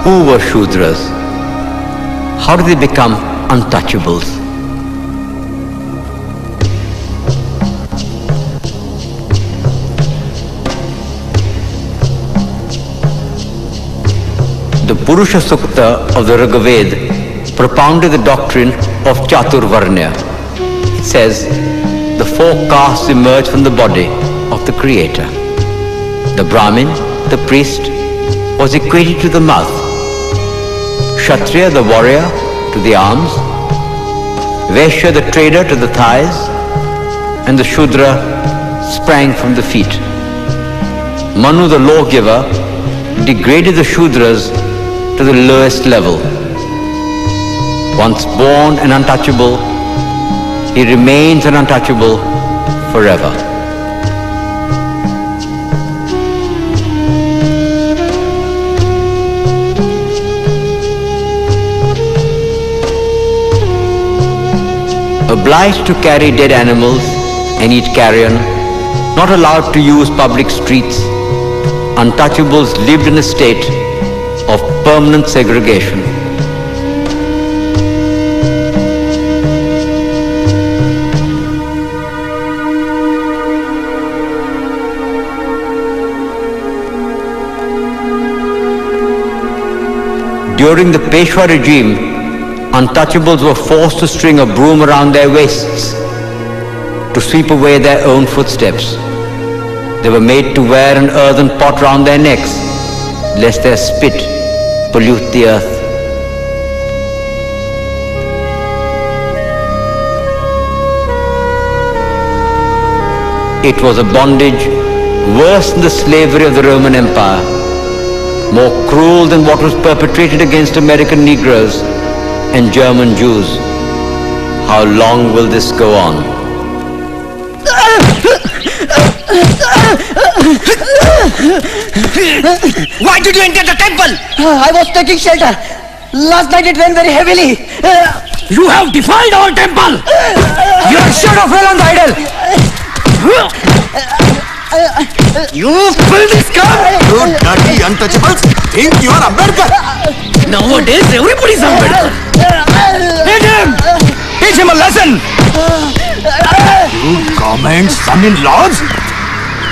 Who were Shudras? How did they become untouchables? The Purusha Sukta of the Rigveda propounded the doctrine of Chaturvarnya. It says, the four castes emerge from the body of the Creator. The Brahmin, the priest, was equated to the mouth. Kshatriya, the warrior, to the arms. Vaishya, the trader, to the thighs. And the Shudra sprang from the feet. Manu, the lawgiver, degraded the Shudras to the lowest level. Once born and untouchable, he remains an untouchable forever. Obliged to carry dead animals and eat carrion, not allowed to use public streets, untouchables lived in a state of permanent segregation. During the Peshwa regime, untouchables were forced to string a broom around their waists to sweep away their own footsteps. They were made to wear an earthen pot round their necks, lest their spit pollute the earth. It was a bondage worse than the slavery of the Roman Empire, more cruel than what was perpetrated against American Negroes and German Jews. How long will this go on? Why did you enter the temple? I was taking shelter. Last night it rained very heavily. You have defiled our temple. You should have fell on the idol. You filthy scum! You dirty untouchables think you are Ambedkar. Nowadays everybody is Ambedkar. Hit him! Teach him a lesson! You government son-in-laws.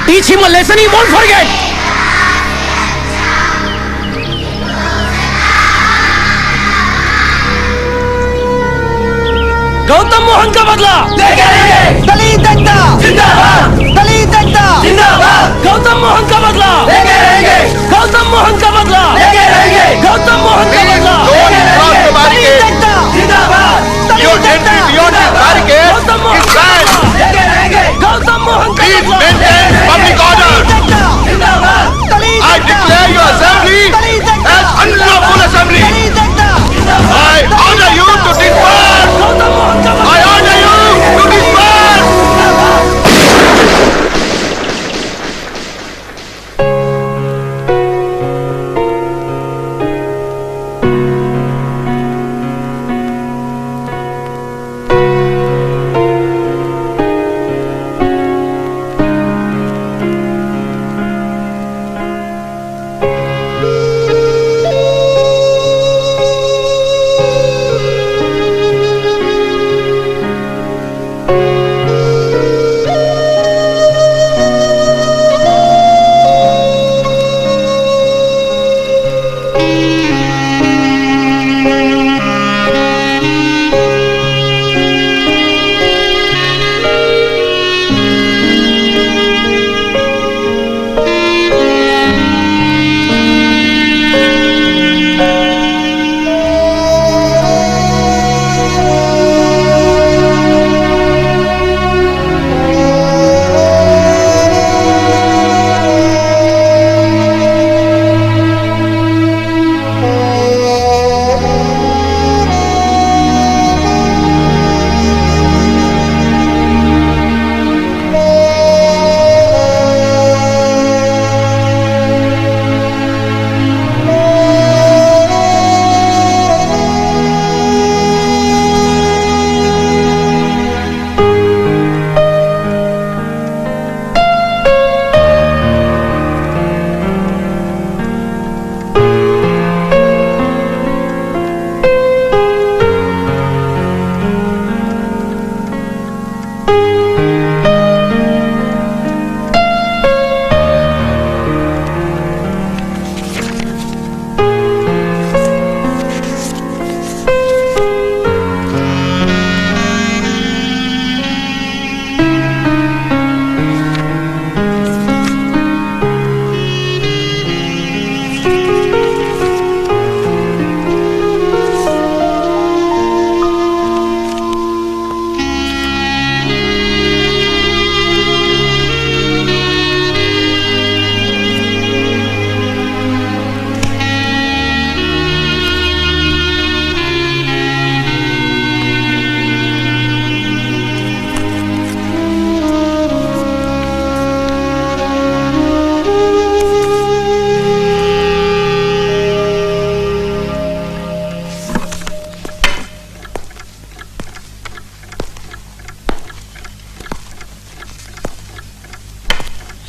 Teach him a lesson he won't forget! Gautam Mohan का बदला लेके रहेंगे। दलित एकता जिंदाबाद! दलित एकता जिंदाबाद! गौतम मोहन का बदला लेके रहेंगे। गौतम मोहन का बदला लेके रहेंगे। गौतम मोहन का बदला लेके रहेंगे। दलित एकता जिंदाबाद! दलित एकता गौतम मोहन का बदला लेके रहेंगे। गौतम मोहन का बदला Public order. जिंदाबाद! I declare your assembly as unlawful assembly. I order you to disperse. Gautam Mohan का बदला I order you to disperse.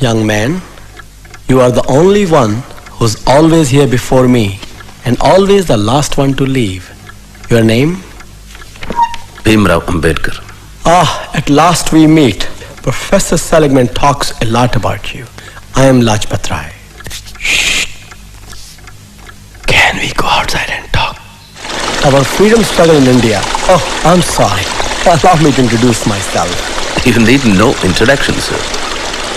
Young man, you are the only one who's always here before me and always the last one to leave. Your name? Bhimrao Ambedkar. At last we meet. Professor Seligman talks a lot about you. I am Lajpat Rai. Shh. Can we go outside and talk? Our freedom struggle in India. I'm sorry. Allow me to introduce myself. You need no introduction, sir.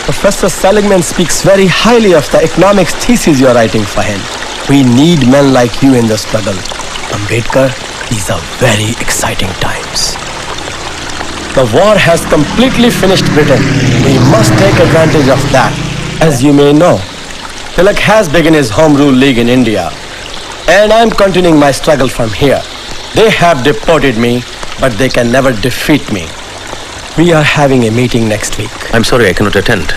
Professor Seligman speaks very highly of the economics thesis you are writing for him. We need men like you in the struggle. Ambedkar, these are very exciting times. The war has completely finished Britain. We must take advantage of that. As you may know, Tilak has begun his Home Rule League in India. And I'm continuing my struggle from here. They have deported me, but they can never defeat me. We are having a meeting next week. I'm sorry I cannot attend.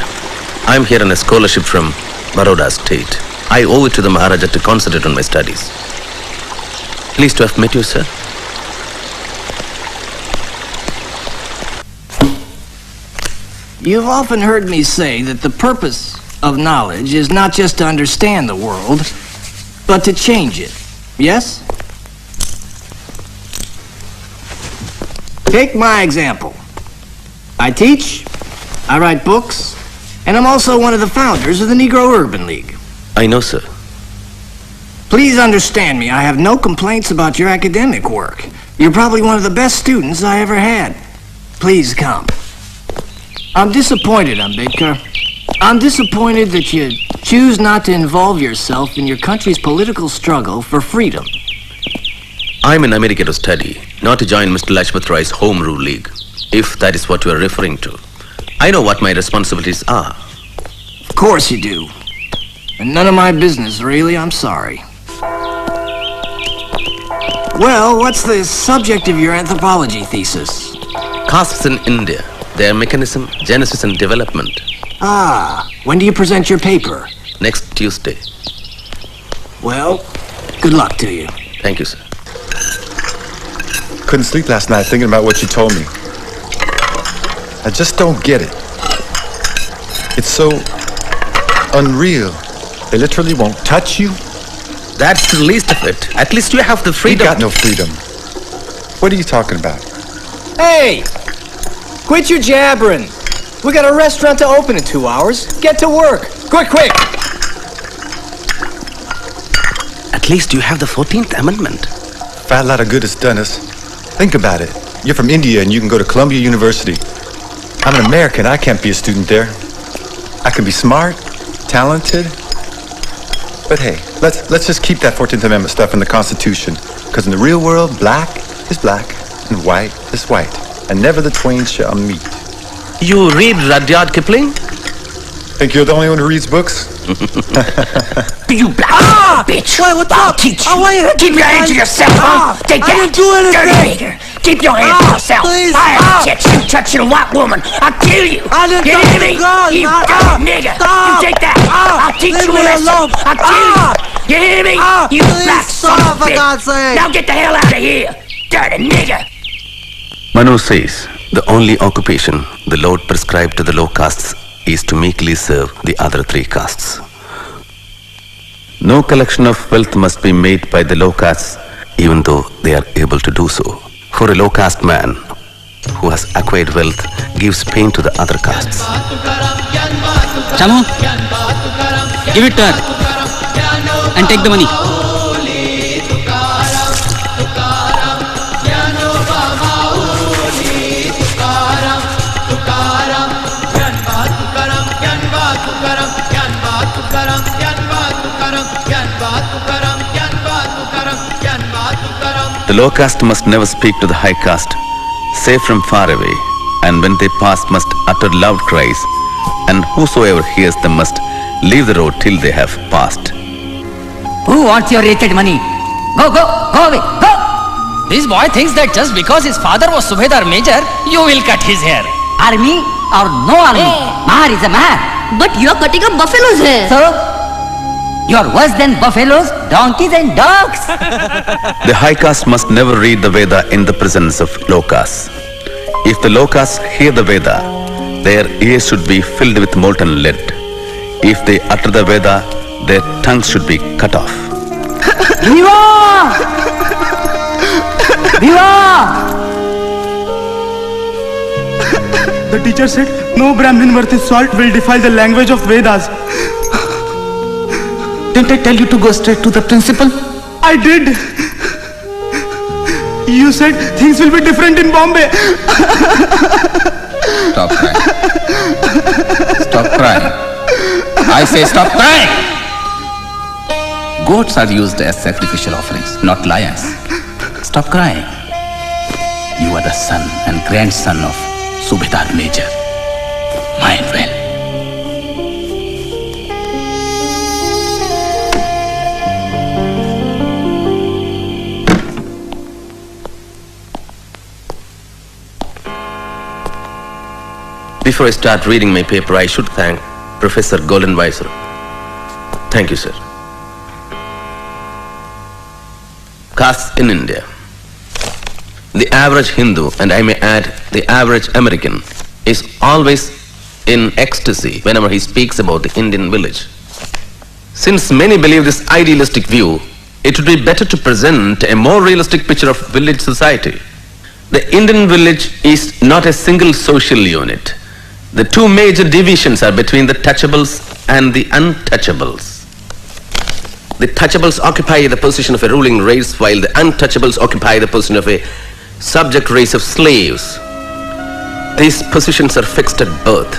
I'm here on a scholarship from Baroda State. I owe it to the Maharaja to concentrate on my studies. Pleased to have met you, sir. You've often heard me say that the purpose of knowledge is not just to understand the world, but to change it. Yes? Take my example. I teach, I write books, and I'm also one of the founders of the Negro Urban League. I know, sir. Please understand me, I have no complaints about your academic work. You're probably one of the best students I ever had. Please come. I'm disappointed, Ambedkar. I'm disappointed that you choose not to involve yourself in your country's political struggle for freedom. I'm in America to study, not to join Mr. Lajpat Rai's Home Rule League, if that is what you are referring to. I know what my responsibilities are. Of course you do. And none of my business, really, I'm sorry. Well, what's the subject of your anthropology thesis? Castes in India, their mechanism, genesis and development. When do you present your paper? Next Tuesday. Well, good luck to you. Thank you, sir. Couldn't sleep last night thinking about what you told me. I just don't get it. It's so unreal. They literally won't touch you. That's the least of it. At least you have the We freedom. got no freedom. What are you talking about? Hey! Quit your jabbering. We got a restaurant to open in 2 hours. Get to work. Quick, quick! At least you have the 14th Amendment. Fat lot of good it's done us. Think about it. You're from India and you can go to Columbia University. I'm an American. I can't be a student there. I can be smart, talented. But hey, let's just keep that 14th Amendment stuff in the Constitution. Because in the real world, black is black and white is white. And never the twain shall meet. You read Rudyard Kipling? Think you're the only one who reads books? You black bitch! What's I'll up? teach you. I want you to Keep your hands to yourself, huh? Take that. I didn't do anything. Dirty nigger. Keep your hands to yourself. Please, I have you touching a white woman. I'll kill you. I didn't You touch hear me? the girl. You Stop. dirty nigger. Stop. You take that. I'll teach Leave you a me lesson. alone. I'll kill you. You hear me? You please black son stop, of a for bitch. God's sake. Now get the hell out of here. Dirty nigger. Manu says, the only occupation the Lord prescribed to the low castes is to meekly serve the other three castes. No collection of wealth must be made by the low castes, even though they are able to do so. For a low caste man who has acquired wealth gives pain to the other castes. Chamu, give it to her and take the money. The low caste must never speak to the high caste, save from far away, and when they pass must utter loud cries, and whosoever hears them must leave the road till they have passed. Who wants your wretched money? Go, go, go away, go! This boy thinks that just because his father was Subedar Major, you will cut his hair. Army or no army, Mahar is a Mahar. But you are cutting up buffalo's hair. So, you are worse than buffaloes, donkeys and dogs. The high caste must never read the Veda in the presence of low castes. If the low castes hear the Veda, their ears should be filled with molten lead. If they utter the Veda, their tongues should be cut off. Viva! Viva! The teacher said, no Brahmin worth his salt will defile the language of Vedas. Didn't I tell you to go straight to the principal? I did. You said things will be different in Bombay. Stop crying. Stop crying. I say stop crying. Goats are used as sacrificial offerings, not lions. Stop crying. You are the son and grandson of Subedar Major. Mind well. Before I start reading my paper, I should thank Professor Goldenweiser. Thank you, sir. Castes in India. The average Hindu, and I may add the average American, is always in ecstasy whenever he speaks about the Indian village. Since many believe this idealistic view, it would be better to present a more realistic picture of village society. The Indian village is not a single social unit. The two major divisions are between the touchables and the untouchables. The touchables occupy the position of a ruling race, while the untouchables occupy the position of a subject race of slaves. These positions are fixed at birth.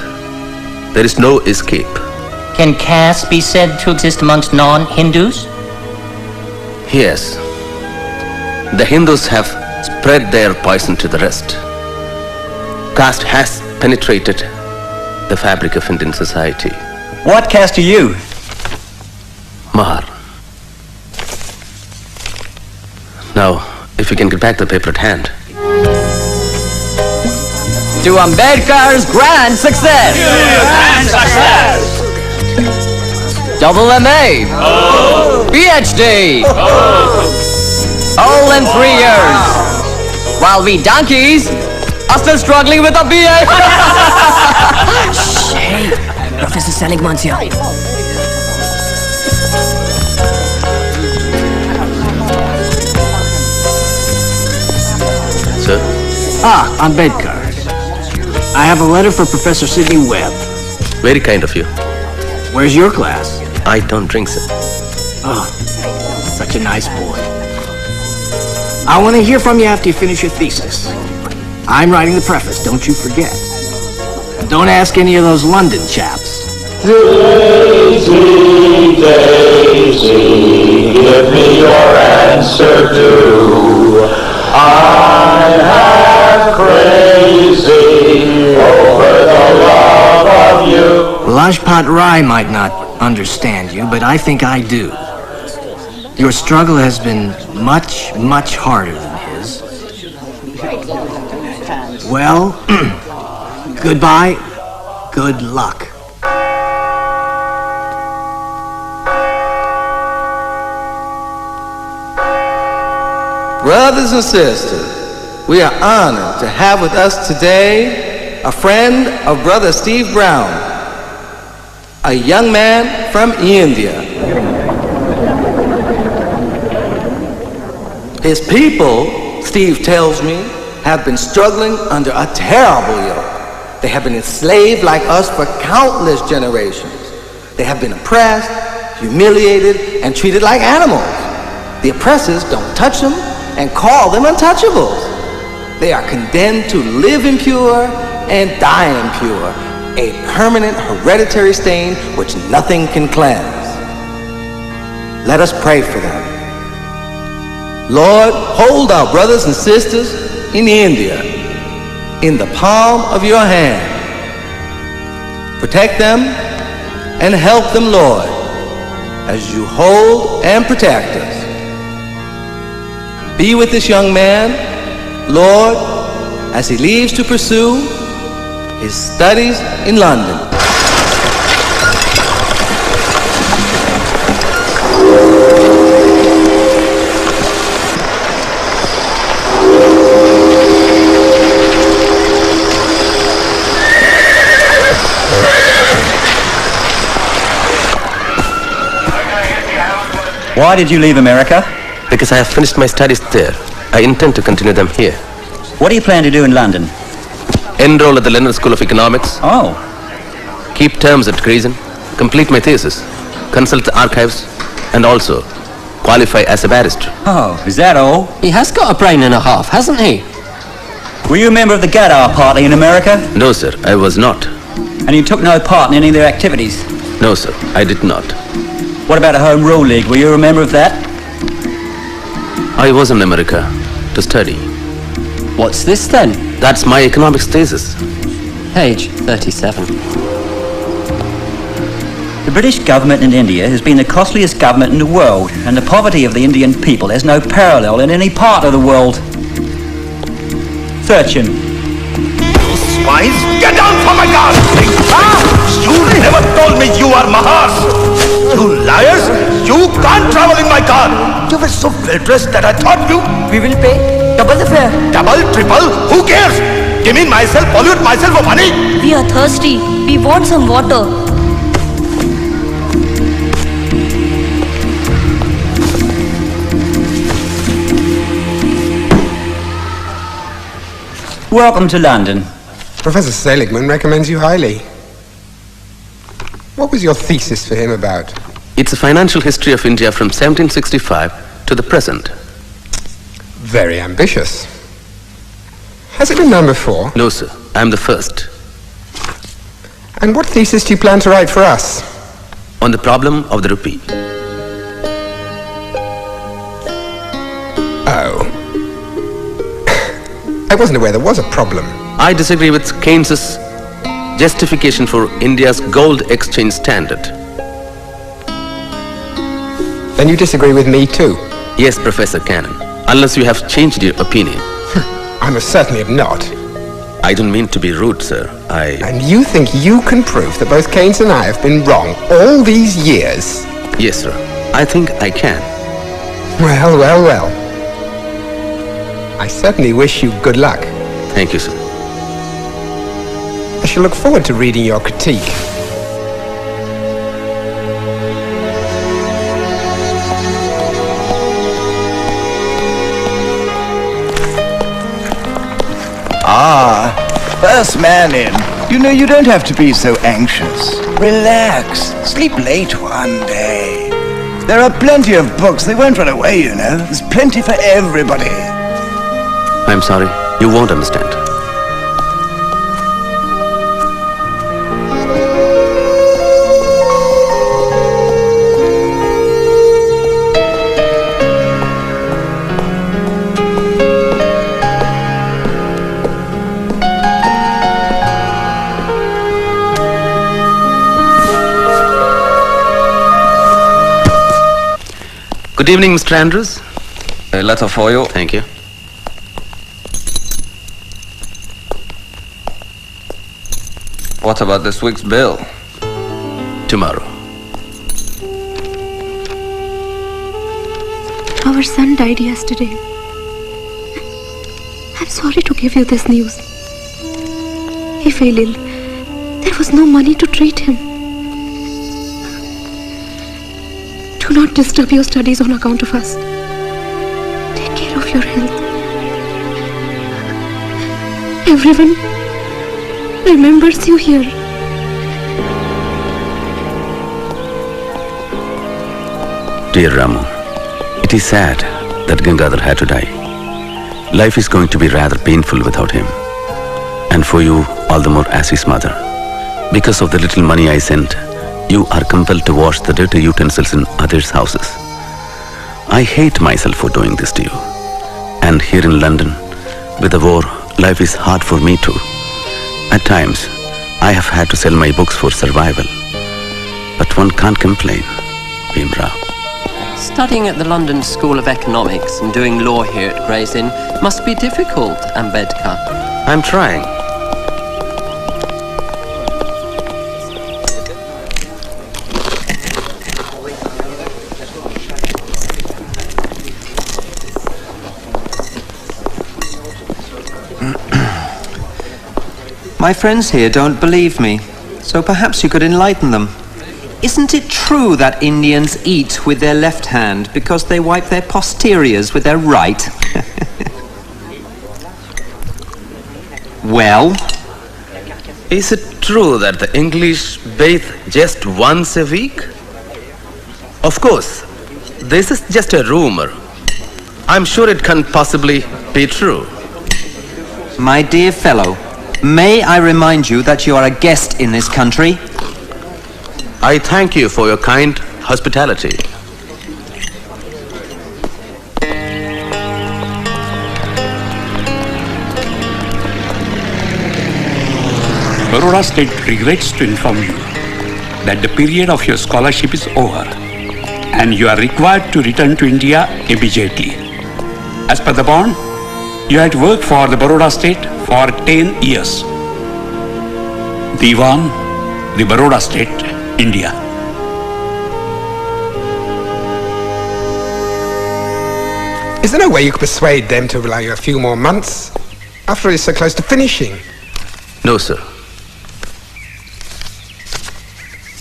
There is no escape. Can caste be said to exist amongst non-Hindus? Yes. The Hindus have spread their poison to the rest. Caste has penetrated the fabric of Indian society. What caste are you? Mahar. Now, if you can get back the paper at hand. To Ambedkar's grand success! Grand success! Double MA! PhD! All in 3 years! While we donkeys are still struggling with a BA! Hey, Professor Seligman's here. Sir? Ambedkar. I have a letter for Professor Sidney Webb. Very kind of you. Where's your class? I don't drink, sir. Oh, such a nice boy. I want to hear from you after you finish your thesis. I'm writing the preface, don't you forget. Don't ask any of those London chaps. Daisy, Daisy, give me your answer too. I'm half crazy over the love of you. Lajpat Rai might not understand you, but I think I do. Your struggle has been much, much harder than his. Well, goodbye, good luck. Brothers and sisters, we are honored to have with us today a friend of Brother Steve Brown, a young man from India. His people, Steve tells me, have been struggling under a terrible yoke. They have been enslaved like us for countless generations. They have been oppressed, humiliated, and treated like animals. The oppressors don't touch them and call them untouchables. They are condemned to live impure and die impure, a permanent hereditary stain which nothing can cleanse. Let us pray for them. Lord, hold our brothers and sisters in India in the palm of your hand. Protect them and help them, Lord, as you hold and protect us. Be with this young man, Lord, as he leaves to pursue his studies in London. Why did you leave America? Because I have finished my studies there. I intend to continue them here. What do you plan to do in London? Enroll at the London School of Economics. Oh. Keep terms at Crescent. Complete my thesis. Consult the archives. And also qualify as a barrister. Oh, is that all? He has got a brain and a half, hasn't he? Were you a member of the Gadar Party in America? No, sir, I was not. And you took no part in any of their activities? No, sir, I did not. What about a Home Rule League? Were you a member of that? I was in America to study. What's this then? That's my economics thesis. Page 37. The British government in India has been the costliest government in the world, and the poverty of the Indian people has no parallel in any part of the world. Search him. You spies, get down from my car! You never told me you are Mahas! You liars! You can't travel in my car! You were so well dressed that I thought you... We will pay double the fare. Double, triple, who cares? Give me myself, pollute myself for money! We are thirsty. We want some water. Welcome to London. Professor Seligman recommends you highly. What was your thesis for him about? It's a financial history of India from 1765 to the present. Very ambitious. Has it been done before? No, sir. I'm the first. And what thesis do you plan to write for us? On the problem of the rupee. Oh. I wasn't aware there was a problem. I disagree with Keynes's justification for India's gold exchange standard. Then you disagree with me too? Yes, Professor Cannon. Unless you have changed your opinion. I most certainly have not. I don't mean to be rude, sir. And you think you can prove that both Keynes and I have been wrong all these years? Yes, sir. I think I can. Well, well, well. I certainly wish you good luck. Thank you, sir. I shall look forward to reading your critique. Ah, first man in. You know, you don't have to be so anxious. Relax. Sleep late one day. There are plenty of books. They won't run away, you know. There's plenty for everybody. I'm sorry. You won't understand. Good evening, Mr. Andrews. A letter for you. Thank you. What about this week's bill? Tomorrow. Our son died yesterday. I'm sorry to give you this news. He fell ill. There was no money to treat him. Do not disturb your studies on account of us. Take care of your health. Everyone remembers you here. Dear Ramu, it is sad that Gangadhar had to die. Life is going to be rather painful without him. And for you, all the more as his mother. Because of the little money I sent, you are compelled to wash the dirty utensils in others' houses. I hate myself for doing this to you. And here in London, with the war, life is hard for me too. At times, I have had to sell my books for survival. But one can't complain, Bhimrao. Studying at the London School of Economics and doing law here at Gray's Inn must be difficult, Ambedkar. I'm trying. My friends here don't believe me, so perhaps you could enlighten them. Isn't it true that Indians eat with their left hand because they wipe their posteriors with their right? Well? Is it true that the English bathe just once a week? Of course, this is just a rumor. I'm sure it can't possibly be true. My dear fellow, may I remind you that you are a guest in this country? I thank you for your kind hospitality. Baroda State regrets to inform you that the period of your scholarship is over and you are required to return to India immediately. As per the bond, you had worked for the Baroda State for 10 years. Diwan, the Baroda State, India. Is there no way you could persuade them to allow you a few more months? After all, it's so close to finishing. No, sir.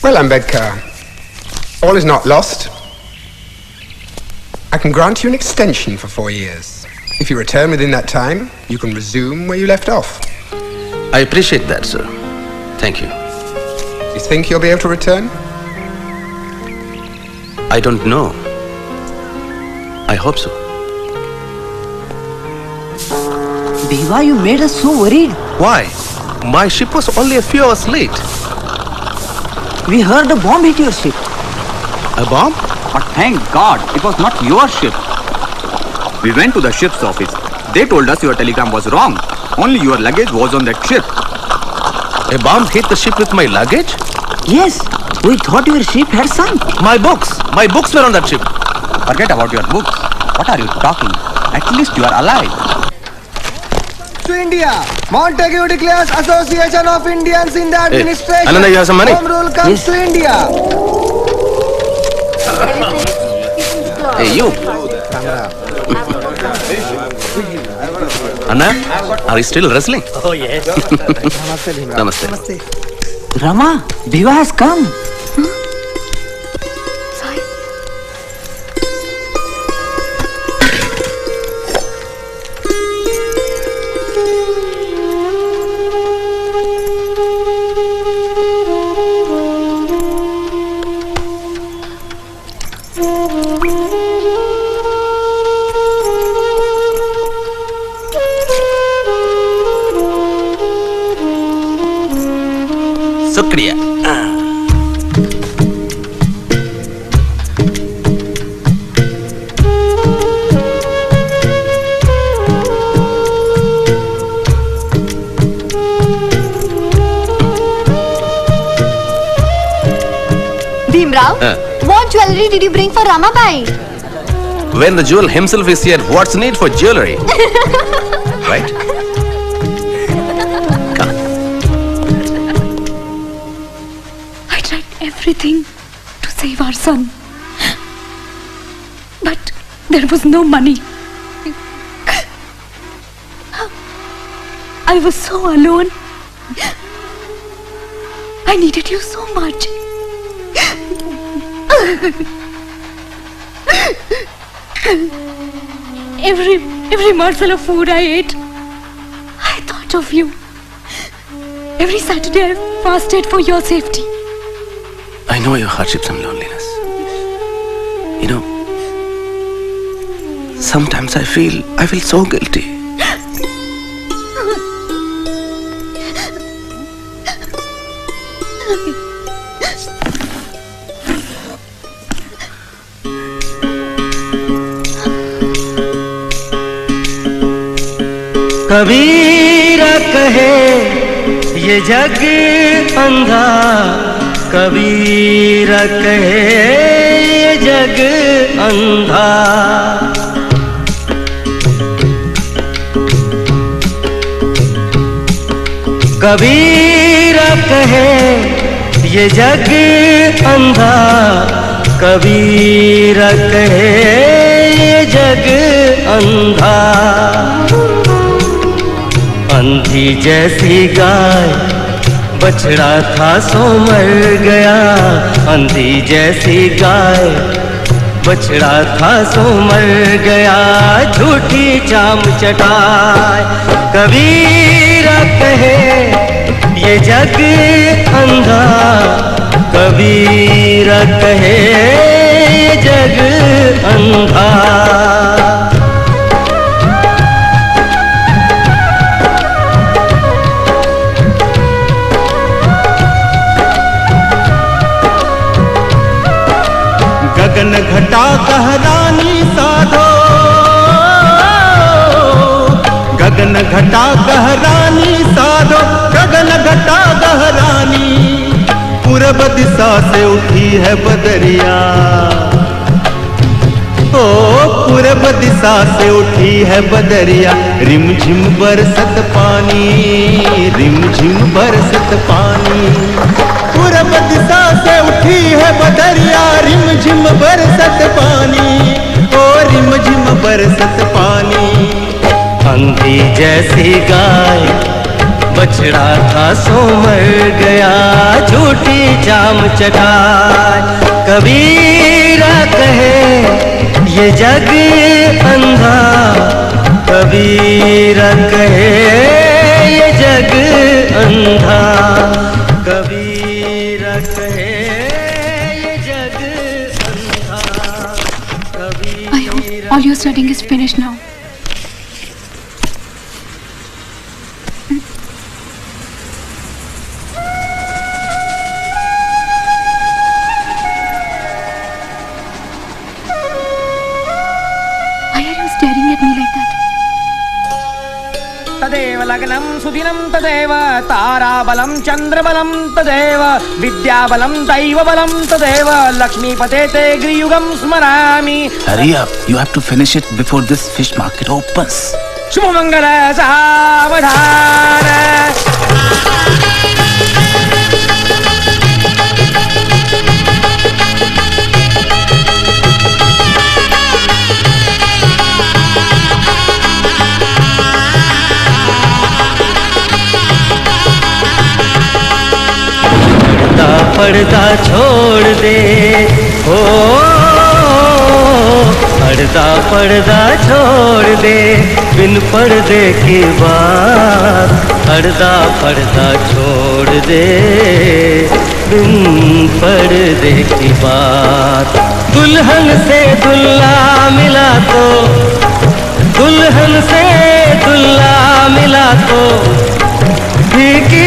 Well, Ambedkar, all is not lost. I can grant you an extension for 4 years. If you return within that time, you can resume where you left off. I appreciate that, sir. Thank you. You think you'll be able to return? I don't know. I hope so. Deva, you made us so worried. Why? My ship was only a few hours late. We heard a bomb hit your ship. A bomb? But thank God, it was not your ship. We went to the ship's office. They told us your telegram was wrong. Only your luggage was on that ship. A bomb hit the ship with my luggage? Yes, we thought your ship had sunk. My books were on that ship. Forget about your books. What are you talking? At least you are alive. To India, Montague declares Association of Indians in the administration. Hey, Ananda, you have some money? Home rule comes to India. Hey, you. Anna, are you still wrestling? Oh, yes. Namaste. Rama, Deva has come. Shukriya. Bhimrao, what jewelry did you bring for Ramabai? When the jewel himself is here, what's need for jewelry? Right? I tried everything to save our son. But there was no money. I was so alone. I needed you so much. Every morsel of food I ate, I thought of you. Every Saturday I fasted for your safety. I know your hardships and loneliness. You know, sometimes I feel so guilty. कबीरा कहे ये जग अंधा, कबीरा कहे ये जग अंधा। कबीरा कहे ये जग अंधा, कबीरा कहे ये जग अंधा। अंधी जैसी गाय बछड़ा था सो मर गया अंधी जैसी गाय, बछड़ा था सो मर गया झूठी चाम चटाए। कबीरा कहे ये जग अंधा, कबीरा कहे ये जग अंधा। गगन घटा कहरानी साधो, गगन घटा कहरानी साधो, गगन घटा कहरानी। पूरब दिशा से उठी है बदरिया, ओ पूरब दिशा से उठी है बदरिया। रिमझिम बरसत पानी, रिमझिम बरसत पानी। पूरब दिशा से उठी है बदरिया, रिमझिम बरसत पानी, ओ रिमझिम बरसत पानी। अंधी जैसी गाय, बछड़ा था सो मर गया झूठी चाम चटाए। कबीरा कहे ये जग अंधा, कबीरा कहे ये जग अंधा, कबीरा कहे ये जग अंधा, कबीरा। All your studying is finished now. तदेव लग्नं सुदिनं तदेव ताराबलं चन्द्रबलं तदेव विद्याबलं दैवबलं तदेव लक्ष्मीपते ते गृयुगं स्मरामि। Hurry up, you have to finish it before this fish market opens. Shubhmangal सावधान। पर्दा छोड़ दे हो, पर्दा पर्दा छोड़ दे बिन पर्दे की बात। पर्दा पर्दा छोड़ दे बिन पर्दे की बात। दुल्हन से दुल्हा मिला तो, दुल्हन से दुल्हा मिला तो फीकी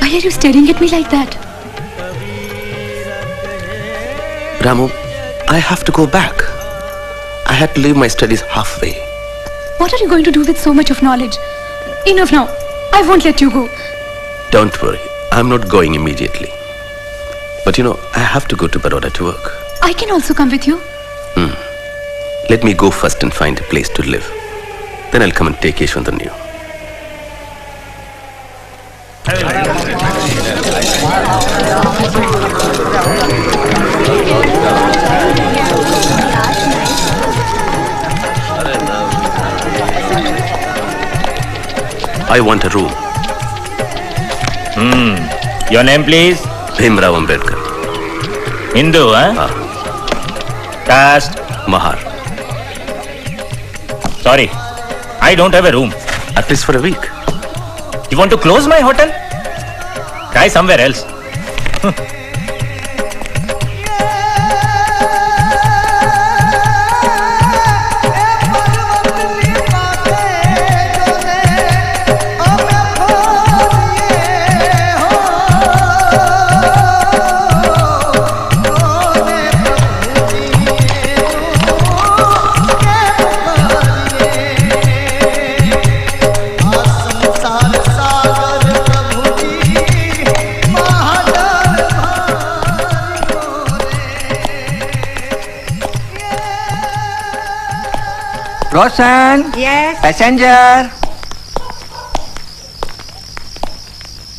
Why are you staring at me like that? Ramu, I have to go back. I had to leave my studies halfway. What are you going to do with so much of knowledge? Enough now. I won't let you go. Don't worry, I'm not going immediately. But you know, I have to go to Baroda to work. I can also come with you. Let me go first and find a place to live. Then I'll come and take Yeshwantan. I want a room. Your name, please? Bhimrao Ambedkar. Hindu, huh? Caste? Mahar. Sorry, I don't have a room. At least for a week. You want to close my hotel? Try somewhere else. Roshan? Yes? Passenger?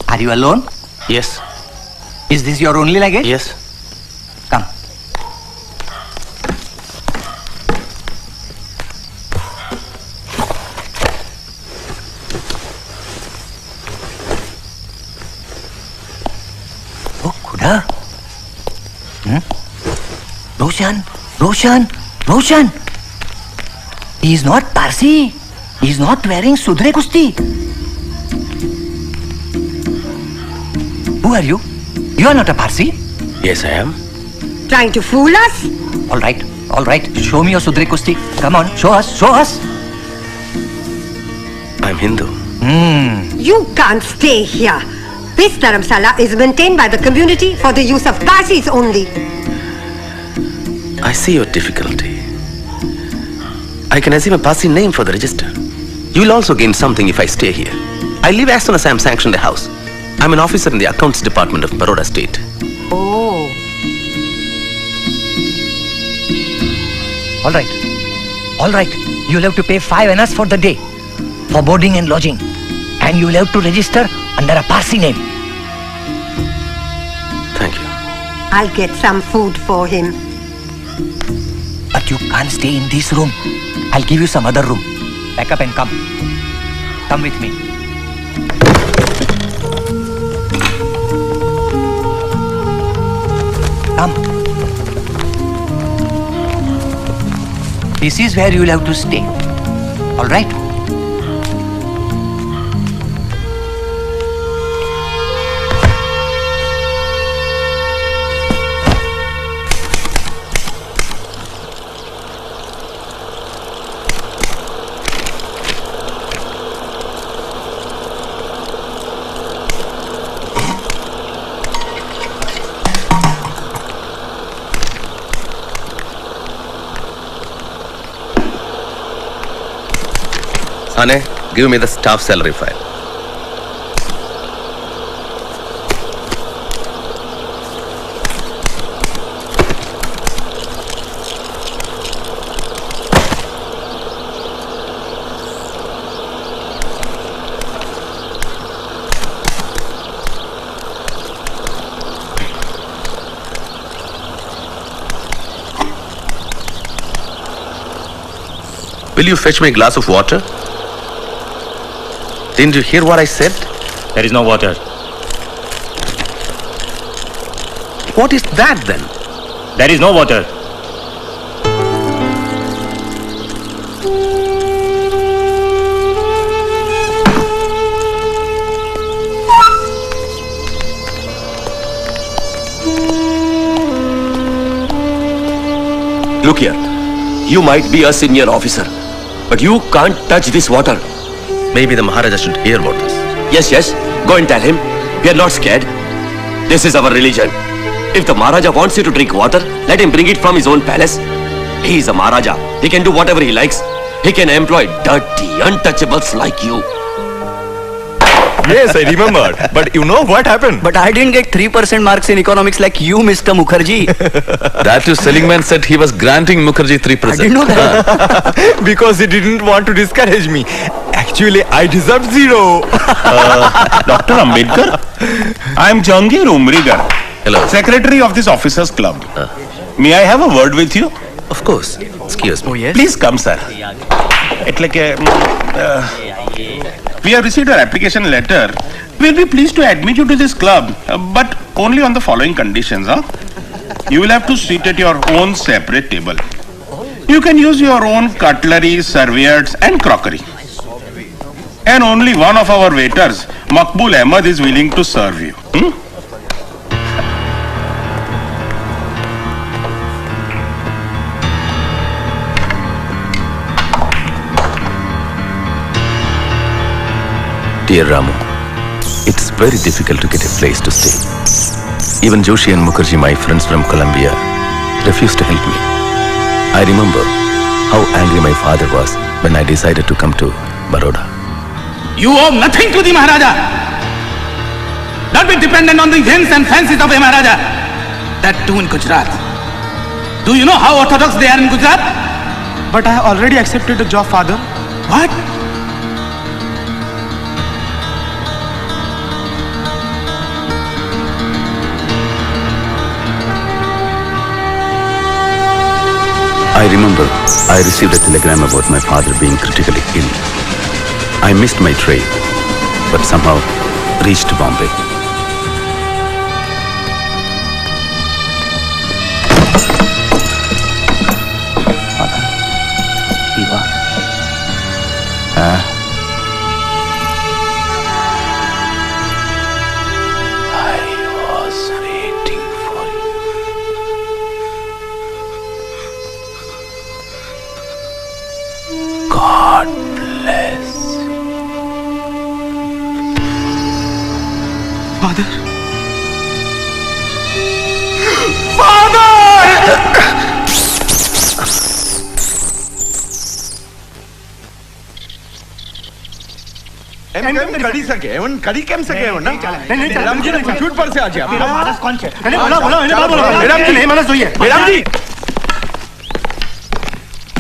Are you alone? Yes. Is this your only luggage? Yes. Come. Sir? Roshan! He is not Parsi. He is not wearing Sudre Kusti. Who are you? You are not a Parsi? Yes, I am. Trying to fool us? All right. Show me your Sudre Kusti. Come on, show us. I'm Hindu. You can't stay here. This dharamsala is maintained by the community for the use of Parsis only. I see your difficulty. I can assume a Parsi name for the register. You will also gain something if I stay here. I leave as soon as I am sanctioned the house. I'm an officer in the accounts department of Baroda state. Oh. All right. You'll have to pay 5 annas for the day, for boarding and lodging. And you'll have to register under a Parsi name. Thank you. I'll get some food for him. But you can't stay in this room. I'll give you some other room. Pack up and come. Come with me. Come. This is where you'll have to stay. All right? Ane, give me the staff salary file. Will you fetch me a glass of water? Didn't you hear what I said? There is no water. What is that then? There is no water. Look here. You might be a senior officer, but you can't touch this water. Maybe the Maharaja should hear about this. Yes. Go and tell him. We are not scared. This is our religion. If the Maharaja wants you to drink water, let him bring it from his own palace. He is a Maharaja. He can do whatever he likes. He can employ dirty, untouchables like you. Yes, I remember. But you know what happened? But I didn't get 3% marks in economics like you, Mr. Mukherjee. That too, Seligman said he was granting Mukherjee 3%. I didn't know that. Because he didn't want to discourage me. Actually, I deserved 0. Dr. Ambedkar, I am Jahangir Umrigar. Hello. Secretary of this officers club. May I have a word with you? Of course. Excuse me. Oh, yes? Please come, sir. We have received our application letter. We will be pleased to admit you to this club, but only on the following conditions. You will have to sit at your own separate table. You can use your own cutlery, serviettes and crockery. And only one of our waiters, Makbul Ahmed, is willing to serve you. Dear Ramu, it's very difficult to get a place to stay. Even Joshi and Mukherjee, my friends from Colombia, refused to help me. I remember how angry my father was when I decided to come to Baroda. You owe nothing to the Maharaja. Don't be dependent on the whims and fancies of a Maharaja. That too in Gujarat. Do you know how orthodox they are in Gujarat? But I have already accepted a job, father. What? I remember I received a telegram about my father being critically ill. I missed my train, but somehow reached Bombay. Father? कड़ी सके कड़ी केम सके ना madam जी computer पर से आ जाए मेरा मानस कौन है मैंने बोला मैडम जी नहीं मानस જોઈએ madam ji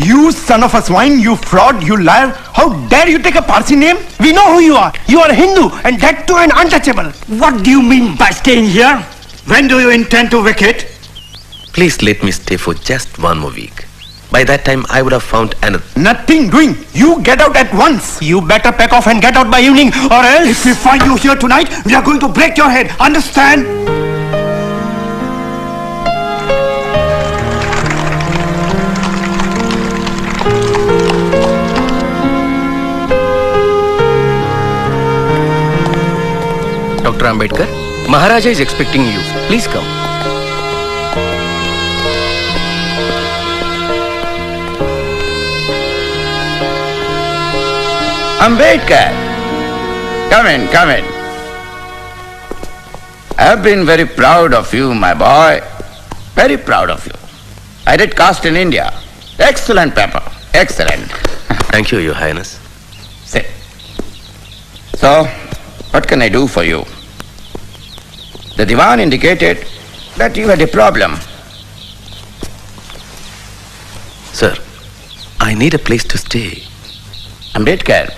You son of a swine, you fraud, you liar. How dare you take a Parsi name? We know who you are. You are a Hindu and that too an untouchable. What do you mean by staying here? When do you intend to vacate? Please let me stay for just one more week. By that time, I would have found another. Nothing doing. You get out at once. You better pack off and get out by evening or else. If we find you here tonight, we are going to break your head. Understand? Dr. Ambedkar, Maharaja is expecting you. Please come. Ambedkar, come in, come in. I have been very proud of you, my boy. Very proud of you. I did Caste in India. Excellent paper. Excellent. Thank you, Your Highness. Sit. So, what can I do for you? The Diwan indicated that you had a problem. Sir, I need a place to stay. Ambedkar,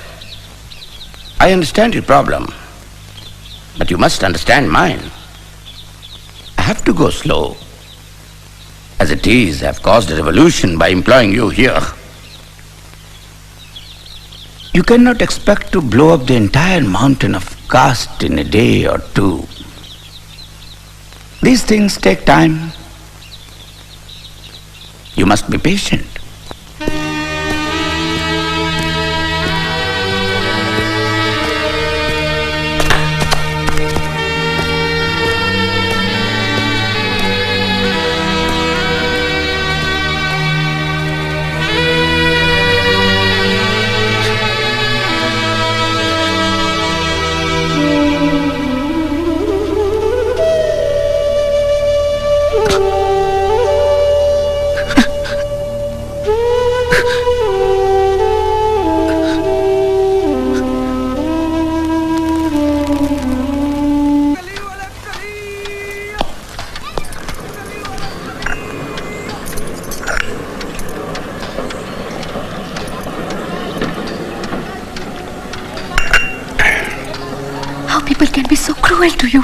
I understand your problem, but you must understand mine. I have to go slow. As it is, I have caused a revolution by employing you here. You cannot expect to blow up the entire mountain of caste in a day or two. These things take time. You must be patient. People can be so cruel to you.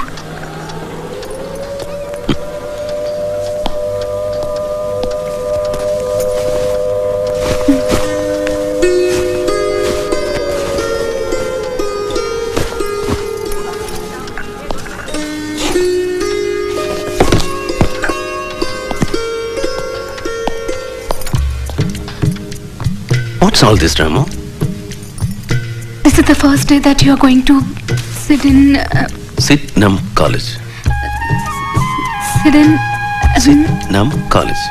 What's all this, Ramo? This is the first day that you are going to sit in... Sitnam College. Sit in... Sitnam College.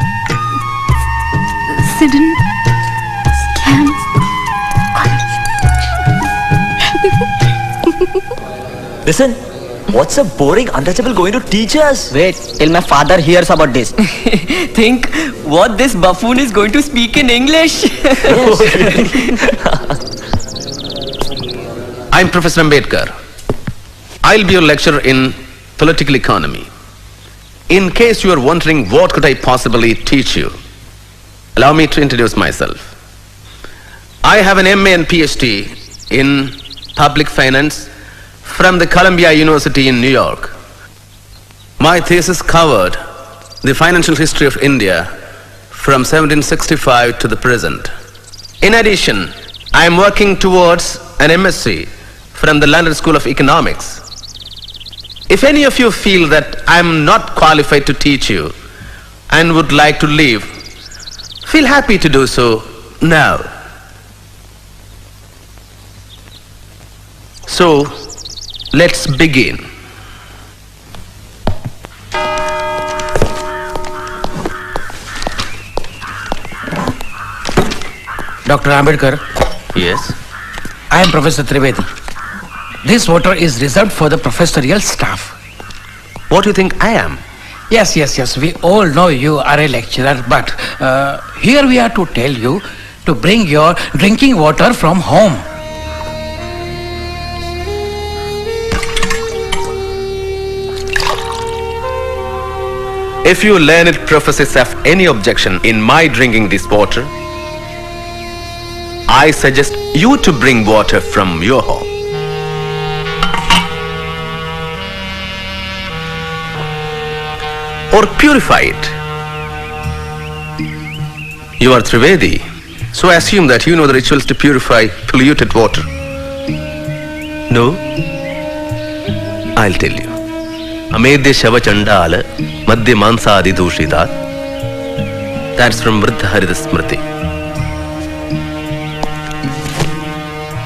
Sit in... Scam... Listen, what's a boring untouchable going to teach us? Wait till my father hears about this. Think what this buffoon is going to speak in English. I'm Professor Ambedkar. I'll be your lecturer in political economy. In case you are wondering what could I possibly teach you, allow me to introduce myself. I have an MA and PhD in public finance from the Columbia University in New York. My thesis covered the financial history of India from 1765 to the present. In addition, I am working towards an MSc from the London School of Economics. If any of you feel that I am not qualified to teach you and would like to leave, feel happy to do so now. So, let's begin. Dr. Ambedkar. Yes? I am Professor Trivedi. This water is reserved for the professorial staff. What do you think I am? Yes. We all know you are a lecturer, but here we are to tell you to bring your drinking water from home. If you learned professors have any objection in my drinking this water, I suggest you to bring water from your home. Or purify it. You are Trivedi, so I assume that you know the rituals to purify polluted water. No? I'll tell you. Amedya Shava Chandala Madhya Mansadi Dushitat. That's from Vriddha Harita Smriti.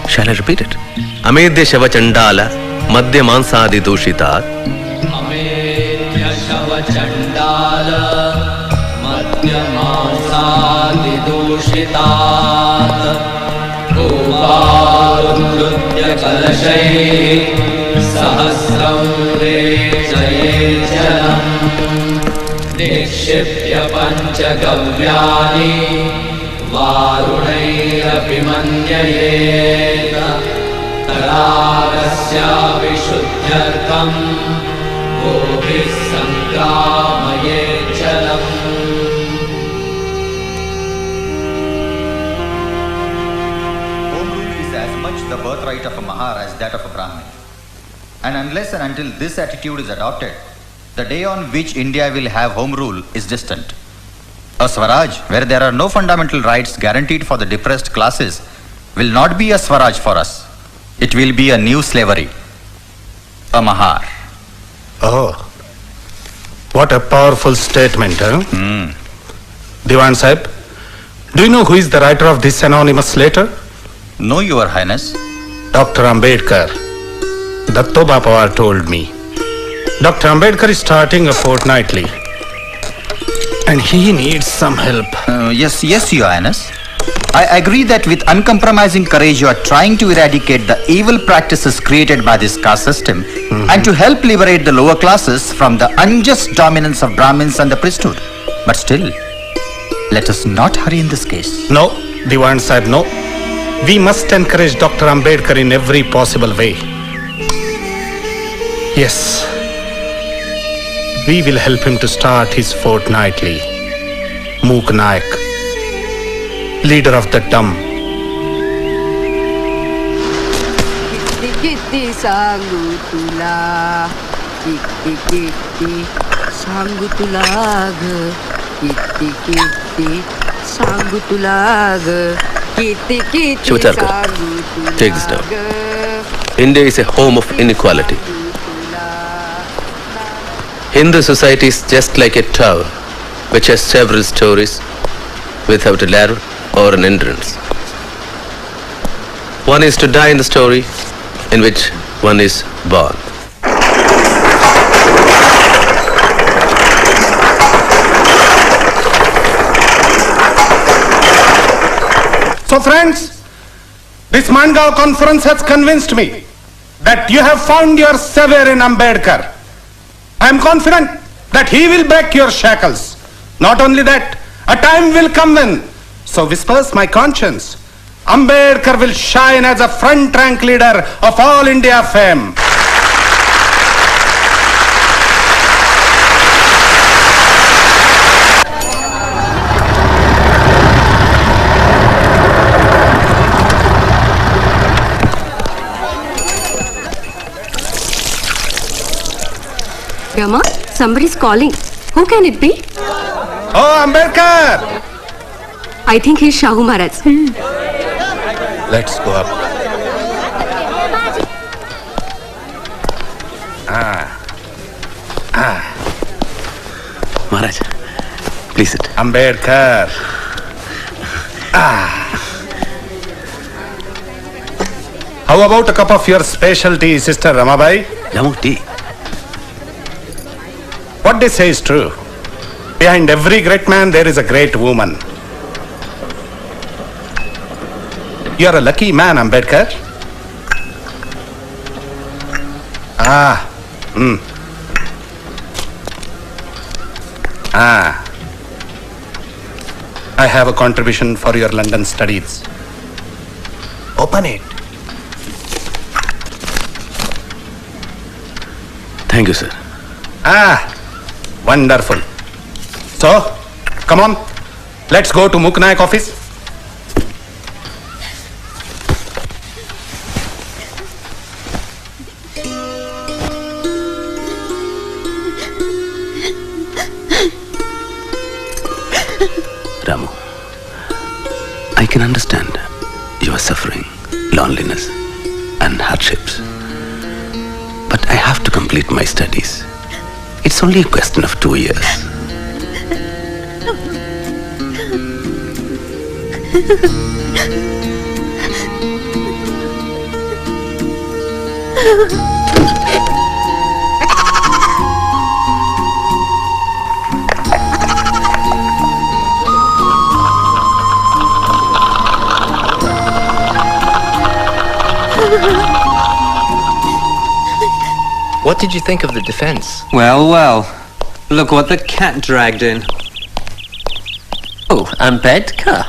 Shall I repeat it? Amedya Shava Chandala Madhya Mansadi Dushitat. Amedya Shava Chandala Madhya Mansadi Dushitat. Govarudrutya Kalashay Sahasram Rejayejalam Nikshipya Panchagavyani Varunairapi Manyayeta Taragasya Vishuddhyartham Gobhis Sankramayechalam. Home rule is as much the birthright of a Mahar as that of a Brahmin. And unless and until this attitude is adopted, the day on which India will have home rule is distant. A Swaraj, where there are no fundamental rights guaranteed for the depressed classes, will not be a Swaraj for us. It will be a new slavery. A Mahar. Oh, what a powerful statement, huh? Diwan Sahib, do you know who is the writer of this anonymous letter? No, Your Highness. Dr. Ambedkar. Datto Bapawar told me. Dr. Ambedkar is starting a fortnightly. And he needs some help. Yes, Your Highness. I agree that with uncompromising courage you are trying to eradicate the evil practices created by this caste system and to help liberate the lower classes from the unjust dominance of Brahmins and the priesthood. But still, let us not hurry in this case. No, Diwan Sahib, no. We must encourage Dr. Ambedkar in every possible way. Yes, we will help him to start his fortnightly. Mook Nayak, leader of the dumb. Kitti Sangutula, Kitti Sangutula, Kitti Sangutula, Kitti Shivatarkar, take this down. India is a home of inequality. Hindu society is just like a tower which has several stories without a ladder or an entrance. One is to die in the story in which one is born. So friends, this Mangaon conference has convinced me that you have found your savior in Ambedkar. I am confident that he will break your shackles. Not only that, a time will come when, so whispers my conscience, Ambedkar will shine as a front rank leader of all India fame. Rama, somebody's calling. Who can it be? Oh, Ambedkar! I think he's Shahu Maharaj. Let's go up. Maharaj, please sit. Ambedkar. How about a cup of your special tea, Sister Ramabai? Jamu tea. What they say is true. Behind every great man, there is a great woman. You are a lucky man, Ambedkar. I have a contribution for your London studies. Open it. Thank you, sir. Wonderful. So, come on. Let's go to Muknayak office. Ramu, I can understand your suffering, loneliness, and hardships. But I have to complete my studies. It's only a question of 2 years. What did you think of the defense? Well, well. Look what the cat dragged in. Oh, Ambedkar.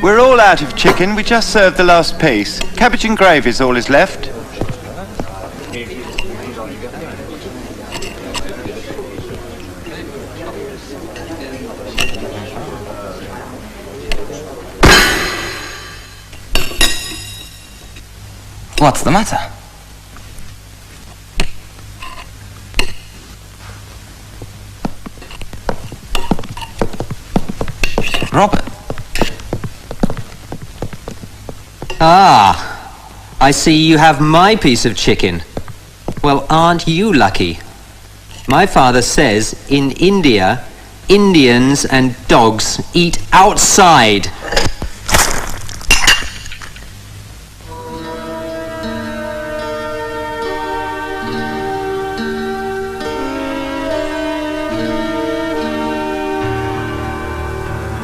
We're all out of chicken. We just served the last piece. Cabbage and gravy is all is left. What's the matter? Robert. I see you have my piece of chicken. Well, aren't you lucky? My father says in India, Indians and dogs eat outside.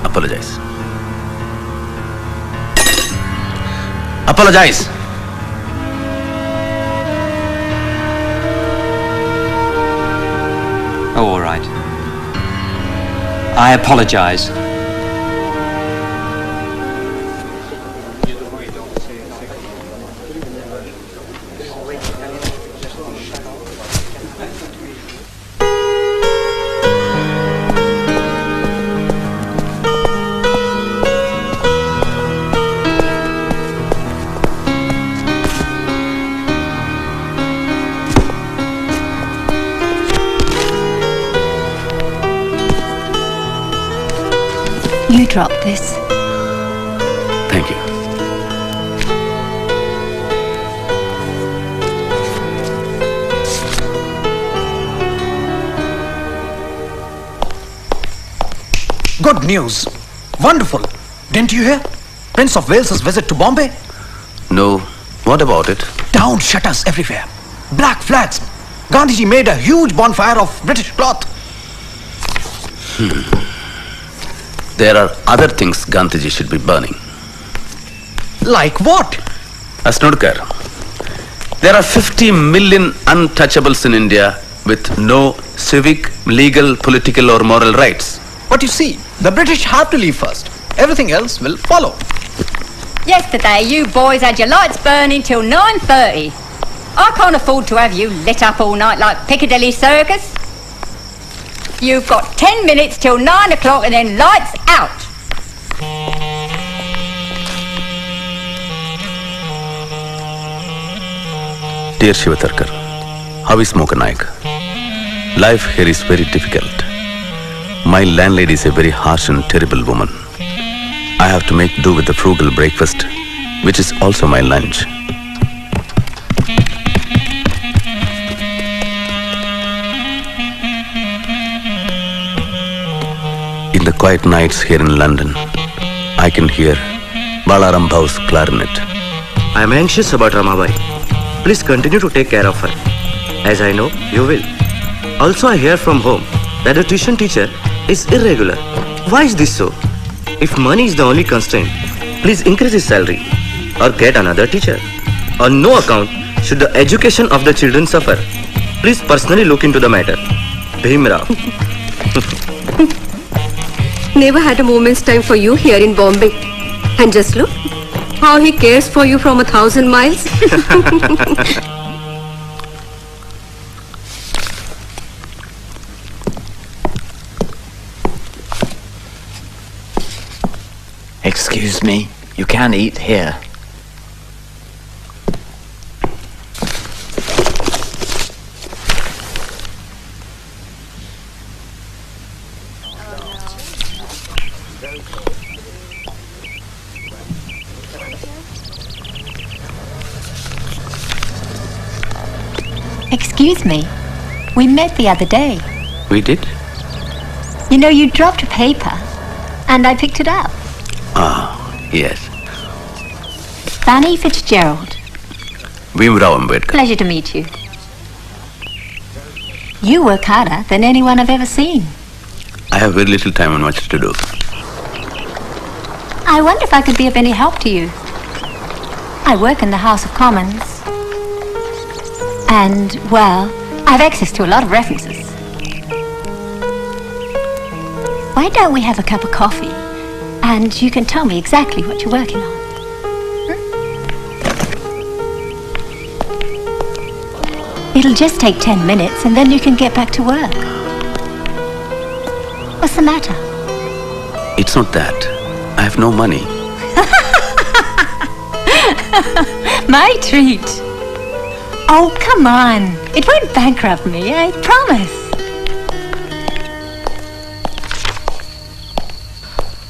Apologize. Apologize. Oh, all right. I apologize. You drop this. Thank you. Good news. Wonderful. Didn't you hear? Prince of Wales's visit to Bombay? No. What about it? Down shutters everywhere. Black flags. Gandhiji made a huge bonfire of British cloth. There are other things Gandhiji should be burning. Like what? Asnodkar, there are 50 million untouchables in India with no civic, legal, political or moral rights. But you see, the British have to leave first. Everything else will follow. Yesterday, you boys had your lights burning till 9:30. I can't afford to have you lit up all night like Piccadilly Circus. You've got 10 minutes till 9 o'clock and then lights out. Dear Shivatarkar, how is Mokanayak? Life here is very difficult. My landlady is a very harsh and terrible woman. I have to make do with the frugal breakfast, which is also my lunch. In the quiet nights here in London, I can hear Balaram Bhau's clarinet. I am anxious about Ramabai. Please continue to take care of her. As I know, you will. Also, I hear from home that the tuition teacher is irregular. Why is this so? If money is the only constraint, please increase his salary or get another teacher. On no account should the education of the children suffer. Please personally look into the matter. Bhimrao. Never had a moment's time for you here in Bombay. And just look, how he cares for you from 1,000 miles. Excuse me, you can't eat here. Excuse me, we met the other day. We did? You know, you dropped a paper, and I picked it up. Ah, yes. Fanny Fitzgerald. Bhimrao Ambedkar. Pleasure to meet you. You work harder than anyone I've ever seen. I have very little time and much to do. I wonder if I could be of any help to you. I work in the House of Commons. And, well, I have access to a lot of references. Why don't we have a cup of coffee? And you can tell me exactly what you're working on. It'll just take 10 minutes and then you can get back to work. What's the matter? It's not that. I have no money. My treat. Oh, come on. It won't bankrupt me, I promise.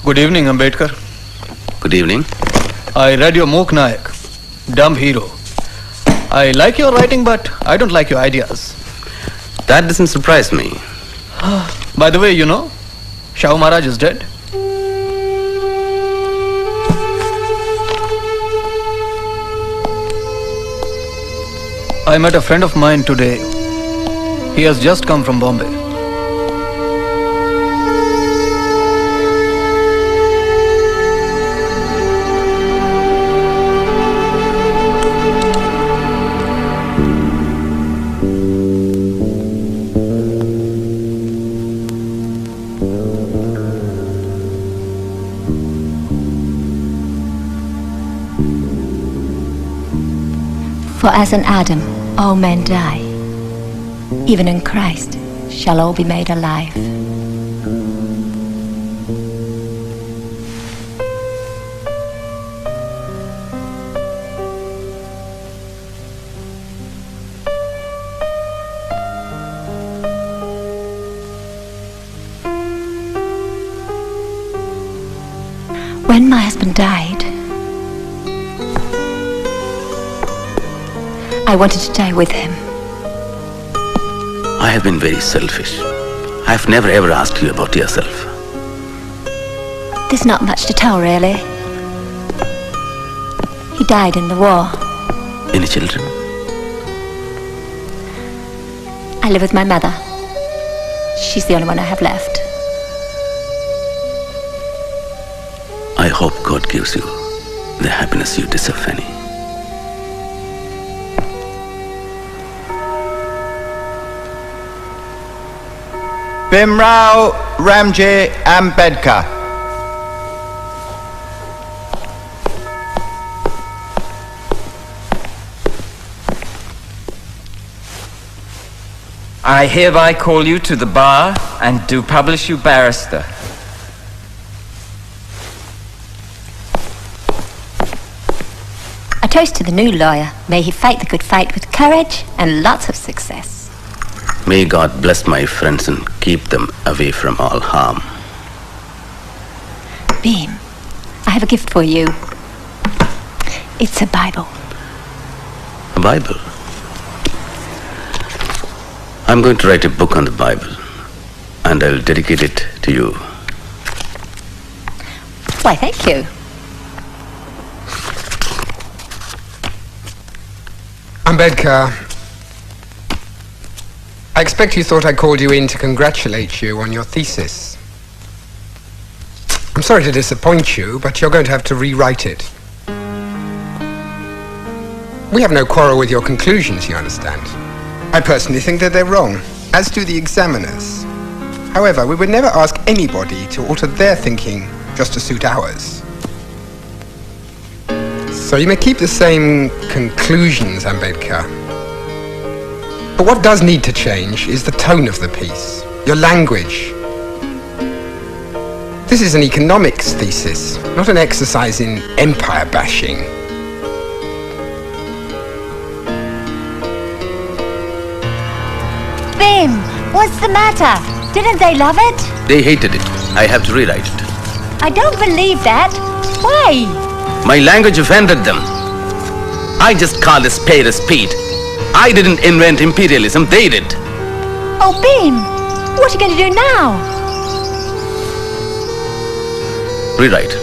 Good evening, Ambedkar. Good evening. I read your Mook Nayak, Dumb Hero. I like your writing, but I don't like your ideas. That doesn't surprise me. By the way, you know, Shah Maharaj is dead. I met a friend of mine today. He has just come from Bombay. For as in Adam, all men die. Even in Christ shall all be made alive. When my husband died, I wanted to die with him. I have been very selfish. I have never ever asked you about yourself. There's not much to tell, really. He died in the war. Any children? I live with my mother. She's the only one I have left. I hope God gives you the happiness you deserve, Fanny. Bhimrao Ramji Ambedkar. I hereby call you to the bar and do publish you barrister. A toast to the new lawyer. May he fight the good fight with courage and lots of success. May God bless my friends and keep them away from all harm. Beam, I have a gift for you. It's a Bible. A Bible? I'm going to write a book on the Bible, and I'll dedicate it to you. Why, thank you. Ambedkar, I expect you thought I called you in to congratulate you on your thesis. I'm sorry to disappoint you, but you're going to have to rewrite it. We have no quarrel with your conclusions, you understand. I personally think that they're wrong, as do the examiners. However, we would never ask anybody to alter their thinking just to suit ours. So you may keep the same conclusions, Ambedkar. But what does need to change is the tone of the piece, your language. This is an economics thesis, not an exercise in empire bashing. Bim, what's the matter? Didn't they love it? They hated it. I have to rewrite it. I don't believe that. Why? My language offended them. I just called a spade a spade. I didn't invent imperialism, they did. Oh, Bim, what are you going to do now? Rewrite.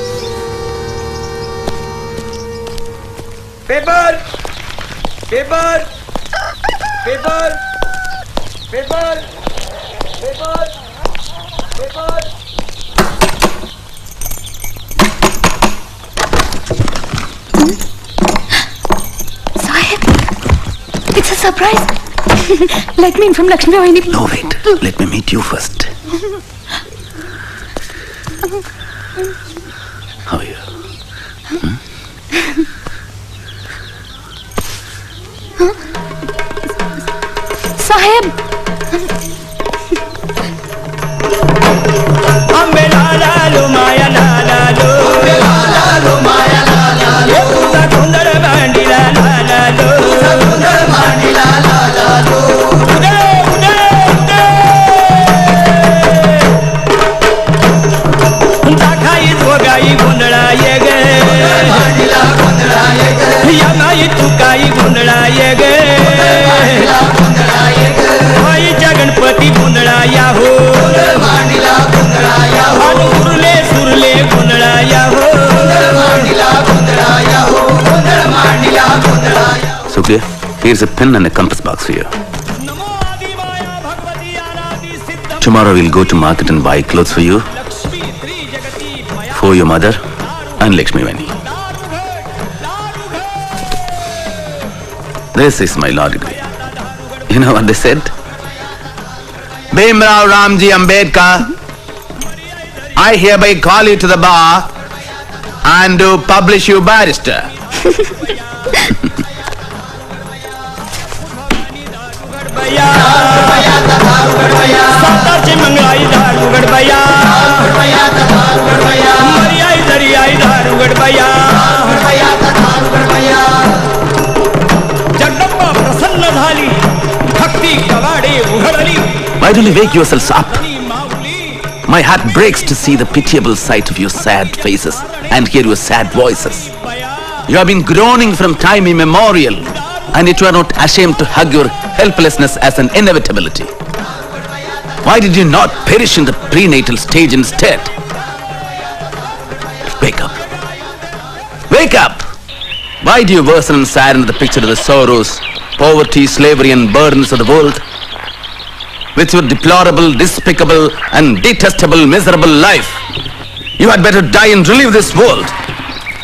Paper! Paper! Paper! Paper! Paper! Paper! Sahib, it's a surprise. Let me in from Lakshmi Vahini. No, wait. Let me meet you first. How are you? Sahib! Ambe la la lo maya la la lo. Ambe la la lo maya la la lo. Usa kundar bandi la la la lo. Usa kundar bandi la la la lo. Ude ude ude. Unta khai zogai gundra yege. Kundar bandi la gundra yege. Yangai tukai gundra yege. Kundar bandi la gundra yege. Bhai Jaganpati gundra yaho. Kundar bandi la gundra yaho. Anu surle surle gundra yaho. Kundar bandi la gundra yaho. Kundar bandi la gundra yaho. So clear? Here's a pen and a compass box for you. Tomorrow we'll go to market and buy clothes for you, for your mother and Lakshmi Vani. This is my law degree. You know what they said? Bhimrao Ramji Ambedkar, I hereby call you to the bar and do publish you barrister. Why don't you wake yourselves up? My heart breaks to see the pitiable sight of your sad faces and hear your sad voices. You have been groaning from time immemorial, and yet you are not ashamed to hug your helplessness as an inevitability. Why did you not perish in the prenatal stage instead? Wake up. Wake up! Why do you worsen and sadden the picture of the sorrows, poverty, slavery and burdens of the world? With your deplorable, despicable and detestable, miserable life, you had better die and relive this world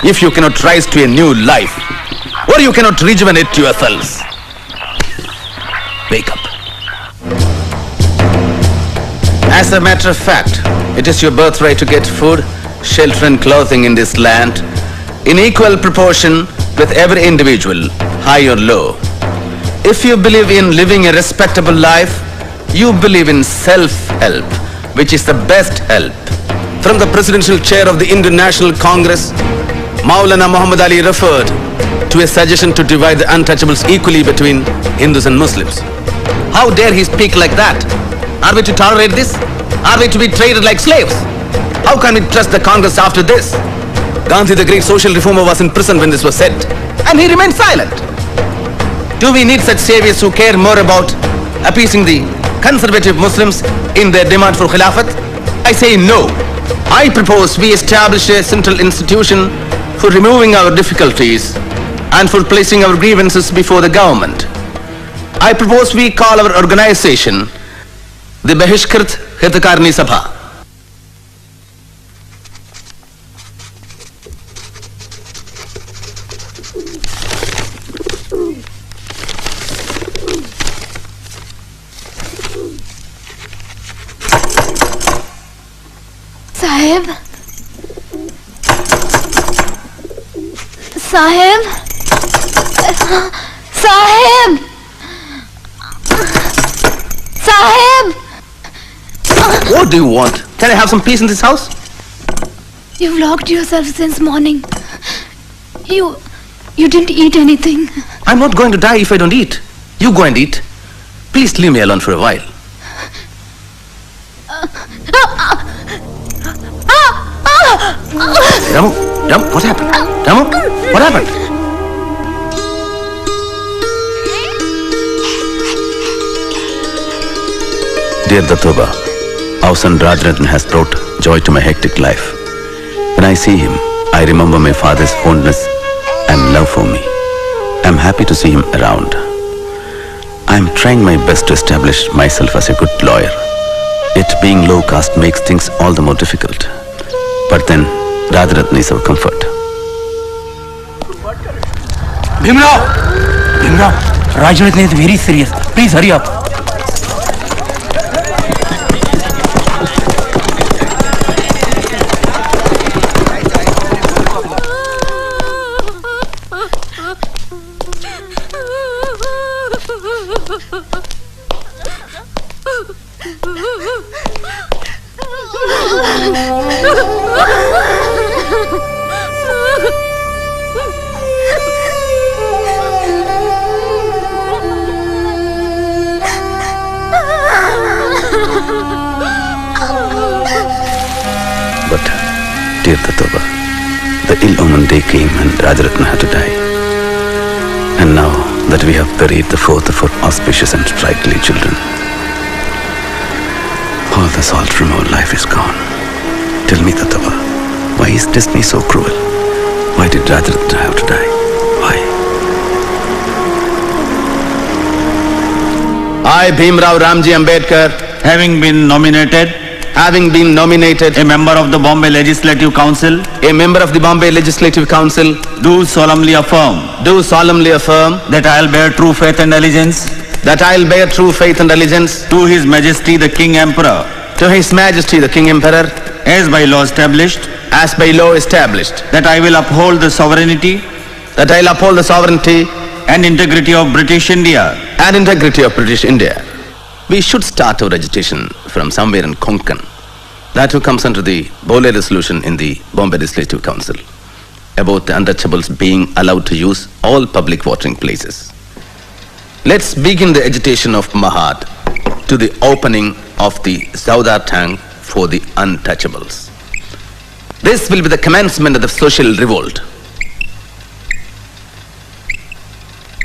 if you cannot rise to a new life, or you cannot rejuvenate yourselves. Wake up. As a matter of fact, it is your birthright to get food, shelter and clothing in this land in equal proportion with every individual, high or low. If you believe in living a respectable life, you believe in self-help, which is the best help. From the presidential chair of the Indian National Congress, Maulana Muhammad Ali referred to a suggestion to divide the untouchables equally between Hindus and Muslims. How dare he speak like that? Are we to tolerate this? Are we to be treated like slaves? How can we trust the Congress after this? Gandhi, the great social reformer, was in prison when this was said, and he remained silent. Do we need such saviors who care more about appeasing the conservative Muslims in their demand for Khilafat? I say no. I propose we establish a central institution for removing our difficulties and for placing our grievances before the government. I propose we call our organization the Bahishkrit Hitakarni Sabha. Saheb? Saheb? Saheb? Saheb? What do you want? Can I have some peace in this house? You've locked yourself since morning. You didn't eat anything. I'm not going to die if I don't eat. You go and eat. Please leave me alone for a while. Ramu, what happened? Ramu, what happened? Dear Datoba, our son Rajrathan has brought joy to my hectic life. When I see him, I remember my father's fondness and love for me. I'm happy to see him around. I'm trying my best to establish myself as a good lawyer. Yet being low caste makes things all the more difficult. But then, Radharatna is our comfort. Bhimrao! Bhimrao, Rajaratna is very serious. Please hurry up. But, dear Datoba, the ill-omened day came and Rajaratna had to die. And now that we have buried the fourth of our auspicious and sprightly children, all the salt from our life is gone. Tell me, Datoba, why is destiny so cruel? Why did Rajaratna have to die? Why? I, Bhimrao Ramji Ambedkar, having been nominated a member of the Bombay Legislative Council, do solemnly affirm that I will bear true faith and allegiance to His Majesty the King Emperor, as by law established, that I will uphold the sovereignty and integrity of British India. We should start our agitation from somewhere in Konkan. That who comes under the Bole resolution in the Bombay Legislative Council about the untouchables being allowed to use all public watering places. Let's begin the agitation of Mahad to the opening of the Saudar tank for the untouchables. This will be the commencement of the social revolt.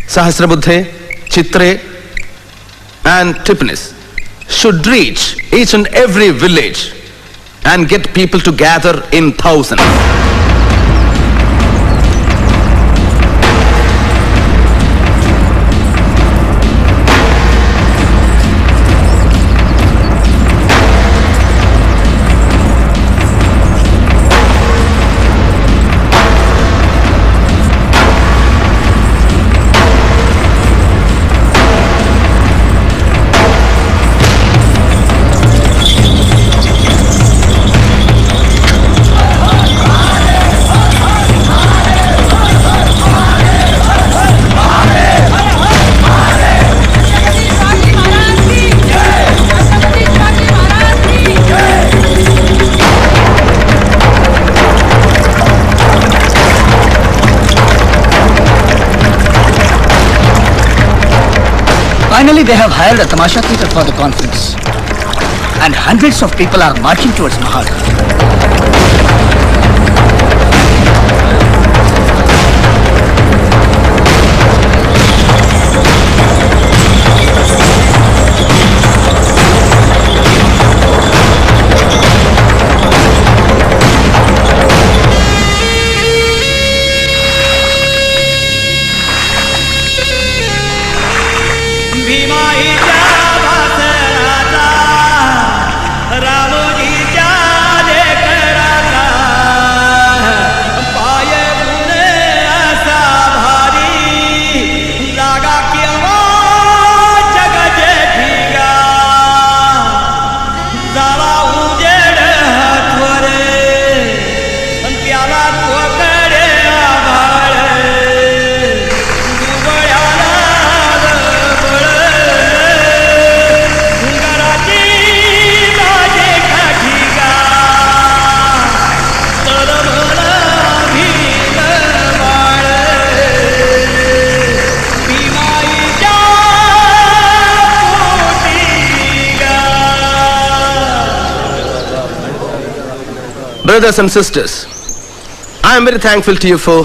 Sahasrabuddhe, Chitre, and Tipanis should reach each and every village and get people to gather in thousands. Finally, they have hired a tamasha theatre for the conference. And hundreds of people are marching towards Mahad. Brothers and sisters, I am very thankful to you for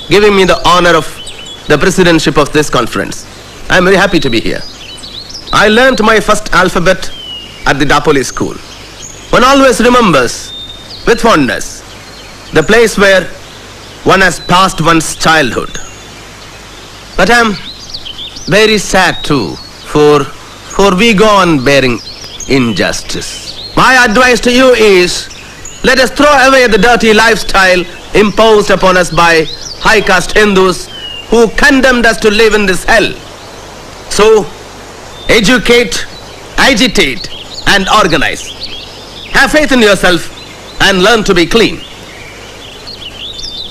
giving me the honor of the presidentship of this conference. I am very happy to be here. I learnt my first alphabet at the Dapoli school. One always remembers with fondness the place where one has passed one's childhood. But I am very sad too, for we go on bearing injustice. My advice to you is, let us throw away the dirty lifestyle imposed upon us by high caste Hindus who condemned us to live in this hell. So, educate, agitate, and organize. Have faith in yourself and learn to be clean.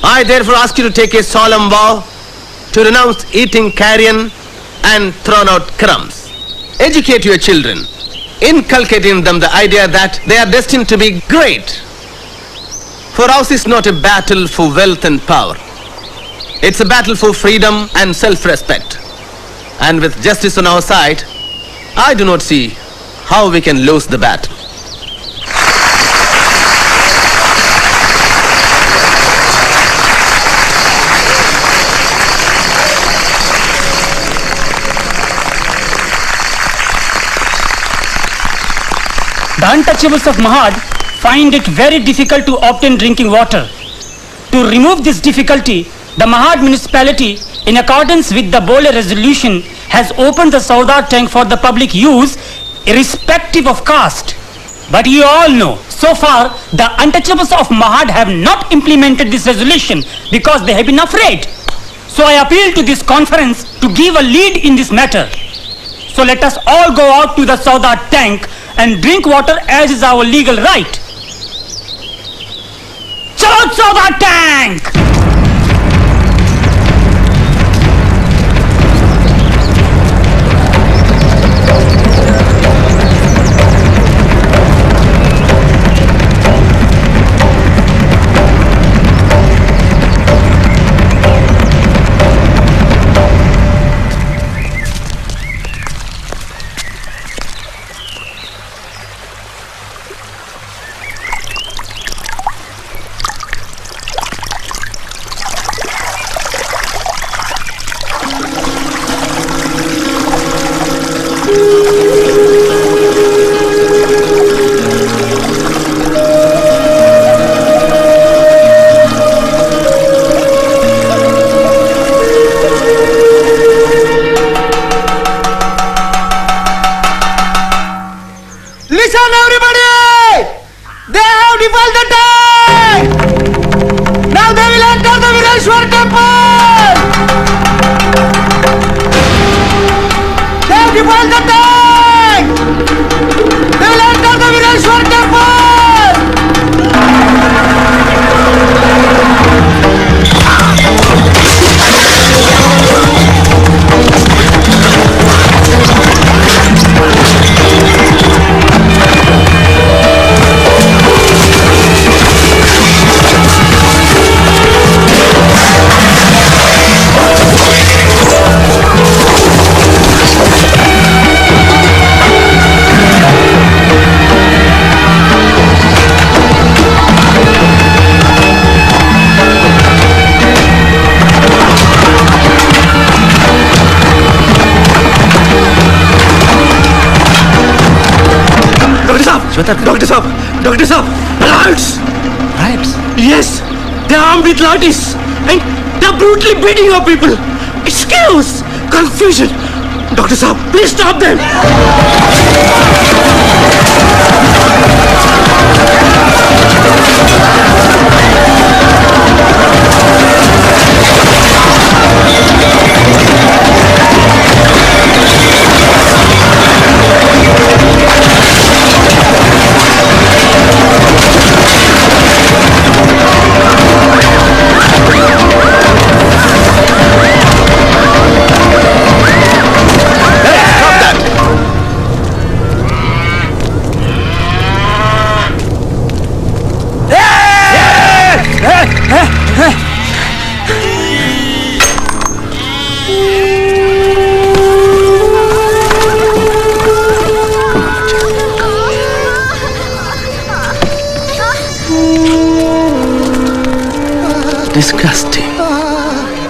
I therefore ask you to take a solemn vow to renounce eating carrion and thrown out crumbs. Educate your children, inculcating them the idea that they are destined to be great. For ours is not a battle for wealth and power. It's a battle for freedom and self-respect. And with justice on our side, I do not see how we can lose the battle. The untouchables of Mahad find it very difficult to obtain drinking water. To remove this difficulty, the Mahad municipality, in accordance with the Bole resolution, has opened the Saudar tank for the public use, irrespective of caste. But you all know, so far, the untouchables of Mahad have not implemented this resolution because they have been afraid. So I appeal to this conference to give a lead in this matter. So let us all go out to the Saudar tank and drink water as is our legal right. Chalo Saudar tank! Doctor Saab, riots! Riots? Yes, they are armed with lathis and they are brutally beating our people. It's chaos, confusion. Doctor Saab, please stop them! Disgusting.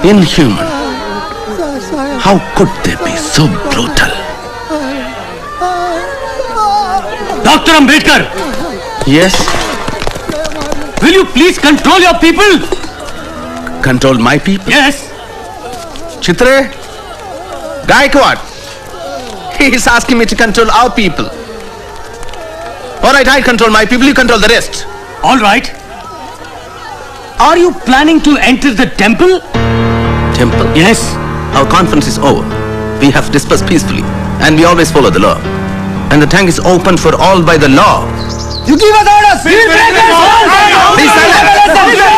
Inhuman. How could they be so brutal? Dr. Ambedkar! Yes? Will you please control your people? Control my people? Yes. Chitre? Gaikwad? He is asking me to control our people. Alright, I control my people, you control the rest. Alright. Are you planning to enter the temple? Temple? Yes. Our conference is over. We have dispersed peacefully and we always follow the law. And the tank is open for all by the law. You give us orders! Be silent!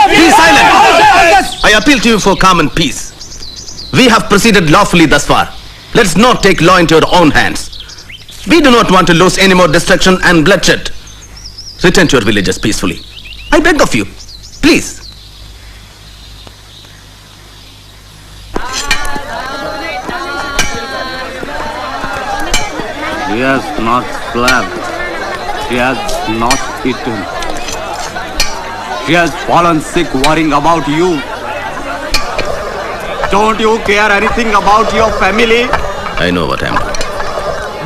Be silent! I appeal to you for calm and peace. We have proceeded lawfully thus far. Let's not take law into our own hands. We do not want to lose any more destruction and bloodshed. Return to your villages peacefully. I beg of you. Please. She has not slept. She has not eaten. She has fallen sick worrying about you. Don't you care anything about your family? I know what I'm doing.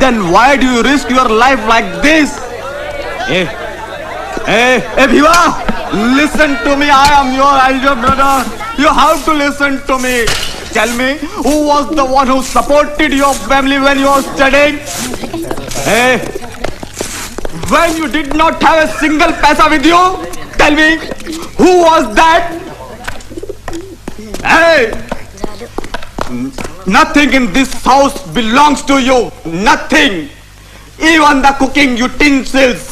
Then why do you risk your life like this? Hey, Bhiva! Listen to me, I am your elder brother. You have to listen to me. Tell me, who was the one who supported your family when you were studying? Hey, when you did not have a single paisa with you? Tell me, who was that? Hey! Nothing in this house belongs to you. Nothing. Even the cooking utensils.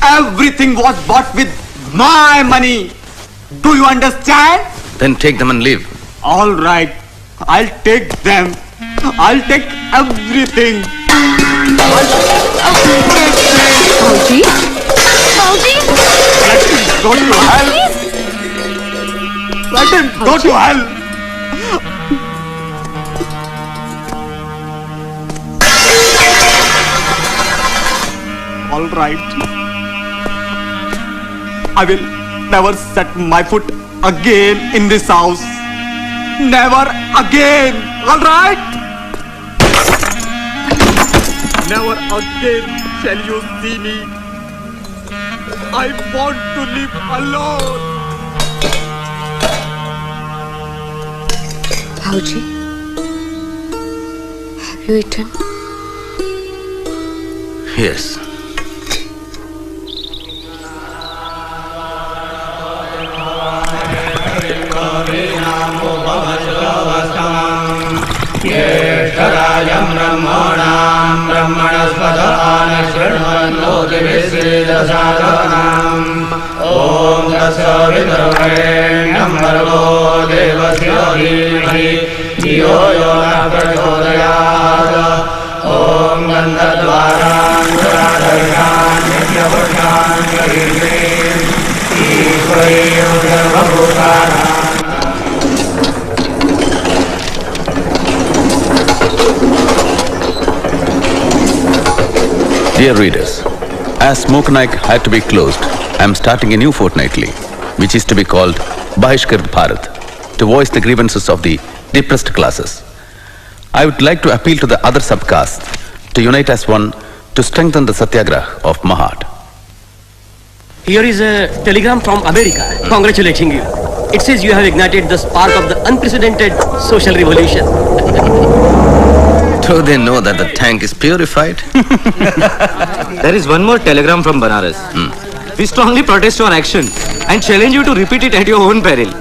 Everything was bought with my money. Do you understand? Then take them and leave. All right. I'll take them. I'll take everything. Fauji? Fauji? Let him go to hell. Let him go to hell. All right. I will never set my foot again in this house. Never again. All right? Never again shall you see me. I want to live alone. Fauji, have you eaten? Yes. ज्येष्ठराजं ब्रह्मणां ब्रह्मणस्पदान शृण्वन्नोतिभिश्रीदशादनाम् ॐ तत्सवितुर्वरेण्यं भर्गो देवस्य धीमहि धियो यो नः प्रचोदयात् ॐ गन्धद्वारान् नित्यपुरुषान् गरीन्द्रीं ईश्वरीं सर्वभूतानां Dear readers, as Smoke Night had to be closed, I am starting a new fortnightly, which is to be called Babasaheb Bharat, to voice the grievances of the depressed classes. I would like to appeal to the other subcastes to unite as one to strengthen the Satyagraha of Mahad. Here is a telegram from America congratulating you. It says you have ignited the spark of the unprecedented social revolution. Do they know that the tank is purified? There is one more telegram from Banaras. We strongly protest your action and challenge you to repeat it at your own peril.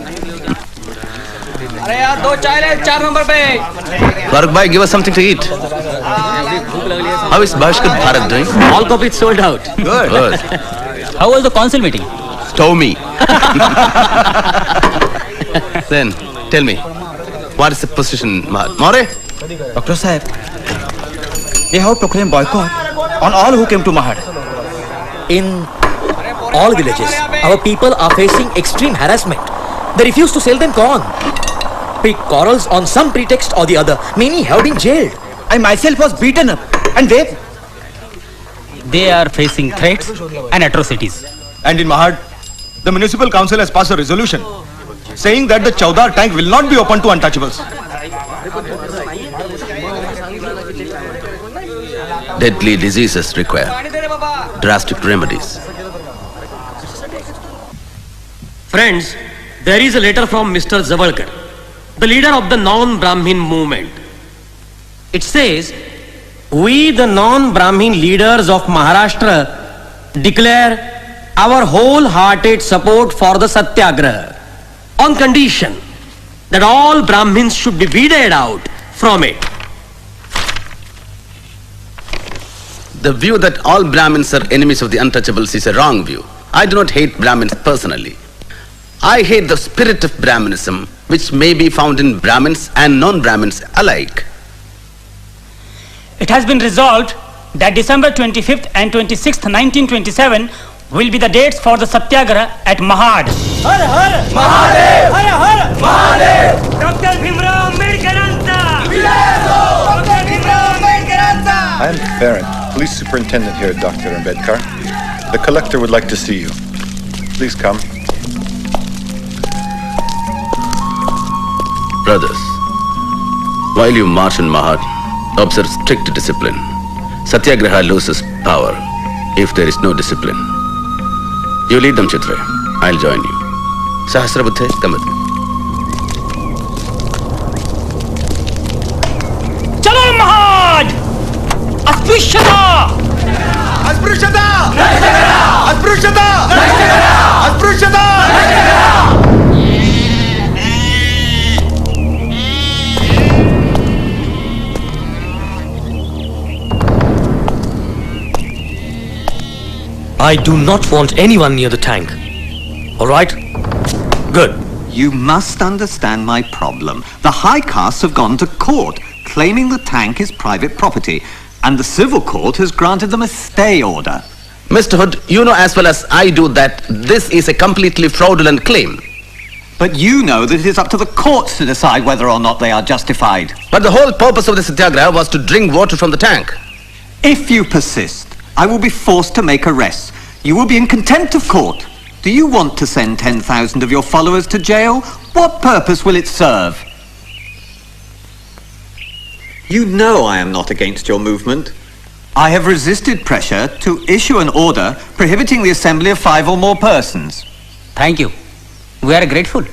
अरे यार 2 चाय ले 4 number पे Farooq bhai, give us something to eat. How is Babasaheb Bharat doing? All copies sold out. Good. How was the council meeting? Stow me. Then, tell me, what is the position, More? Dr. Sahib, they have proclaimed boycott on all who came to Mahad. In all villages, our people are facing extreme harassment. They refuse to sell them corn. Pick quarrels on some pretext or the other. Many have been jailed. I myself was beaten up and they are facing threats and atrocities. And in Mahad, the municipal council has passed a resolution saying that the Chaudhar tank will not be open to untouchables. Deadly diseases require drastic remedies. Friends, there is a letter from Mr. Zavalkar, the leader of the non-Brahmin movement. It says, "We, the non-Brahmin leaders of Maharashtra, declare our wholehearted support for the Satyagraha on condition that all Brahmins should be weeded out from it." The view that all Brahmins are enemies of the untouchables is a wrong view. I do not hate Brahmins personally. I hate the spirit of Brahminism, which may be found in Brahmins and non-Brahmins alike. It has been resolved that December 25th and 26th, 1927 will be the dates for the Satyagraha at Mahad. Har Har Mahadev! Har Har Mahadev! Dr. Bhimrao Ambedkar Anta! Dr. Bhimrao Ambedkar Anta! I am the parent, police superintendent here, Dr. Ambedkar. The collector would like to see you. Please come. Brothers, while you march in Mahad, observe strict discipline. Satyagraha loses power if there is no discipline. You lead them, Chitra. I'll join you. Sahasrabuddhe, come with me. Chalo Mahad! Asprishyata! Asprishyata! Asprishyata! Asprishyata! I do not want anyone near the tank. All right? Good. You must understand my problem. The high castes have gone to court, claiming the tank is private property, and the civil court has granted them a stay order. Mr. Hood, you know as well as I do that this is a completely fraudulent claim. But you know that it is up to the courts to decide whether or not they are justified. But the whole purpose of the Satyagraha was to drink water from the tank. If you persist, I will be forced to make arrests. You will be in contempt of court. Do you want to send 10,000 of your followers to jail? What purpose will it serve? You know I am not against your movement. I have resisted pressure to issue an order prohibiting the assembly of 5 or more persons. Thank you. We are grateful.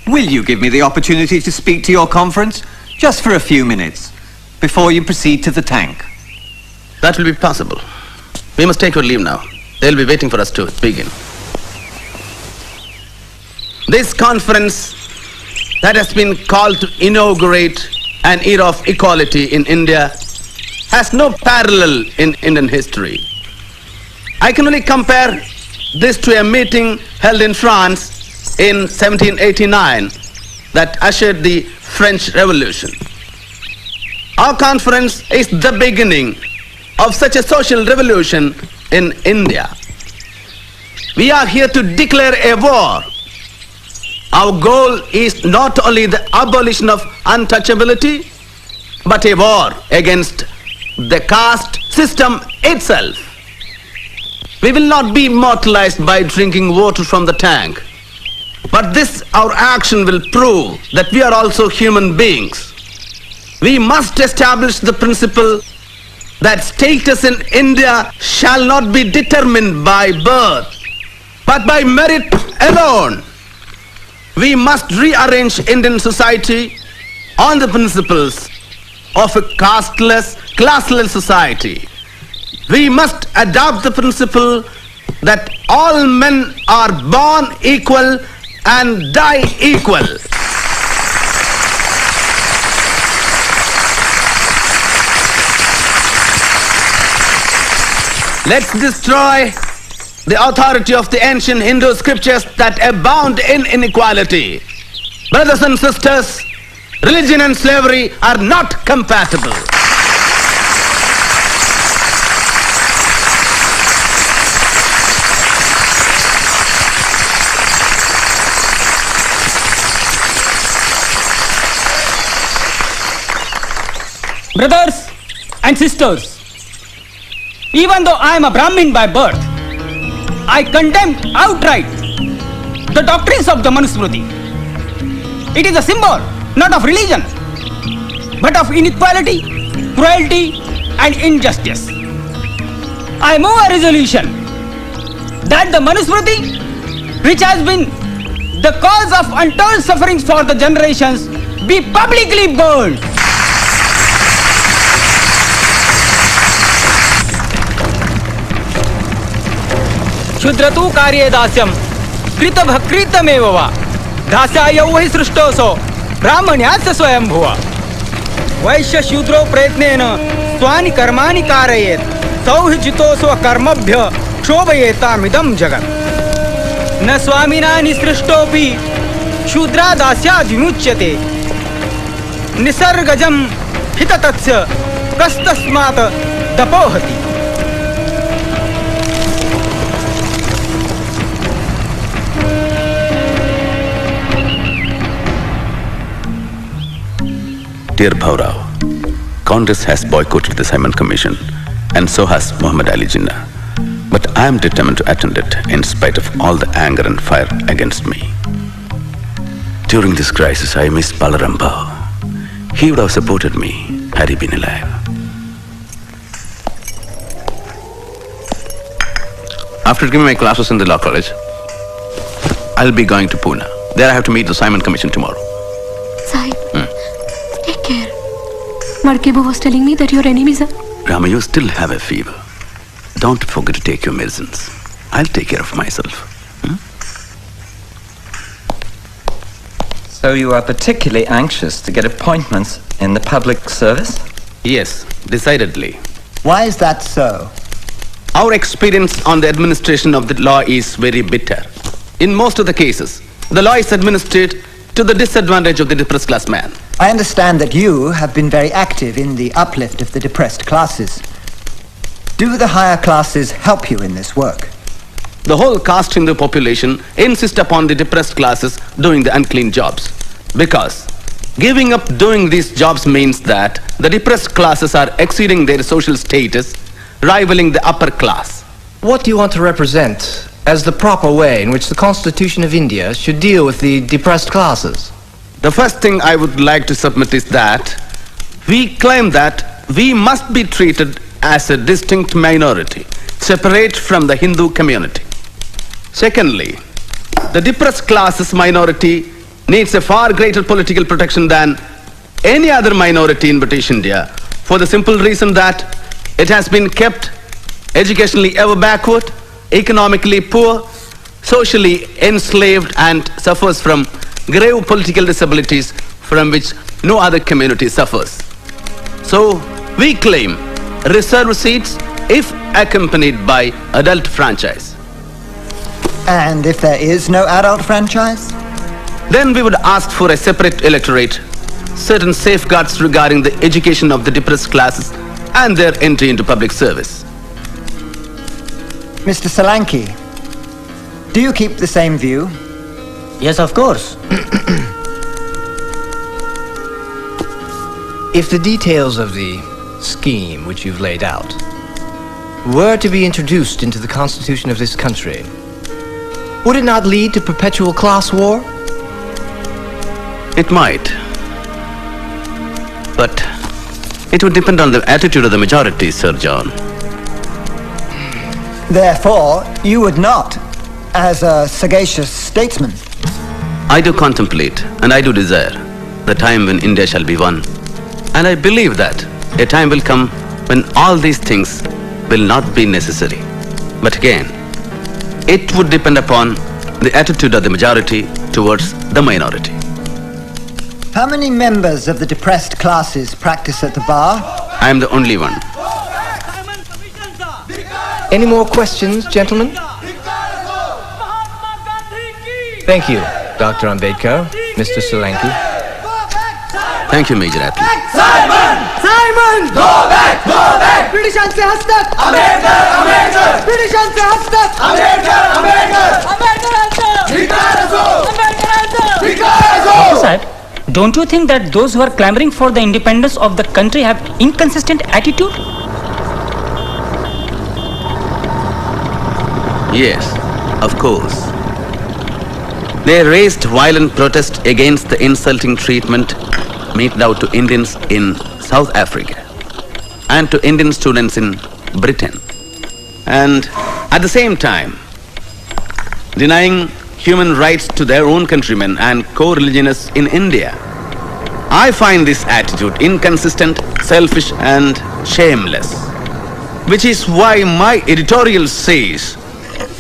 Will you give me the opportunity to speak to your conference? Just for a few minutes, before you proceed to the tank. That will be possible. We must take your leave now. They'll be waiting for us to begin. This conference that has been called to inaugurate an era of equality in India has no parallel in Indian history. I can only compare this to a meeting held in France in 1789 that ushered the French Revolution. Our conference is the beginning of such a social revolution in India. We are here to declare a war. Our goal is not only the abolition of untouchability, but a war against the caste system itself. We will not be immortalized by drinking water from the tank, but this, our action, will prove that we are also human beings. We must establish the principle that status in India shall not be determined by birth, but by merit alone. We must rearrange Indian society on the principles of a casteless, classless society. We must adopt the principle that all men are born equal and die equal. Let's destroy the authority of the ancient Hindu scriptures that abound in inequality. Brothers and sisters, religion and slavery are not compatible. Brothers and sisters, even though I am a Brahmin by birth, I condemn outright the doctrines of the Manusmriti. It is a symbol, not of religion, but of inequality, cruelty, and injustice. I move a resolution that the Manusmriti, which has been the cause of untold sufferings for the generations, be publicly burned. Shudratu karye dasyam कृतमेव वा दास्यायौ हि सृष्टोऽसो ब्राह्मण्यास्य स्वयं भुवा वैश्य शूद्रो प्रयत्नेन स्वानि कर्माणि कारयेत् सौ हि जितोऽसो कर्मभ्य क्षोभयेतामिदं जगत् न स्वामिना निसृष्टोऽपि शूद्रा दास्याद् विमुच्यते निसर्गजं हिततस्य कस्तस्मात् तपोहति. Dear Bhaurao, Congress has boycotted the Simon Commission, and so has Muhammad Ali Jinnah. But I am determined to attend it in spite of all the anger and fire against me. During this crisis, I miss Balaram Bhau. He would have supported me had he been alive. After giving my classes in the law college, I'll be going to Pune. There I have to meet the Simon Commission tomorrow. Sahib, take care. Markebo was telling me that your enemies are... Rama, you still have a fever. Don't forget to take your medicines. I'll take care of myself. So you are particularly anxious to get appointments in the public service? Yes, decidedly. Why is that so? Our experience on the administration of the law is very bitter. In most of the cases, the law is administered to the disadvantage of the depressed class man. I understand that you have been very active in the uplift of the depressed classes. Do the higher classes help you in this work? The whole caste Hindu population insist upon the depressed classes doing the unclean jobs. Because giving up doing these jobs means that the depressed classes are exceeding their social status, rivaling the upper class. What do you want to represent as the proper way in which the Constitution of India should deal with the depressed classes? The first thing I would like to submit is that we claim that we must be treated as a distinct minority, separate from the Hindu community. Secondly, the depressed classes minority needs a far greater political protection than any other minority in British India, for the simple reason that it has been kept educationally ever backward, economically poor, socially enslaved, and suffers from grave political disabilities from which no other community suffers. So, we claim reserved seats if accompanied by adult franchise. And if there is no adult franchise? Then we would ask for a separate electorate, certain safeguards regarding the education of the depressed classes and their entry into public service. Mr. Solanki, do you keep the same view? Yes, of course. If the details of the scheme which you've laid out were to be introduced into the Constitution of this country, would it not lead to perpetual class war? It might. But it would depend on the attitude of the majority, Sir John. Therefore, you would not, as a sagacious statesman. I do contemplate and I do desire the time when India shall be one. And I believe that a time will come when all these things will not be necessary. But again, it would depend upon the attitude of the majority towards the minority. How many members of the depressed classes practice at the bar? I am the only one. Any more questions, gentlemen? Thank you, Dr. Ambedkar, Mr. Solanki. Thank you, Major Atlee. Simon! Simon! Go back! Go back! Britishanse hastak! Ambedkar! Ambedkar! Britishanse hastak! Ambedkar! Ambedkar! Ambedkar answer! Ambedkar answer! Sahib, don't you think that those who are clamoring for the independence of the country have inconsistent attitude? Yes, of course. They raised violent protest against the insulting treatment meted out to Indians in South Africa and to Indian students in Britain. And at the same time, denying human rights to their own countrymen and co-religionists in India. I find this attitude inconsistent, selfish and shameless. Which is why my editorial says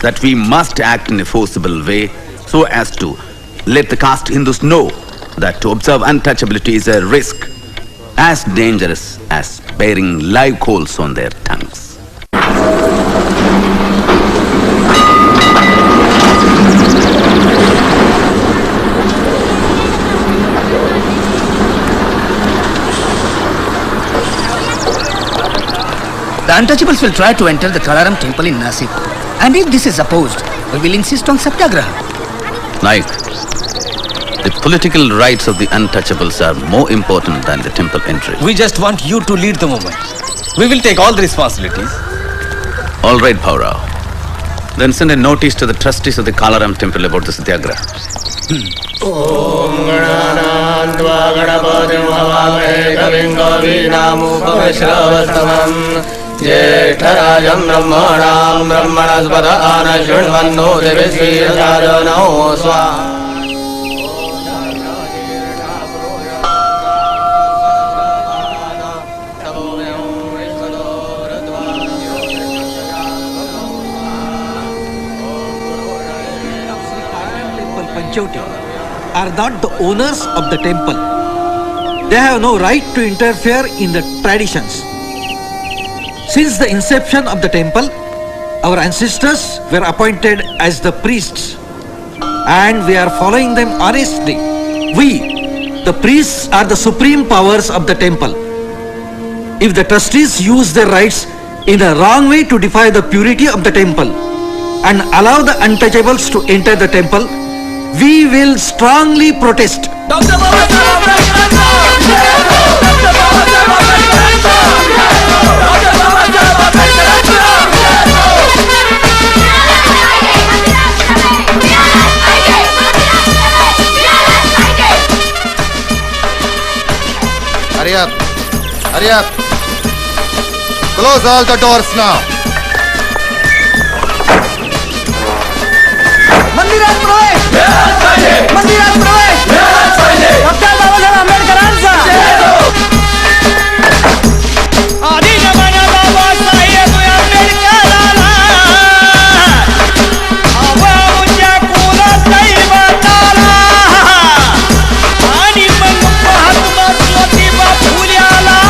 that we must act in a forcible way so as to let the caste Hindus know that to observe untouchability is a risk as dangerous as bearing live coals on their tongues. The untouchables will try to enter the Kalaram temple in Nasik. And if this is opposed, we will insist on Satyagraha. Naik, the political rights of the untouchables are more important than the temple entry. We just want you to lead the movement. We will take all the responsibilities. All right, Paurao. Then send a notice to the trustees of the Kalaram temple about the Satyagraha. Om Gananandva Ganapatim Havavre Kavim Kavinamupavishravastavam Jeshtarajam Brahmanam Brahmanaspata Anashunvanno Devisvirajano Swaha. Are not the owners of the temple. They have no right to interfere in the traditions. Since the inception of the temple, our ancestors were appointed as the priests, and we are following them honestly. We, the priests, are the supreme powers of the temple. If the trustees use their rights in the wrong way to defy the purity of the temple and allow the untouchables to enter the temple, we will strongly protest. Dr. Babasaheb Ambedkar! Dr. Babasaheb Ambedkar! Dr. Babasaheb Ambedkar! Hurry up! Hurry up! Close all the doors now! मंदिरात प्रवेश मंदिरात प्रवेश doctor Babasaheb आंबेडकरांचा आधी जमाना बाबासाहेब आंबेडकरांना आवाच्या कुलात दैवताला आणि मग महात्मा ज्योतिबा फुल्याला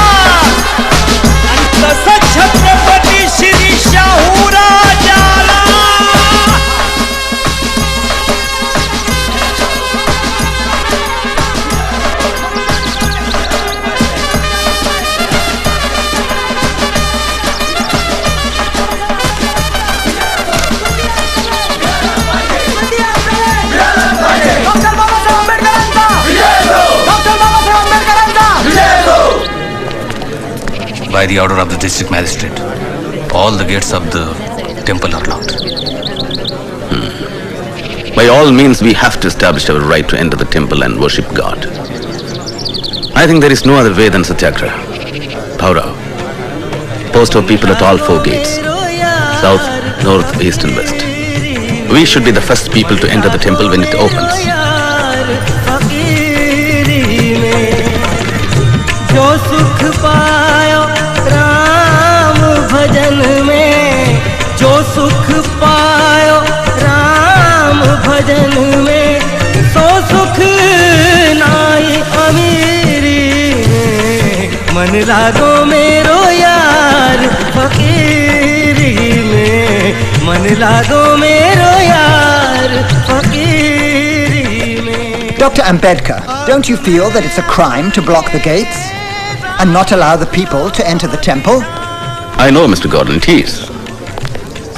आणि तसंच Chhatrapati Shri शाहूराजाला. By the order of the district magistrate, all the gates of the temple are locked. By all means, we have to establish our right to enter the temple and worship God. I think there is no other way than Satyagraha. Paurao, post our people at all four gates, south, north, east and west. We should be the first people to enter the temple when it opens. भजन में जो सुख पायो राम भजन में सो सुख नाई अमीरी में मन लागो मेरो यार फकीरी में मन लागो मेरो यार फकीरी में. Dr. Ambedkar, don't you feel that it's a crime to block the gates and not allow the people to enter the temple? I know, Mr. Gordon, it is.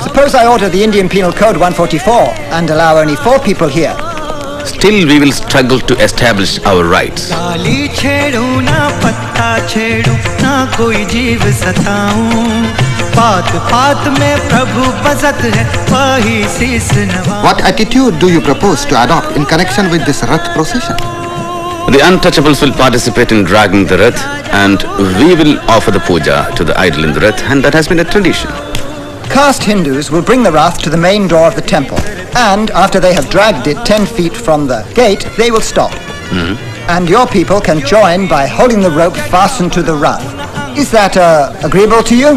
Suppose I order the Indian Penal Code 144 and allow only 4 people here. Still, we will struggle to establish our rights. डाली छेड़ू ना पत्ता छेड़ू ना कोई जीव सताऊं पात पात में प्रभु बसत है वही शीस नवा. What attitude do you propose to adopt in connection with this Rath procession? The untouchables will participate in dragging the Rath, and we will offer the puja to the idol in the Rath, and that has been a tradition. Caste Hindus will bring the Rath to the main door of the temple, and after they have dragged it 10 feet from the gate, they will stop. And your people can join by holding the rope fastened to the Rath. Is that agreeable to you?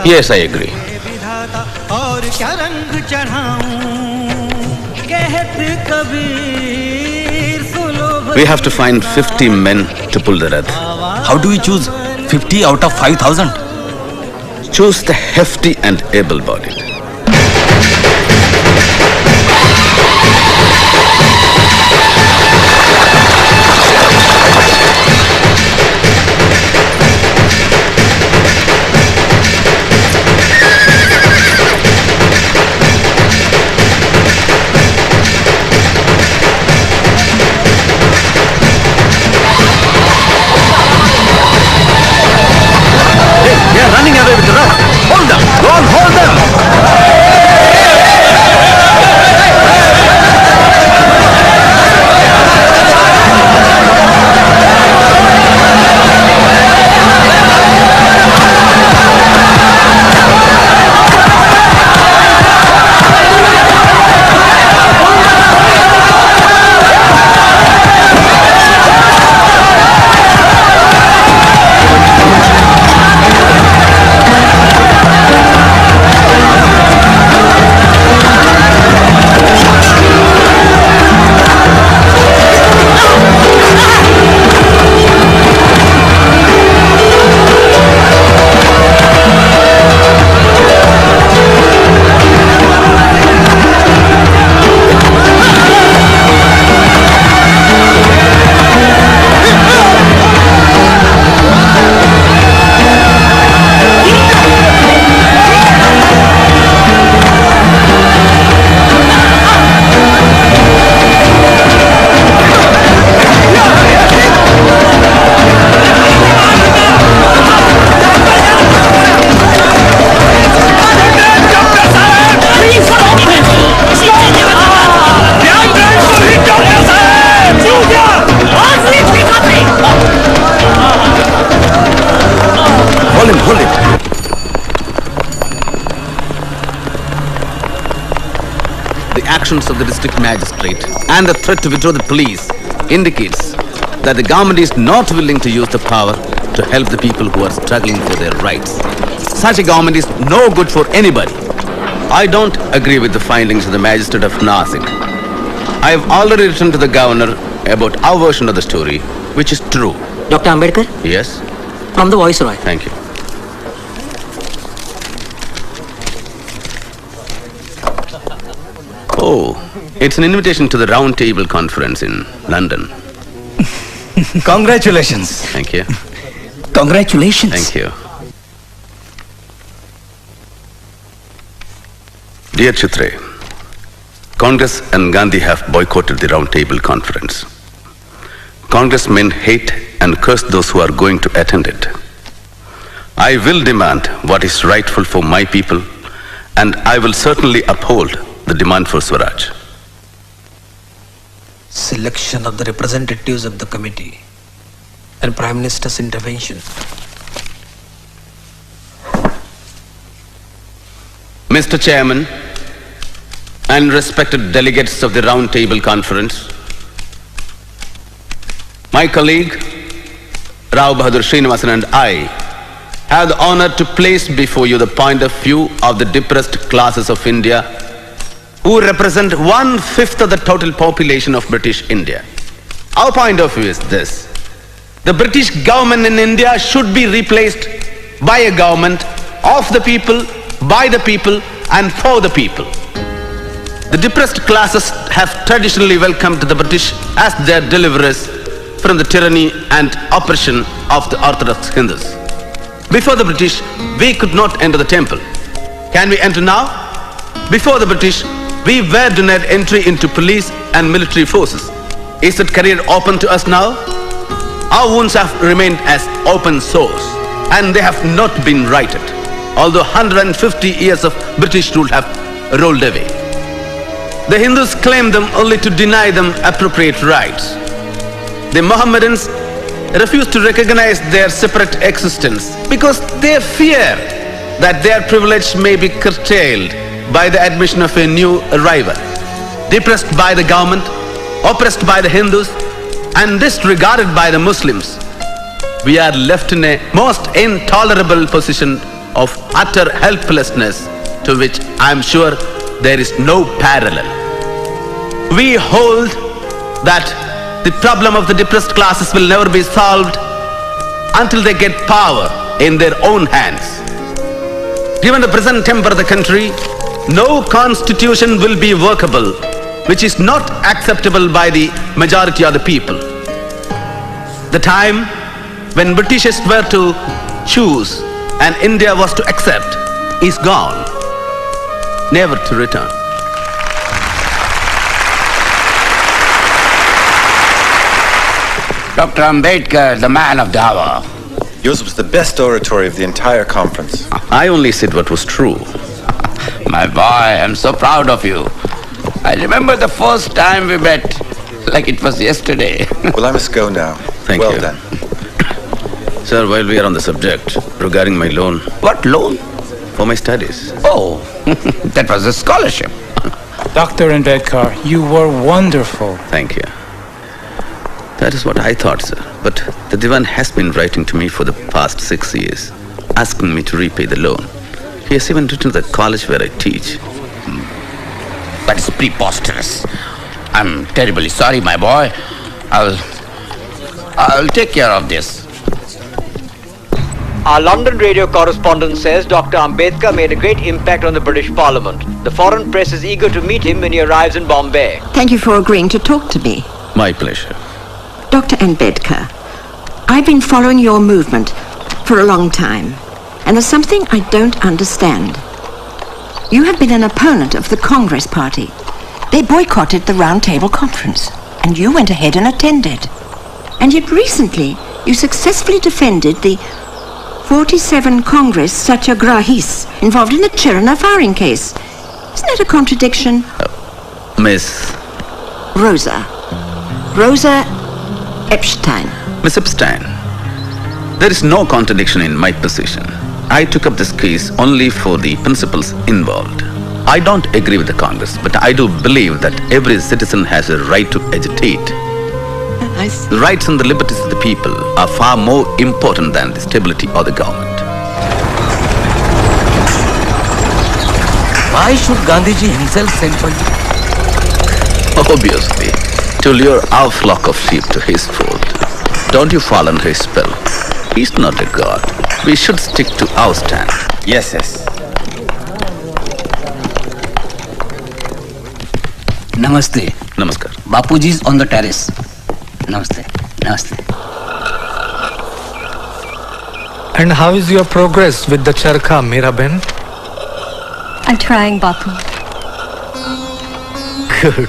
Yes, I agree. और क्या रंग चढ़ाऊं कहत Kabir सुलोभ. We have to find 50 men to pull the Rath. How do we choose 50 out of 5,000? Choose the hefty and able-bodied. Running away with the rock. Hold them! Go on, hold them! Actions of the district magistrate and the threat to withdraw the police indicates that the government is not willing to use the power to help the people who are struggling for their rights. Such a government is no good for anybody. I don't agree with the findings of the magistrate of Nasik. I have already written to the governor about our version of the story, which is true. Dr. Ambedkar? Yes? From the Viceroy. Thank you. Oh, it's an invitation to the Round Table Conference in London. Congratulations. Thank you. Congratulations. Thank you. Dear Chitre, Congress and Gandhi have boycotted the Round Table Conference. Congressmen hate and curse those who are going to attend it. I will demand what is rightful for my people, and I will certainly uphold the demand for Swaraj. Selection of the representatives of the committee and Prime Minister's intervention. Mr. Chairman and respected delegates of the Round Table Conference, my colleague Rao Bahadur Srinivasan and I have the honor to place before you the point of view of the depressed classes of India who represent 1/5 of the total population of British India. Our point of view is this: the British government in India should be replaced by a government of the people, by the people, and for the people. The depressed classes have traditionally welcomed the British as their deliverers from the tyranny and oppression of the Orthodox Hindus. Before the British, we could not enter the temple. Can we enter now? Before the British, we were denied entry into police and military forces. Is that career open to us now? Our wounds have remained as open sores. and they have not been righted, although 150 years of British rule have rolled away. The Hindus claim them only to deny them appropriate rights. The Mohammedans refuse to recognize their separate existence because they fear that their privilege may be curtailed by the admission of a new arrival. Depressed by the government, oppressed by the Hindus, and disregarded by the Muslims, we are left in a most intolerable position of utter helplessness to which I am sure there is no parallel. We hold that the problem of the depressed classes will never be solved until they get power in their own hands. Given the present temper of the country, no constitution will be workable which is not acceptable by the majority of the people. The time when Britishers were to choose and India was to accept is gone, never to return. Dr. Ambedkar, the man of the hour. Yours was the best oratory of the entire conference. I only said what was true. My boy, I'm so proud of you. I remember the first time we met, like it was yesterday. Well, I must go now. Thank well you. done. Sir, while we are on the subject, regarding my loan. What loan? For my studies. Oh, that was a scholarship. Dr. Ambedkar, you were wonderful. Thank you. That is what I thought, sir. But the Divan has been writing to me for the past 6 years, asking me to repay the loan. He has even written to the college where I teach. That is preposterous. I'm terribly sorry, my boy. I'll take care of this. Our London radio correspondent says Dr. Ambedkar made a great impact on the British Parliament. The foreign press is eager to meet him when he arrives in Bombay. Thank you for agreeing to talk to me. My pleasure. Dr. Ambedkar, I've been following your movement for a long time, and there's something I don't understand. You have been an opponent of the Congress Party. They boycotted the Round Table Conference, and you went ahead and attended. And yet recently, you successfully defended the 47 Congress Satyagrahis involved in the Chirana firing case. Isn't that a contradiction? Miss Rosa Epstein. Miss Epstein, there is no contradiction in my position. I took up this case only for the principles involved. I don't agree with the Congress, but I do believe that every citizen has a right to agitate. The rights and the liberties of the people are far more important than the stability of the government. Why should Gandhiji himself send for you? Obviously, to lure our flock of sheep to his fold. Don't you fall under his spell. He's not a god. We should stick to our stand. Yes. Namaste. Namaskar. Bapuji is on the terrace. Namaste. And how is your progress with the charkha, Miraben? I'm trying, Bapu. Good.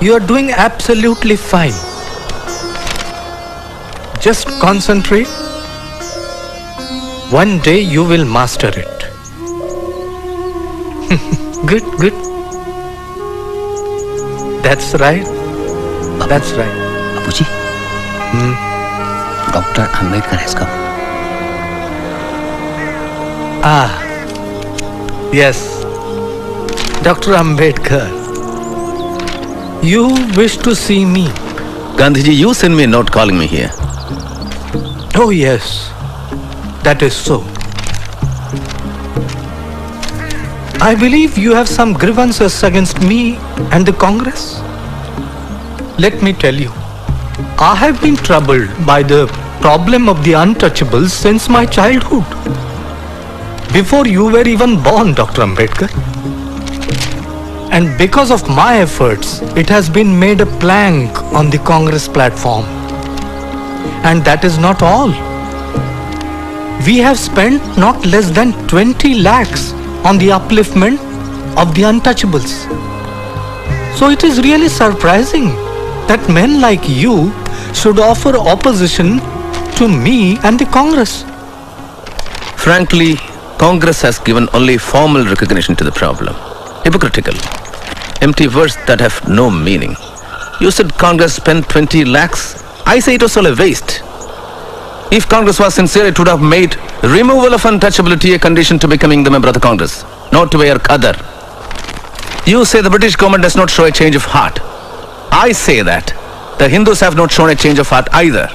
You are doing absolutely fine. Just concentrate. One day you will master it. Good. That's right. That's right. Bapuji, Dr. Ambedkar has come. Yes. Dr. Ambedkar, you wish to see me? Gandhiji, you sent me a note calling me here. Oh yes, that is so. I believe you have some grievances against me and the Congress. Let me tell you, I have been troubled by the problem of the untouchables since my childhood. Before you were even born, Dr. Ambedkar. And because of my efforts, it has been made a plank on the Congress platform. And that is not all. We have spent not less than 20 lakhs on the upliftment of the untouchables. So it is really surprising that men like you should offer opposition to me and the Congress. Frankly, Congress has given only formal recognition to the problem. Hypocritical. Empty words that have no meaning. You said Congress spent 20 lakhs. I say it was all a waste. If Congress was sincere, it would have made removal of untouchability a condition to becoming the member of the Congress, not to wear qadar. You say the British government does not show a change of heart. I say that the Hindus have not shown a change of heart either.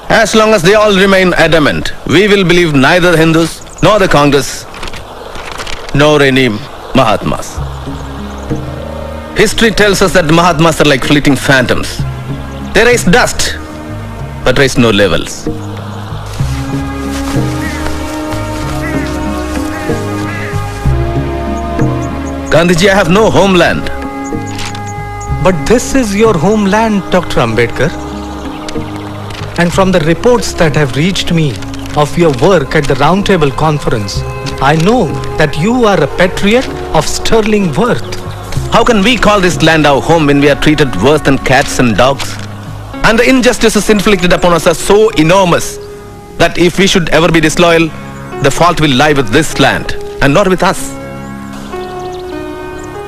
As long as they all remain adamant, we will believe neither the Hindus nor the Congress nor any Mahatmas. History tells us that the Mahatmas are like fleeting phantoms. They raise dust, but raise no levels. Gandhiji, I have no homeland. But this is your homeland, Dr. Ambedkar. And from the reports that have reached me of your work at the Round Table Conference, I know that you are a patriot of sterling worth. How can we call this land our home when we are treated worse than cats and dogs? And the injustices inflicted upon us are so enormous that if we should ever be disloyal, the fault will lie with this land and not with us.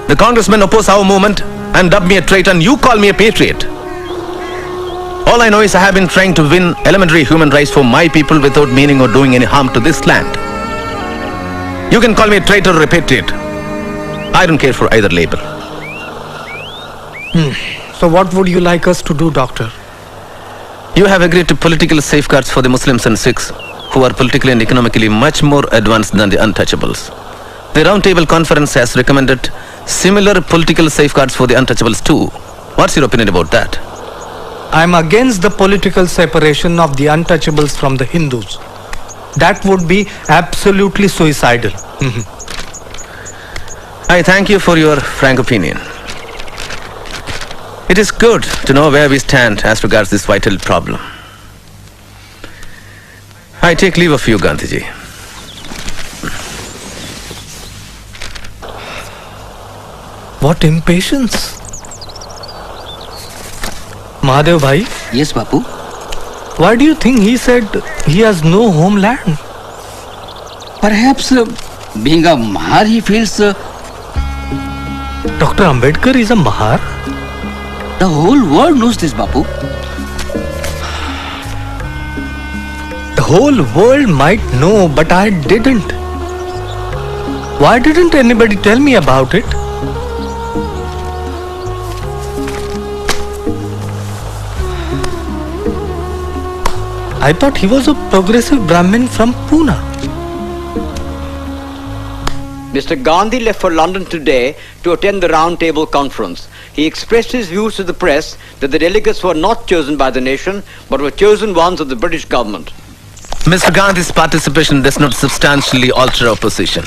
The congressmen oppose our movement and dub me a traitor, and you call me a patriot. All I know is I have been trying to win elementary human rights for my people without meaning or doing any harm to this land. You can call me a traitor or a patriot. I don't care for either label. So what would you like us to do, Doctor? You have agreed to political safeguards for the Muslims and Sikhs, who are politically and economically much more advanced than the untouchables. The Round Table Conference has recommended similar political safeguards for the untouchables too. What's your opinion about that? I'm against the political separation of the untouchables from the Hindus. That would be absolutely suicidal. I thank you for your frank opinion. It is good to know where we stand as regards this vital problem. I take leave of you, Gandhiji. What impatience! Mahadev Bhai? Yes, Bapu? Why do you think he said he has no homeland? Perhaps being a Mahar, he feels... Dr. Ambedkar is a Mahar? The whole world knows this, Bapu. The whole world might know, but I didn't. Why didn't anybody tell me about it? I thought he was a progressive Brahmin from Pune. Mr. Gandhi left for London today to attend the Round Table Conference. He expressed his views to the press that the delegates were not chosen by the nation, but were chosen ones of the British government. Mr. Gandhi's participation does not substantially alter our position.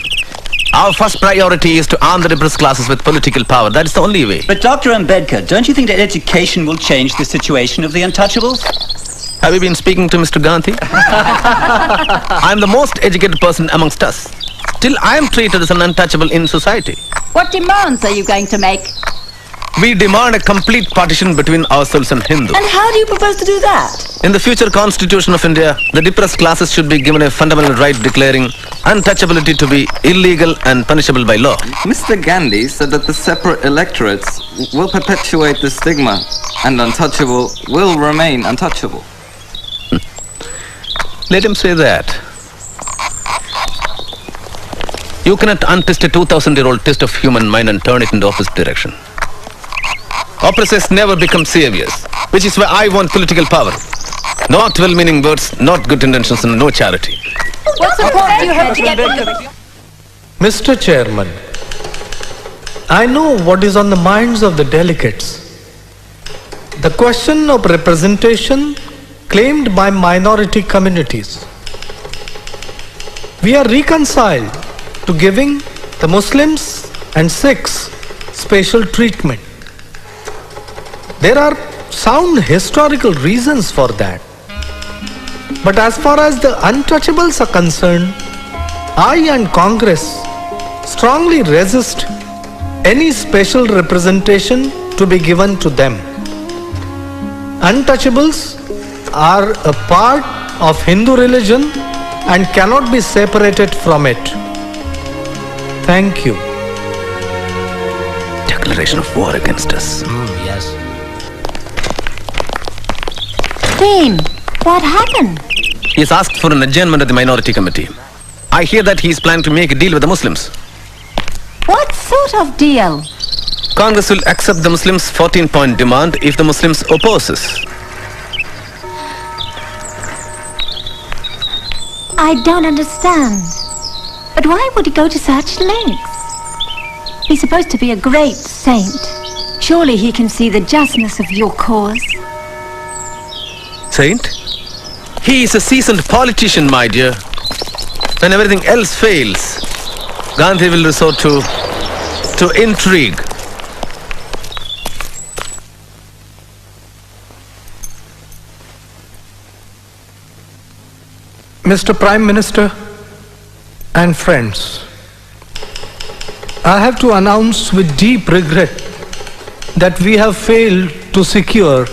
Our first priority is to arm the repressed classes with political power. That is the only way. But Dr. Ambedkar, don't you think that education will change the situation of the untouchables? Have you been speaking to Mr. Gandhi? I am the most educated person amongst us. Still, I am treated as an untouchable in society. What demands are you going to make? We demand a complete partition between ourselves and Hindus. And how do you propose to do that? In the future constitution of India, the depressed classes should be given a fundamental right declaring untouchability to be illegal and punishable by law. Mr. Gandhi said that the separate electorates will perpetuate the stigma and untouchable will remain untouchable. Let him say that. You cannot untest a 2000-year-old test of human mind and turn it in the opposite direction. Oppressors never become saviors, which is why I want political power. Not well-meaning words, not good intentions, and no charity. What support do you have to get rid of it? Mr. Chairman, I know what is on the minds of the delegates. The question of representation claimed by minority communities. We are reconciled to giving the Muslims and Sikhs special treatment. There are sound historical reasons for that. But as far as the untouchables are concerned, I and Congress strongly resist any special representation to be given to them. Untouchables are a part of Hindu religion and cannot be separated from it. Thank you. Declaration of war against us. Yes. Then, what happened? He's asked for an adjournment of the minority committee. I hear that he's planning to make a deal with the Muslims. What sort of deal? Congress will accept the Muslims' 14-point demand if the Muslims opposes. I don't understand. But why would he go to such lengths? He's supposed to be a great saint. Surely he can see the justness of your cause. Saint? He is a seasoned politician, my dear. When everything else fails, Gandhi will resort to intrigue. Mr. Prime Minister and friends, I have to announce with deep regret that we have failed to secure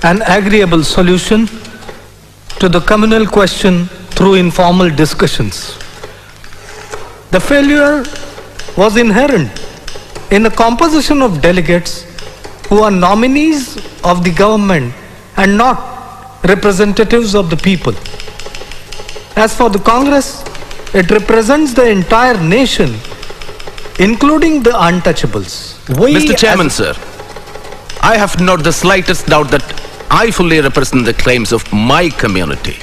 an agreeable solution to the communal question through informal discussions. The failure was inherent in the composition of delegates who are nominees of the government and not representatives of the people. As for the Congress, it represents the entire nation, including the untouchables. Mr. Chairman, sir, I have not the slightest doubt that I fully represent the claims of my community.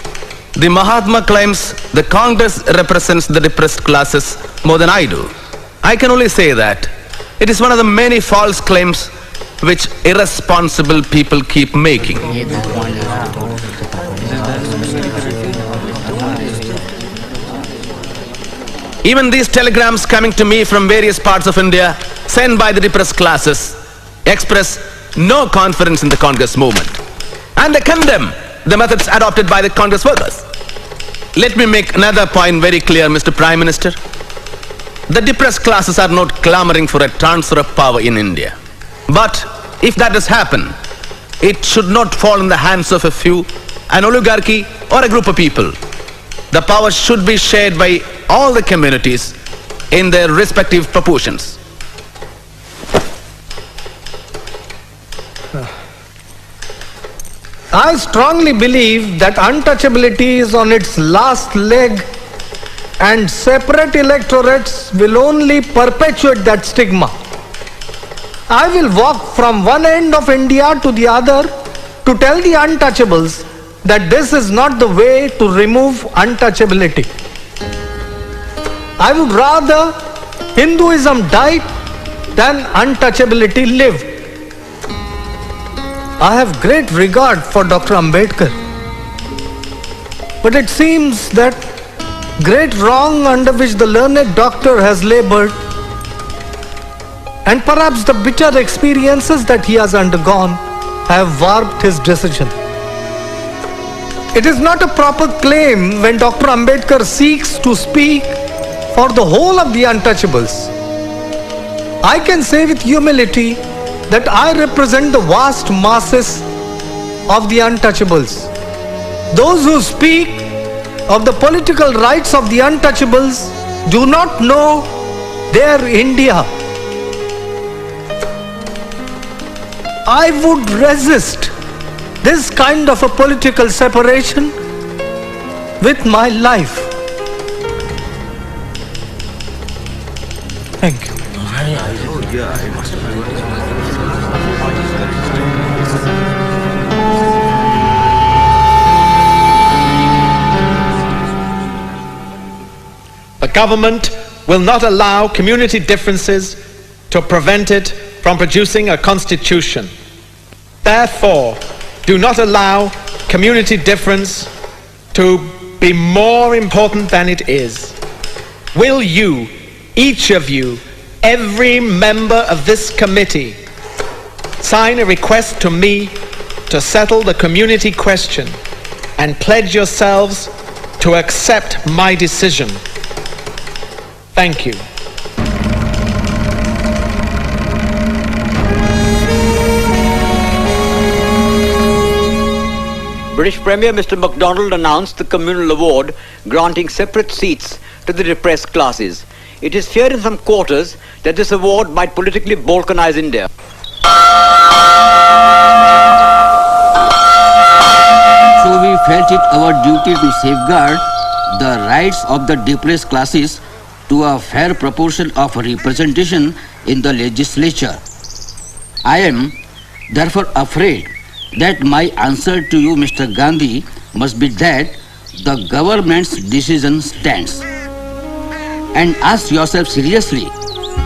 The Mahatma claims the Congress represents the depressed classes more than I do. I can only say that it is one of the many false claims which irresponsible people keep making. Even these telegrams coming to me from various parts of India, sent by the depressed classes, express no confidence in the Congress movement. And they condemn the methods adopted by the Congress workers. Let me make another point very clear, Mr. Prime Minister. The depressed classes are not clamoring for a transfer of power in India. But if that does happen, it should not fall in the hands of a few, an oligarchy or a group of people. The power should be shared by all the communities in their respective proportions. I strongly believe that untouchability is on its last leg and separate electorates will only perpetuate that stigma. I will walk from one end of India to the other to tell the untouchables that this is not the way to remove untouchability. I would rather Hinduism died than untouchability lived. I have great regard for Dr. Ambedkar. But it seems that great wrong under which the learned doctor has labored, and perhaps the bitter experiences that he has undergone, have warped his decision. It is not a proper claim when Dr. Ambedkar seeks to speak for the whole of the untouchables. I can say with humility that I represent the vast masses of the untouchables. Those who speak of the political rights of the untouchables do not know their India. I would resist this kind of a political separation with my life. Thank you. The government will not allow community differences to prevent it from producing a constitution. Therefore, do not allow community difference to be more important than it is. Will you, each of you, every member of this committee, sign a request to me to settle the community question and pledge yourselves to accept my decision? Thank you. British Premier Mr. MacDonald announced the communal award granting separate seats to the depressed classes. It is feared in some quarters that this award might politically balkanize India. So we felt it our duty to safeguard the rights of the depressed classes to a fair proportion of representation in the legislature. I am therefore afraid that my answer to you, Mr. Gandhi, must be that the government's decision stands. And ask yourself seriously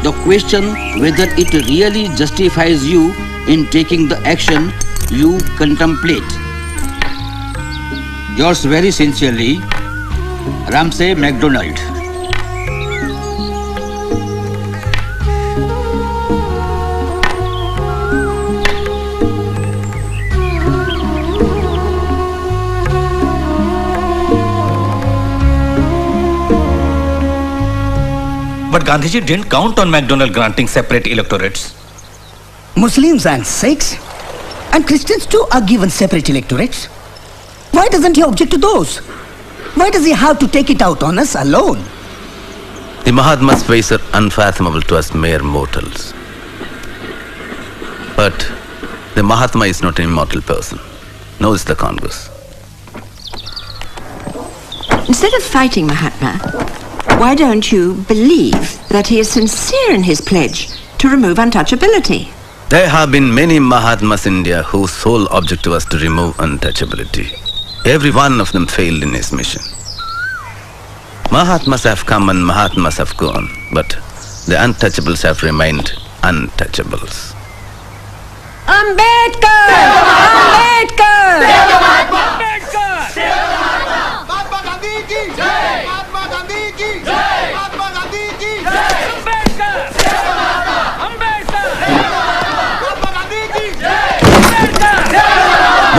the question whether it really justifies you in taking the action you contemplate. Yours very sincerely, Ramsay MacDonald. But Gandhiji didn't count on MacDonald granting separate electorates. Muslims and Sikhs and Christians too are given separate electorates. Why doesn't he object to those? Why does he have to take it out on us alone? The Mahatma's ways are unfathomable to us mere mortals. But the Mahatma is not an immortal person, nor is the Congress. Instead of fighting Mahatma, why don't you believe that he is sincere in his pledge to remove untouchability? There have been many Mahatmas in India whose sole objective was to remove untouchability. Every one of them failed in his mission. Mahatmas have come and Mahatmas have gone, but the untouchables have remained untouchables. Ambedkar! Ambedkar!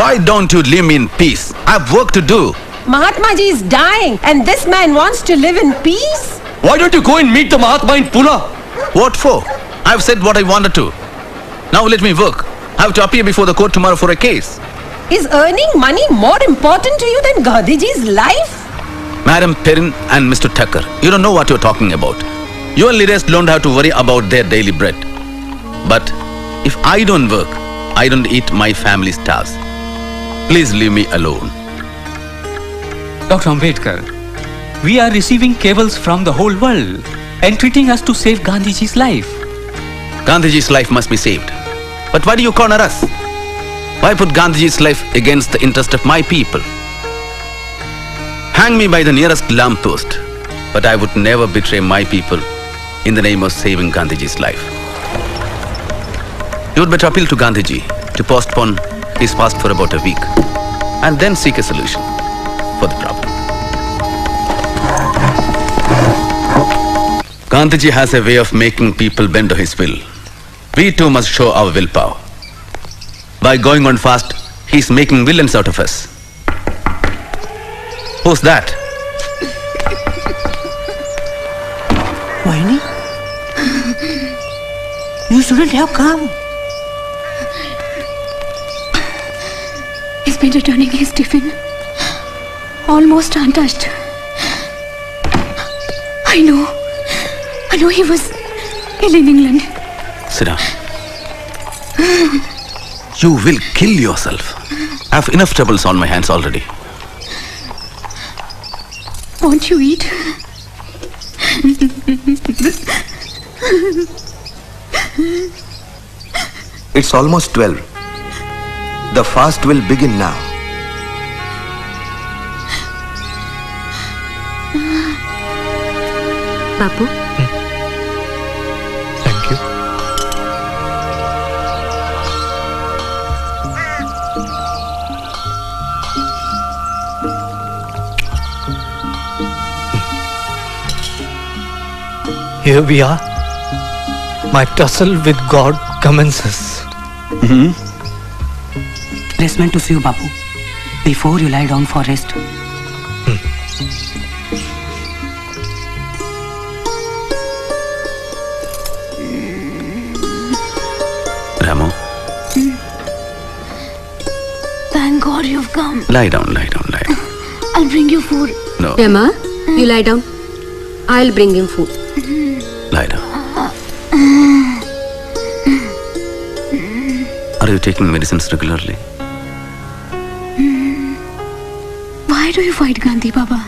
Why don't you leave me in peace? I have work to do. Mahatma Ji is dying and this man wants to live in peace? Why don't you go and meet the Mahatma in Pune? What for? I have said what I wanted to. Now let me work. I have to appear before the court tomorrow for a case. Is earning money more important to you than Gandhiji's life? Madam Perrin and Mr. Thakur, you don't know what you're talking about. Your leaders don't have to worry about their daily bread. But if I don't work, I don't eat, my family starves. Please leave me alone. Dr. Ambedkar, we are receiving cables from the whole world entreating us to save Gandhiji's life. Gandhiji's life must be saved. But why do you corner us? Why put Gandhiji's life against the interest of my people? Hang me by the nearest lamppost, but I would never betray my people in the name of saving Gandhiji's life. You would better appeal to Gandhiji to postpone his fast for about a week and then seek a solution for the problem. Gandhiji has a way of making people bend to his will. We too must show our willpower. By going on fast, he's making villains out of us. Who's that? Vaini? You shouldn't have come. He's been returning his tiffin, almost untouched. I know he was ill in England. Sit down. You will kill yourself. I have enough troubles on my hands already. Won't you eat? It's almost 12. The fast will begin now. Babu? Thank you. Here we are. My tussle with God commences. Placement to see you, Babu, before you lie down for rest. Ramo? Thank God you've come. Lie down, lie down, lie down. I'll bring you food. No. Emma, you lie down. I'll bring him food. Lie down. Are you taking medicines regularly? Why do you fight Gandhi, Baba?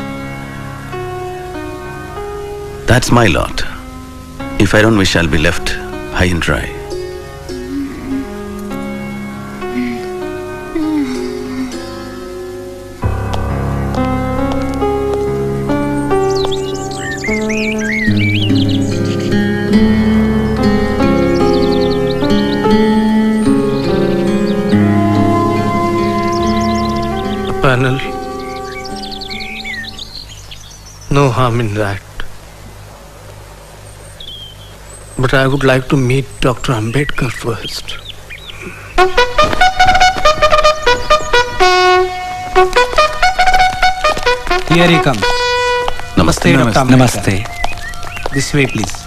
That's my lot. If I don't wish, I'll be left high and dry. Panel. No harm in that. But I would like to meet Dr. Ambedkar first. Here he comes. Namaste. Dr. Ambedkar. Namaste. This way, please.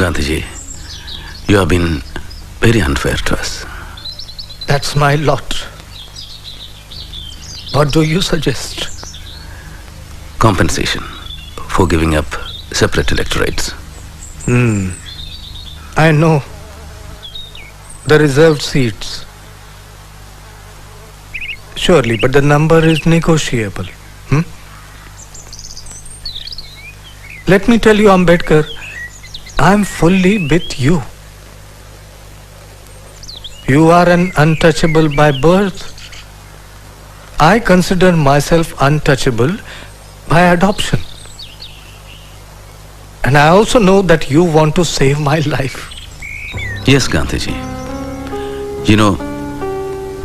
Gandhiji, you have been very unfair to us. That's my lot. What do you suggest? Compensation for giving up separate electorates. I know. The reserved seats. Surely, but the number is negotiable. Let me tell you, Ambedkar, I'm fully with you. You are an untouchable by birth. I consider myself untouchable by adoption. And I also know that you want to save my life. Yes, Gandhiji. You know,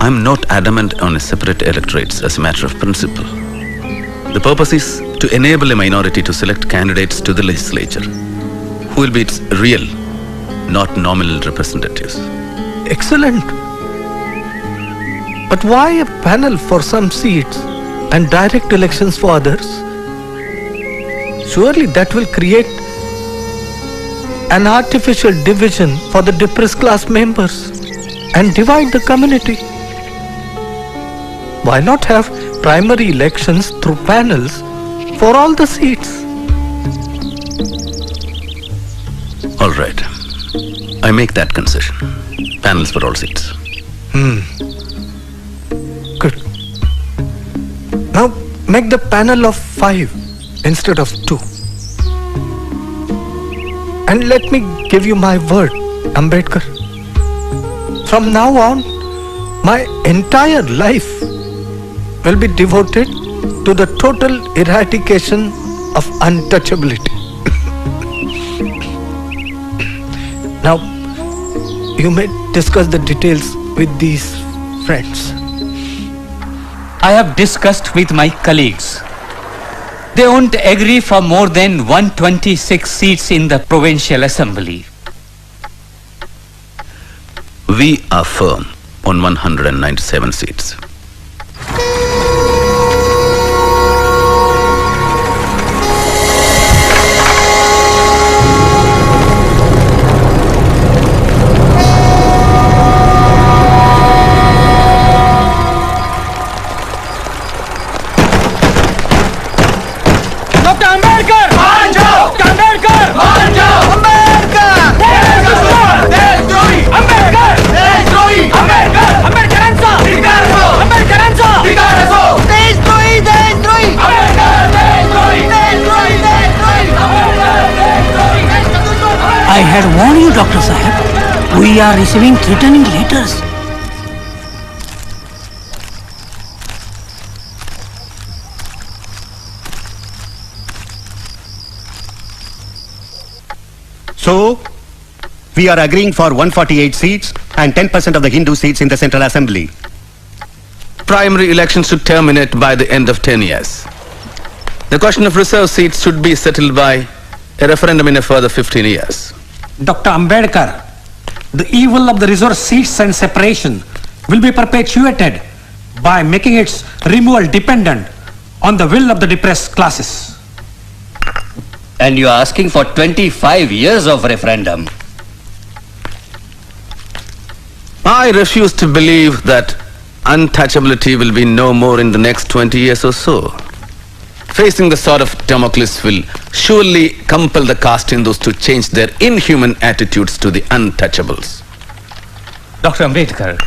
I'm not adamant on separate electorates as a matter of principle. The purpose is to enable a minority to select candidates to the legislature who will be its real, not nominal representatives. Excellent. But why a panel for some seats and direct elections for others? Surely that will create an artificial division for the depressed class members and divide the community. Why not have primary elections through panels for all the seats? All right. I make that concession. Panels for all seats. Good. Now make the panel of 5 instead of 2. And let me give you my word, Ambedkar. From now on, my entire life will be devoted to the total eradication of untouchability. Now, you may discuss the details with these friends. I have discussed with my colleagues. They won't agree for more than 126 seats in the provincial assembly. We are firm on 197 seats. Ambedkar! We are receiving threatening letters. So, we are agreeing for 148 seats and 10% of the Hindu seats in the Central Assembly. Primary elections should terminate by the end of 10 years. The question of reserve seats should be settled by a referendum in a further 15 years. Dr. Ambedkar, the evil of the reserve seats and separation will be perpetuated by making its removal dependent on the will of the depressed classes. And you are asking for 25 years of referendum. I refuse to believe that untouchability will be no more in the next 20 years or so. Facing the sword of Damocles will surely compel the caste Hindus to change their inhuman attitudes to the untouchables. Dr. Ambedkar,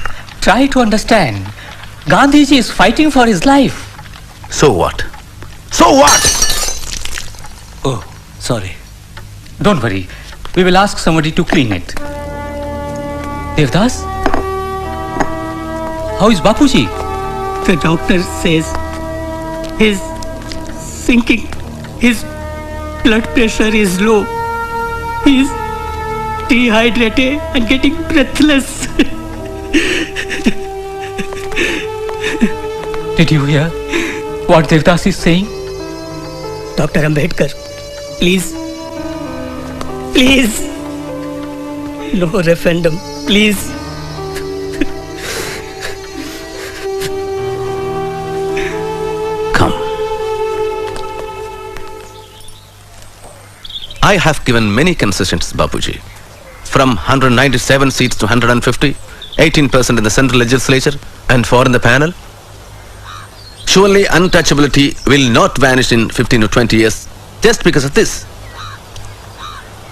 try to understand. Gandhiji is fighting for his life. So what? So what? Oh, sorry. Don't worry. We will ask somebody to clean it. Devdas? How is Bapuji? The doctor says he's sinking. His blood pressure is low. He's dehydrated and getting breathless. Did you hear what Devdas is saying? Dr. Ambedkar, please. Please. No referendum, please. I have given many concessions, Bapuji. From 197 seats to 150, 18% in the central legislature and 4 in the panel. Surely untouchability will not vanish in 15 to 20 years just because of this.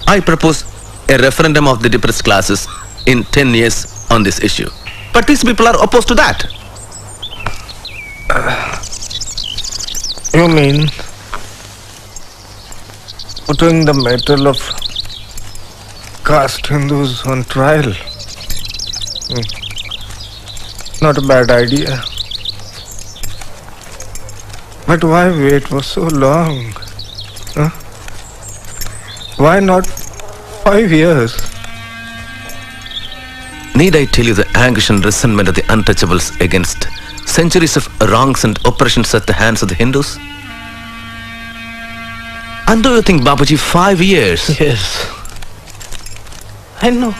I propose a referendum of the depressed classes in 10 years on this issue. But these people are opposed to that. You mean putting the matter of caste Hindus on trial? Not a bad idea. But why wait for so long? Huh? Why not 5 years? Need I tell you the anguish and resentment of the untouchables against centuries of wrongs and oppressions at the hands of the Hindus? And do you think, Bapuji, 5 years? Yes. I know.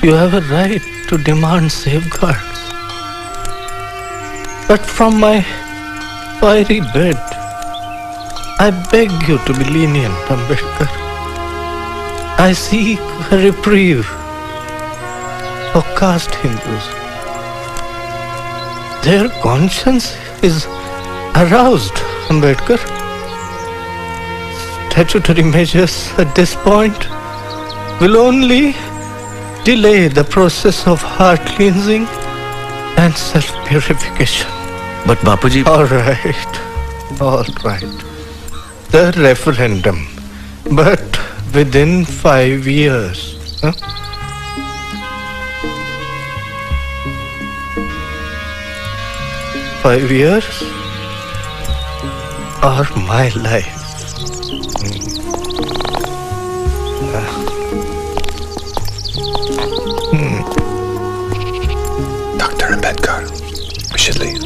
You have a right to demand safeguards. But from my fiery bed, I beg you to be lenient, Ambedkar. I seek a reprieve for caste Hindus. Their conscience is aroused, Ambedkar. Statutory measures at this point will only delay the process of heart cleansing and self-purification. But Bapuji... All right. The referendum, but within 5 years. Huh? Five years or my life. Dr. Ambedkar, we should leave.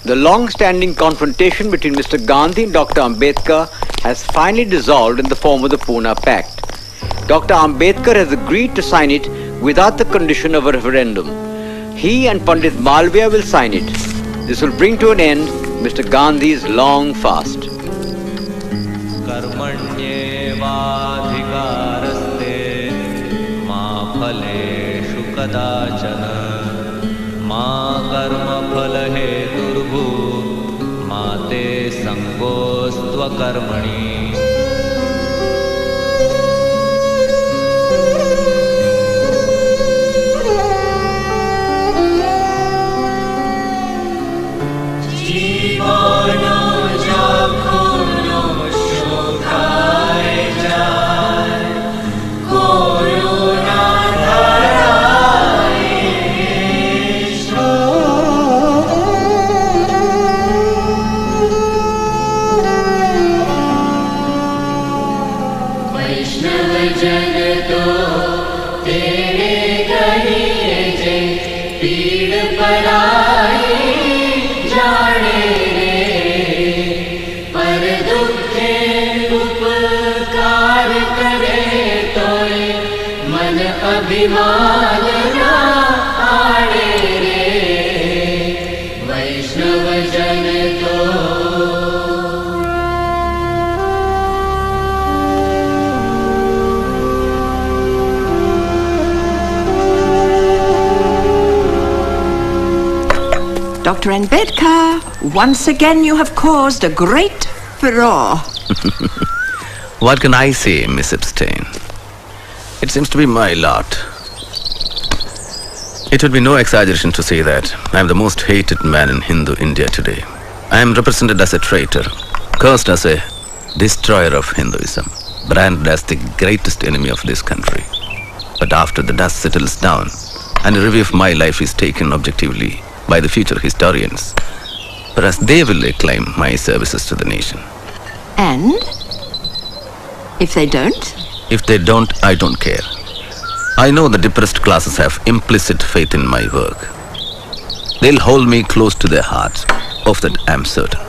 The long-standing confrontation between Mr. Gandhi and Dr. Ambedkar has finally dissolved in the form of the Pune Pact. Dr. Ambedkar has agreed to sign it without the condition of a referendum. He and Pandit Malviya will sign it. This will bring to an end Mr. Gandhi's long fast. Dr. Ambedkar, once again you have caused a great furore. What can I say, Miss Epstein? It seems to be my lot. It would be no exaggeration to say that I am the most hated man in Hindu India today. I am represented as a traitor, cursed as a destroyer of Hinduism, branded as the greatest enemy of this country. But after the dust settles down and a review of my life is taken objectively by the future historians, perhaps they will acclaim my services to the nation. And if they don't? If they don't, I don't care. I know the depressed classes have implicit faith in my work. They'll hold me close to their hearts. Of that I'm certain.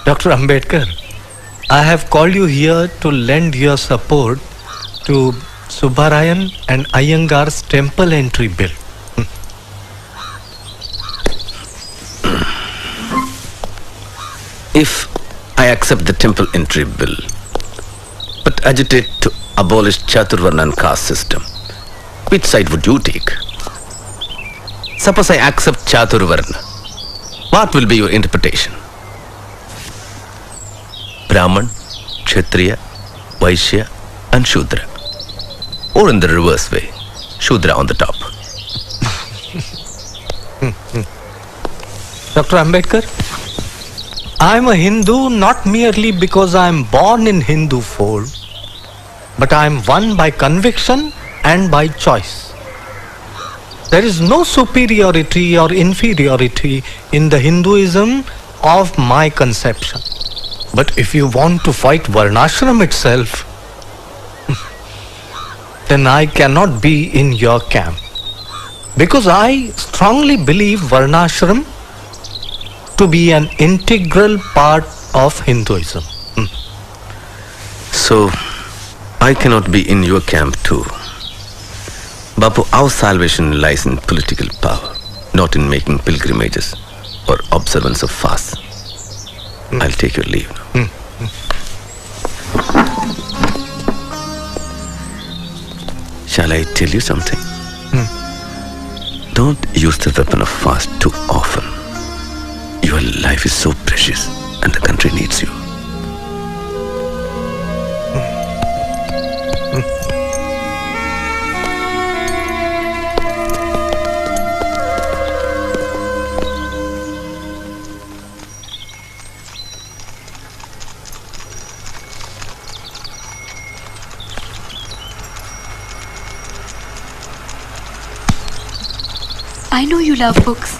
Dr. Ambedkar, I have called you here to lend your support to Subbarayan and Iyengar's temple entry bill. If I accept the temple entry bill, but agitate to abolish Chaturvarna and caste system, which side would you take? Suppose I accept Chaturvarna, what will be your interpretation? Brahman, Kshatriya, Vaishya and Shudra. Or in the reverse way, Shudra on the top. Dr. Ambedkar, I am a Hindu not merely because I am born in Hindu fold, but I am one by conviction and by choice. There is no superiority or inferiority in the Hinduism of my conception. But if you want to fight Varnashram itself, then I cannot be in your camp. Because I strongly believe Varnashram to be an integral part of Hinduism. So, I cannot be in your camp too. Bapu, our salvation lies in political power, not in making pilgrimages or observance of fasts. I'll take your leave now. Shall I tell you something? Don't use the weapon of fast too often. Your life is so precious and the country needs you. I know you love books.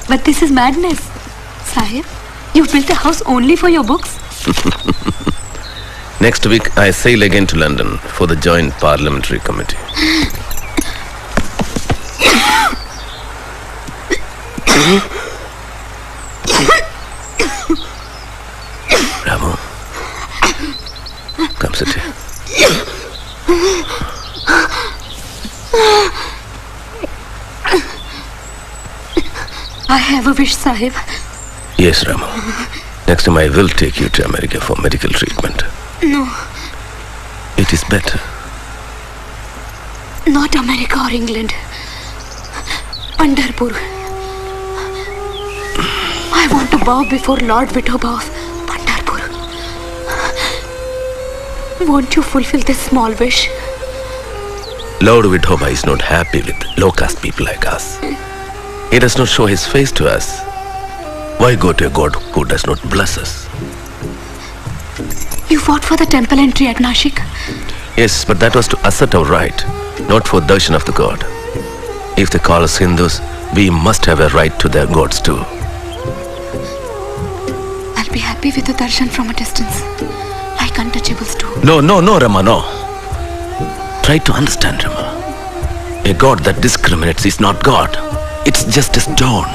But this is madness. Sahib, you've built a house only for your books? Next week, I sail again to London for the Joint Parliamentary Committee. Bravo. Come sit here. I have a wish, Sahib. Yes, Ramu. Next time I will take you to America for medical treatment. No, It is better. not America or England. Pandharpur. I want to bow before Lord Vithoba of Pandharpur. Won't you fulfill this small wish? Lord Vithoba is not happy with low-caste people like us. He does not show his face to us. Why go to a God who does not bless us? You fought for the temple entry at Nashik. Yes, but that was to assert our right, not for darshan of the God. If they call us Hindus, we must have a right to their gods too. I'll be happy with the darshan from a distance, like untouchables too. No, Rama, no. Try to understand, Rama. A God that discriminates is not God. It's just a stone.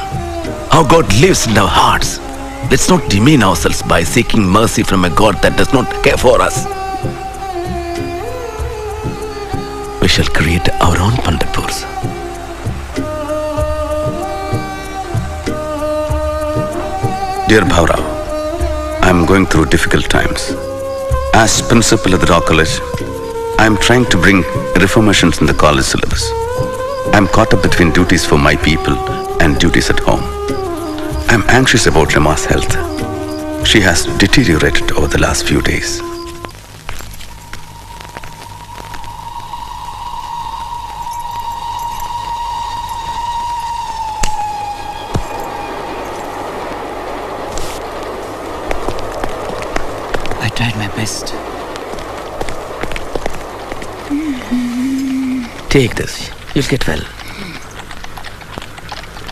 How God lives in our hearts. Let's not demean ourselves by seeking mercy from a God that does not care for us. We shall create our own Pandapurs. Dear Bhaurao, I am going through difficult times. As principal of the Law College, I am trying to bring reformations in the college syllabus. I am caught up between duties for my people and duties at home. I am anxious about Rama's health. She has deteriorated over the last few days. I tried my best. Take this. You'll get well.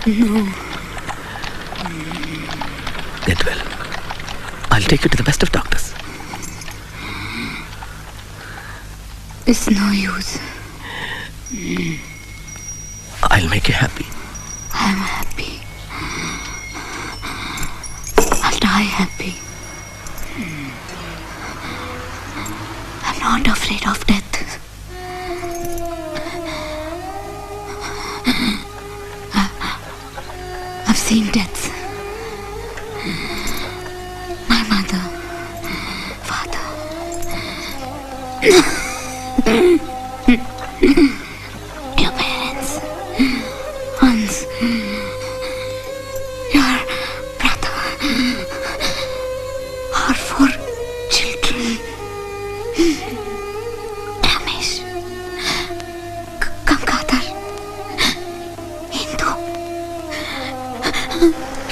No. Get well. I'll take you to the best of doctors. It's no use. I'll make you happy. I'm happy. I'll die happy. I'm not afraid of death. I've seen deaths. My mother, father. Your parents. Hans. Your brother. Our 4 children. Ramesh. Gangadhar. Hindu.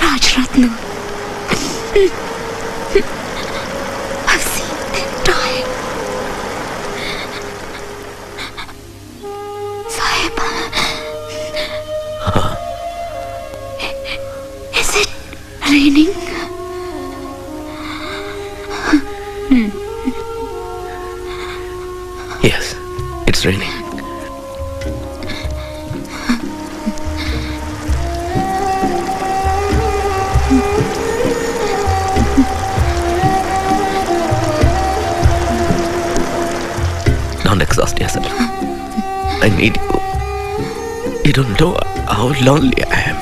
Rajratna. I've seen them die. Sahib. Is it raining? Yes, it's raining. Don't exhaust yourself. I need you. You don't know how lonely I am.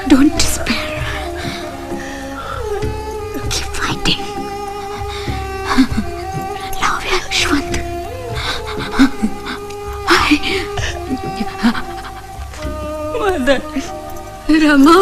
Don't despair. Keep fighting. Love you, Shwant. Mother. Rama.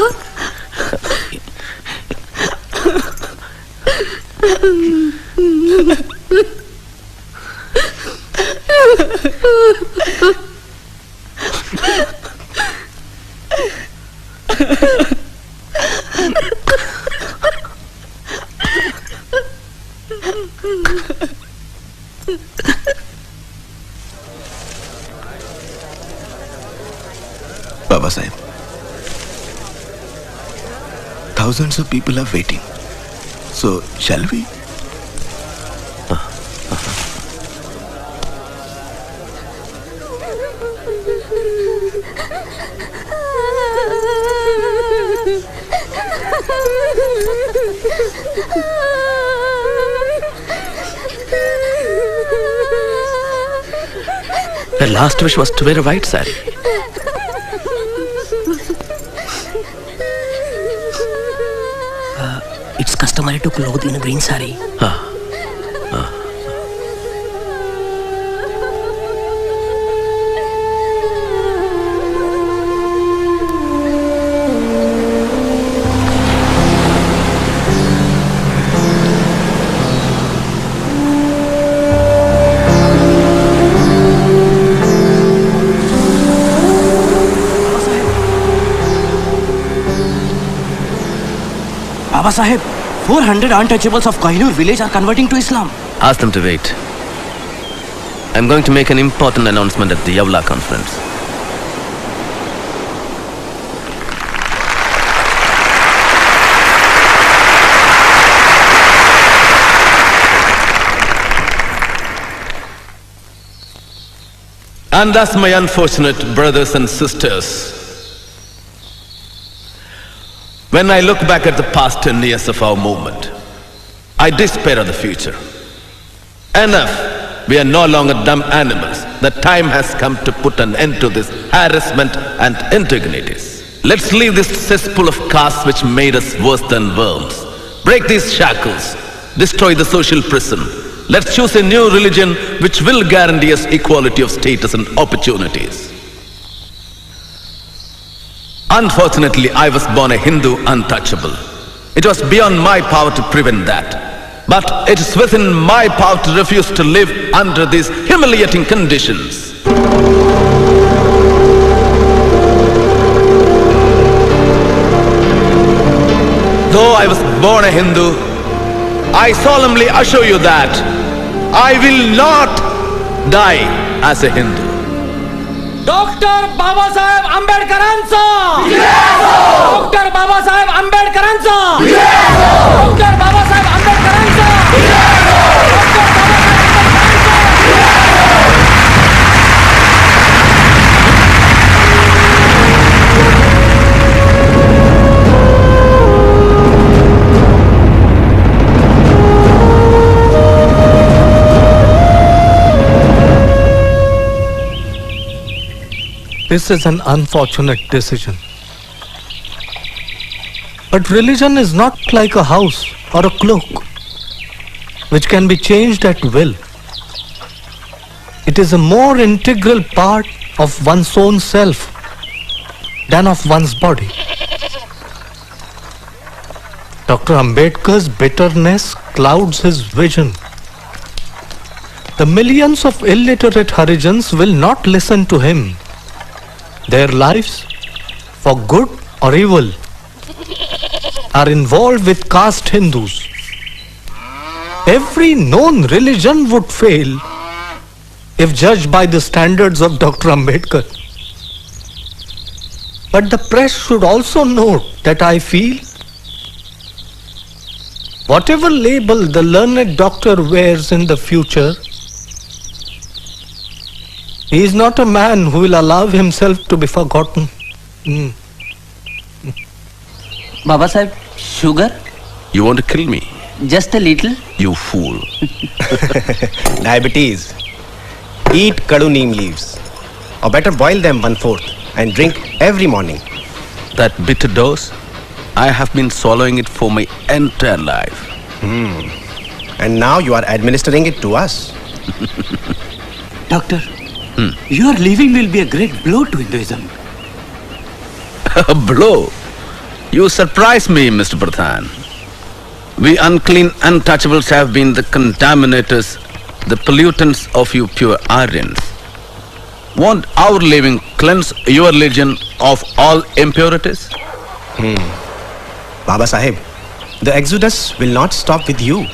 Babasaheb, thousands of people are waiting. So, shall we? Her last wish was to wear a white saree. It's customary to clothe in a green saree. Babasaheb, 400 untouchables of Kohinoor village are converting to Islam. Ask them to wait. I'm going to make an important announcement at the Yavla conference. And thus, my unfortunate brothers and sisters, when I look back at the past 10 years of our movement, I despair of the future. Enough! We are no longer dumb animals. The time has come to put an end to this harassment and indignities. Let's leave this cesspool of castes which made us worse than worms. Break these shackles. Destroy the social prison. Let's choose a new religion which will guarantee us equality of status and opportunities. Unfortunately, I was born a Hindu untouchable. It was beyond my power to prevent that. But it is within my power to refuse to live under these humiliating conditions. Though I was born a Hindu, I solemnly assure you that I will not die as a Hindu. Dr. Babasaheb Ambedkaransa! Dr. Babasaheb Ambedkaransa! Dr. Babasaheb Ambedkaransa! This is an unfortunate decision. But religion is not like a house or a cloak, which can be changed at will. It is a more integral part of one's own self than of one's body. Dr. Ambedkar's bitterness clouds his vision. The millions of illiterate Harijans will not listen to him. Their lives, for good or evil, are involved with caste Hindus. Every known religion would fail if judged by the standards of Dr. Ambedkar. But the press should also note that I feel whatever label the learned doctor wears in the future, he is not a man who will allow himself to be forgotten. Babasaheb, sugar? You want to kill me? Just a little. You fool. Diabetes. Eat kadu neem leaves. Or better boil them 1/4 and drink every morning. That bitter dose, I have been swallowing it for my entire life. And now you are administering it to us. Doctor, your leaving will be a great blow to Hinduism. A blow? You surprise me, Mr. Pradhan. We unclean untouchables have been the contaminators, the pollutants of you pure Aryans. Won't our leaving cleanse your religion of all impurities? Babasaheb, the exodus will not stop with you.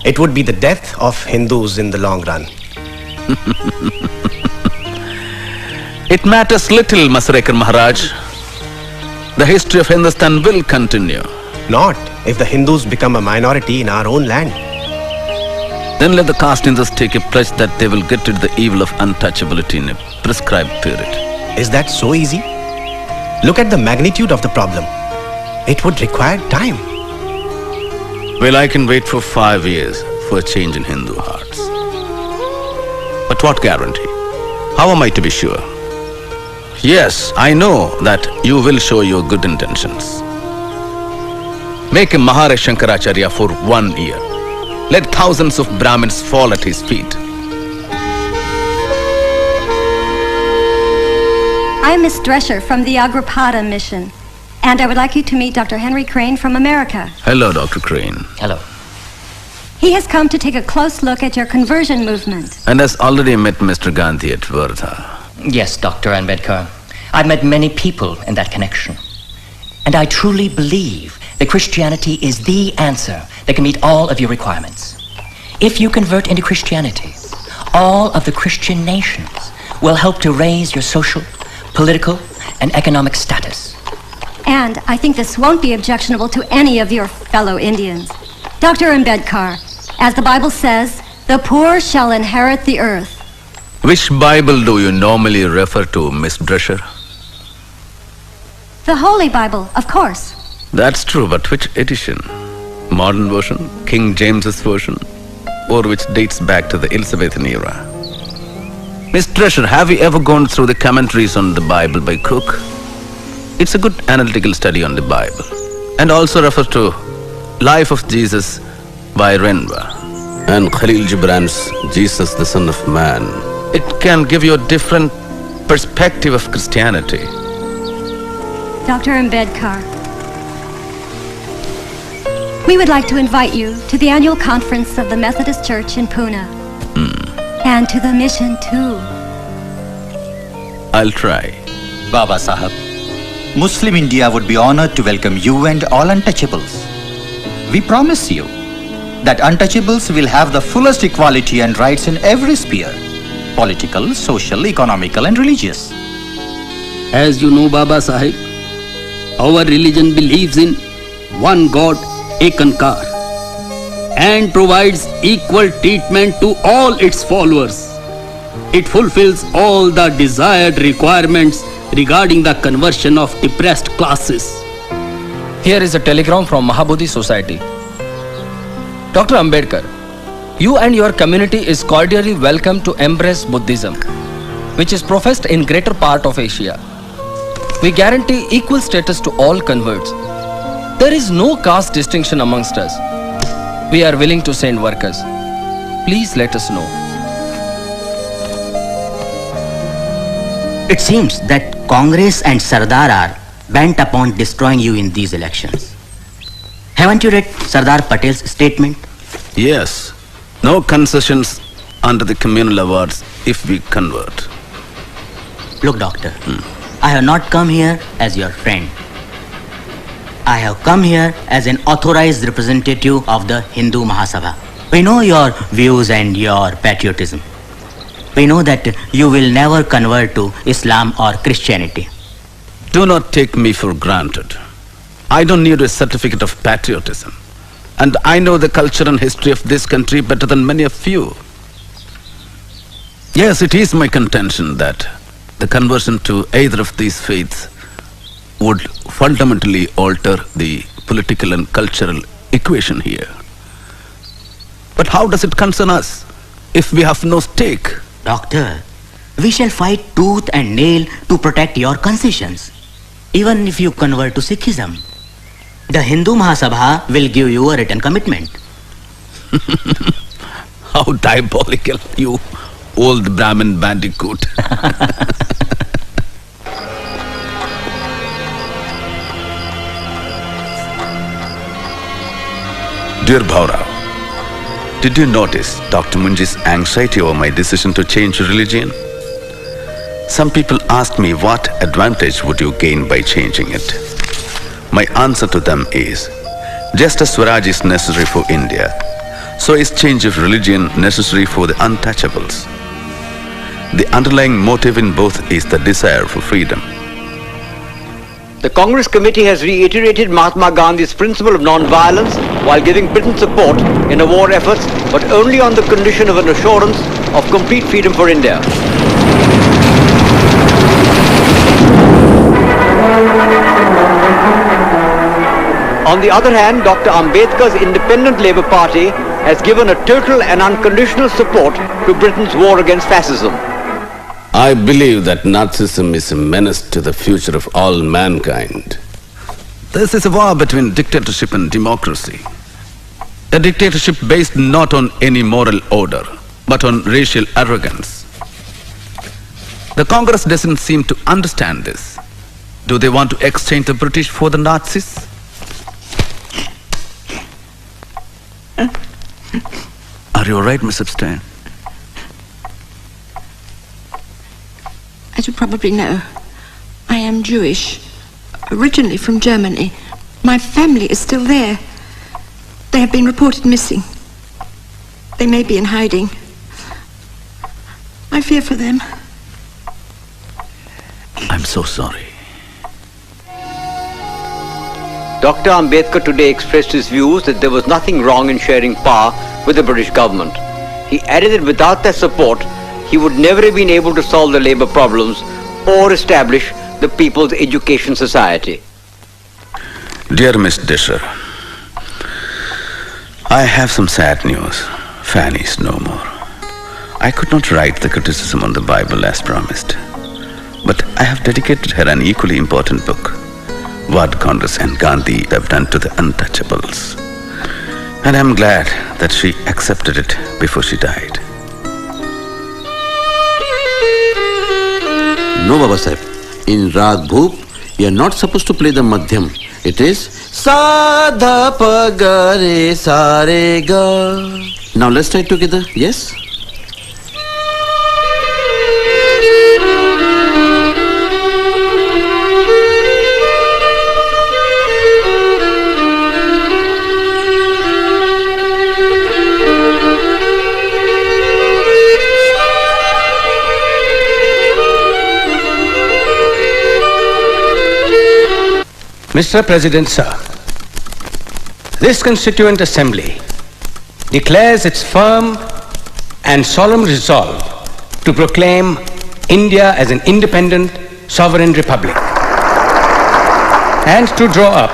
It would be the death of Hindus in the long run. It matters little, Masrekar Maharaj. The history of Hindustan will continue. Not if the Hindus become a minority in our own land. Then let the caste Hindus take a pledge that they will get rid of the evil of untouchability in a prescribed period. Is that so easy? Look at the magnitude of the problem. It would require time. Well, I can wait for 5 years for a change in Hindu hearts. But what guarantee? How am I to be sure? Yes, I know that you will show your good intentions. Make him Maharishi Shankaracharya for 1 year. Let thousands of Brahmins fall at his feet. I am Miss Drescher from the Agripada mission, and I would like you to meet Dr. Henry Crane from America. Hello, Dr. Crane. Hello. He has come to take a close look at your conversion movement. And has already met Mr. Gandhi at Wardha. Yes, Dr. Ambedkar. I've met many people in that connection. And I truly believe that Christianity is the answer that can meet all of your requirements. If you convert into Christianity, all of the Christian nations will help to raise your social, political, and economic status. And I think this won't be objectionable to any of your fellow Indians. Dr. Ambedkar, as the Bible says, the poor shall inherit the earth. Which Bible do you normally refer to, Miss Drescher? The Holy Bible, of course. That's true, but which edition? Modern version, King James's version, or which dates back to the Elizabethan era? Miss Drescher, have you ever gone through the commentaries on the Bible by Cook? It's a good analytical study on the Bible, and also refers to Life of Jesus by Renwa and Khalil Gibran's Jesus the Son of Man. It can give you a different perspective of Christianity. Dr. Ambedkar, we would like to invite you to the annual conference of the Methodist Church in Pune. And to the mission too. I'll try. Babasaheb, Muslim India would be honored to welcome you and all untouchables. We promise you that untouchables will have the fullest equality and rights in every sphere: political, social, economical and religious. As you know, Babasaheb, our religion believes in one God, Ekankar, and provides equal treatment to all its followers. It fulfills all the desired requirements regarding the conversion of depressed classes. Here is a telegram from Mahabodhi Society. Dr. Ambedkar, you and your community is cordially welcome to embrace Buddhism, which is professed in greater part of Asia. We guarantee equal status to all converts. There is no caste distinction amongst us. We are willing to send workers. Please let us know. It seems that Congress and Sardar are bent upon destroying you in these elections. Haven't you read Sardar Patel's statement? Yes. No concessions under the communal awards if we convert. Look, doctor, I have not come here as your friend. I have come here as an authorized representative of the Hindu Mahasabha. We know your views and your patriotism. We know that you will never convert to Islam or Christianity. Do not take me for granted. I don't need a certificate of patriotism. And I know the culture and history of this country better than many of you. Yes, it is my contention that the conversion to either of these faiths would fundamentally alter the political and cultural equation here. But how does it concern us if we have no stake? Doctor, we shall fight tooth and nail to protect your concessions. Even if you convert to Sikhism, the Hindu Mahasabha will give you a written commitment. How diabolical, you old Brahmin bandicoot. Dear Bhaurao, did you notice Dr. Munji's anxiety over my decision to change religion? Some people asked me what advantage would you gain by changing it. My answer to them is, just as Swaraj is necessary for India, so is change of religion necessary for the untouchables. The underlying motive in both is the desire for freedom. The Congress Committee has reiterated Mahatma Gandhi's principle of non-violence while giving Britain support in her war efforts, but only on the condition of an assurance of complete freedom for India. On the other hand, Dr. Ambedkar's Independent Labour Party has given a total and unconditional support to Britain's war against fascism. I believe that Nazism is a menace to the future of all mankind. This is a war between dictatorship and democracy. A dictatorship based not on any moral order, but on racial arrogance. The Congress doesn't seem to understand this. Do they want to exchange the British for the Nazis? Are you all right, Miss Epstein? As you probably know, I am Jewish, originally from Germany. My family is still there. They have been reported missing. They may be in hiding. I fear for them. I'm so sorry. Dr. Ambedkar today expressed his views that there was nothing wrong in sharing power with the British government. He added that without their support, he would never have been able to solve the labor problems or establish the People's Education Society. Dear Miss Disher, I have some sad news. Fanny is no more. I could not write the criticism on the Bible as promised, but I have dedicated her an equally important book, What Congress and Gandhi Have Done to the Untouchables. And I'm glad that she accepted it before she died. No, Babasaheb. In Rag Bhoop, you are not supposed to play the Madhyam. It is Sa Dha Pa Ga Re Sa Re Ga. Now let's try it together. Yes? Mr. President, sir, this Constituent Assembly declares its firm and solemn resolve to proclaim India as an independent, sovereign republic and to draw up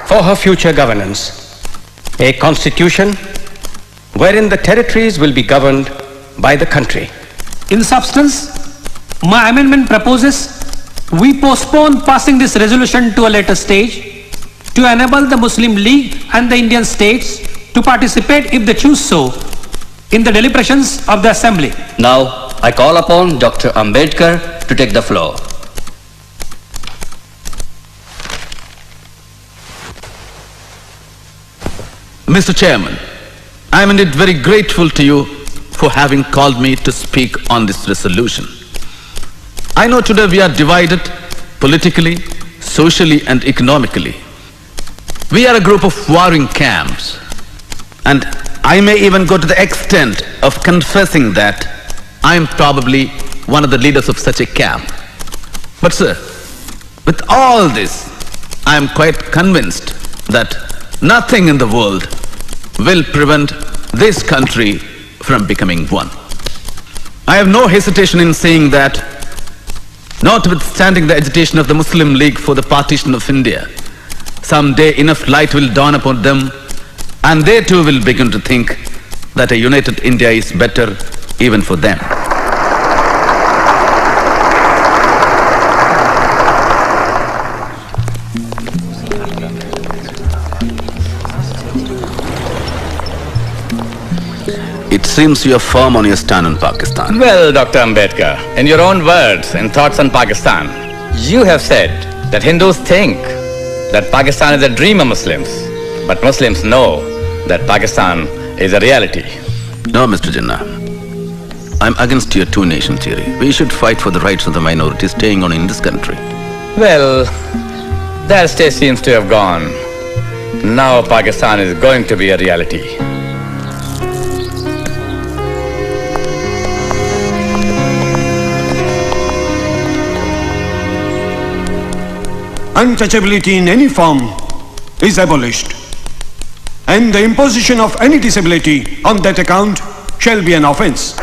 for her future governance a constitution wherein the territories will be governed by the country. In substance, my amendment proposes we postpone passing this resolution to a later stage to enable the Muslim League and the Indian states to participate, if they choose so, in the deliberations of the Assembly. Now, I call upon Dr. Ambedkar to take the floor. Mr. Chairman, I am indeed very grateful to you for having called me to speak on this resolution. I know today we are divided politically, socially and economically. We are a group of warring camps, and I may even go to the extent of confessing that I am probably one of the leaders of such a camp. But sir, with all this, I am quite convinced that nothing in the world will prevent this country from becoming one. I have no hesitation in saying that, notwithstanding the agitation of the Muslim League for the partition of India, someday enough light will dawn upon them, and they too will begin to think that a united India is better even for them. It seems you are firm on your stand on Pakistan. Well, Dr. Ambedkar, in your own words and thoughts on Pakistan, you have said that Hindus think that Pakistan is a dream of Muslims, but Muslims know that Pakistan is a reality. No, Mr. Jinnah. I'm against your two-nation theory. We should fight for the rights of the minorities staying on in this country. Well, that stage seems to have gone. Now Pakistan is going to be a reality. Untouchability in any form is abolished, and the imposition of any disability on that account shall be an offence.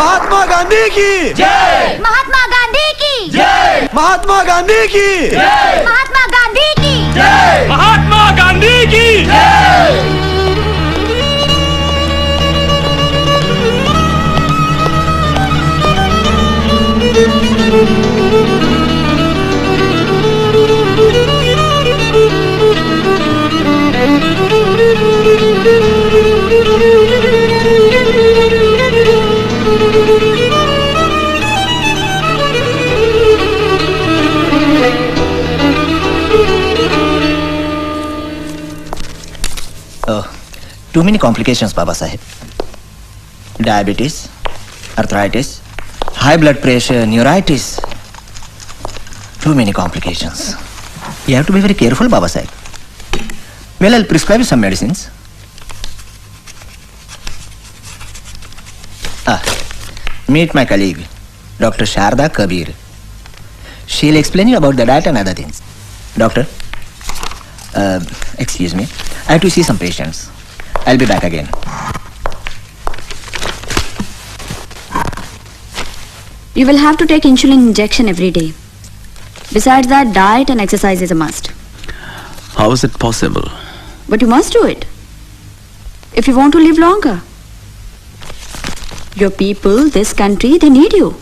Mahatma Gandhi की जय, महात्मा गांधी की जय, महात्मा गांधी की जय, महात्मा गांधी की जय, महात्मा गांधी की जय. Too many complications, Babasaheb. Diabetes, arthritis, high blood pressure, neuritis. Too many complications. You have to be very careful, Babasaheb. Well, I'll prescribe you some medicines. Meet my colleague, Dr. Sharda Kabir. She'll explain you about the diet and other things. Doctor, excuse me. I have to see some patients. I'll be back again. You will have to take insulin injection every day. Besides that, diet and exercise is a must. How is it possible? But you must do it if you want to live longer. Your people, this country, they need you.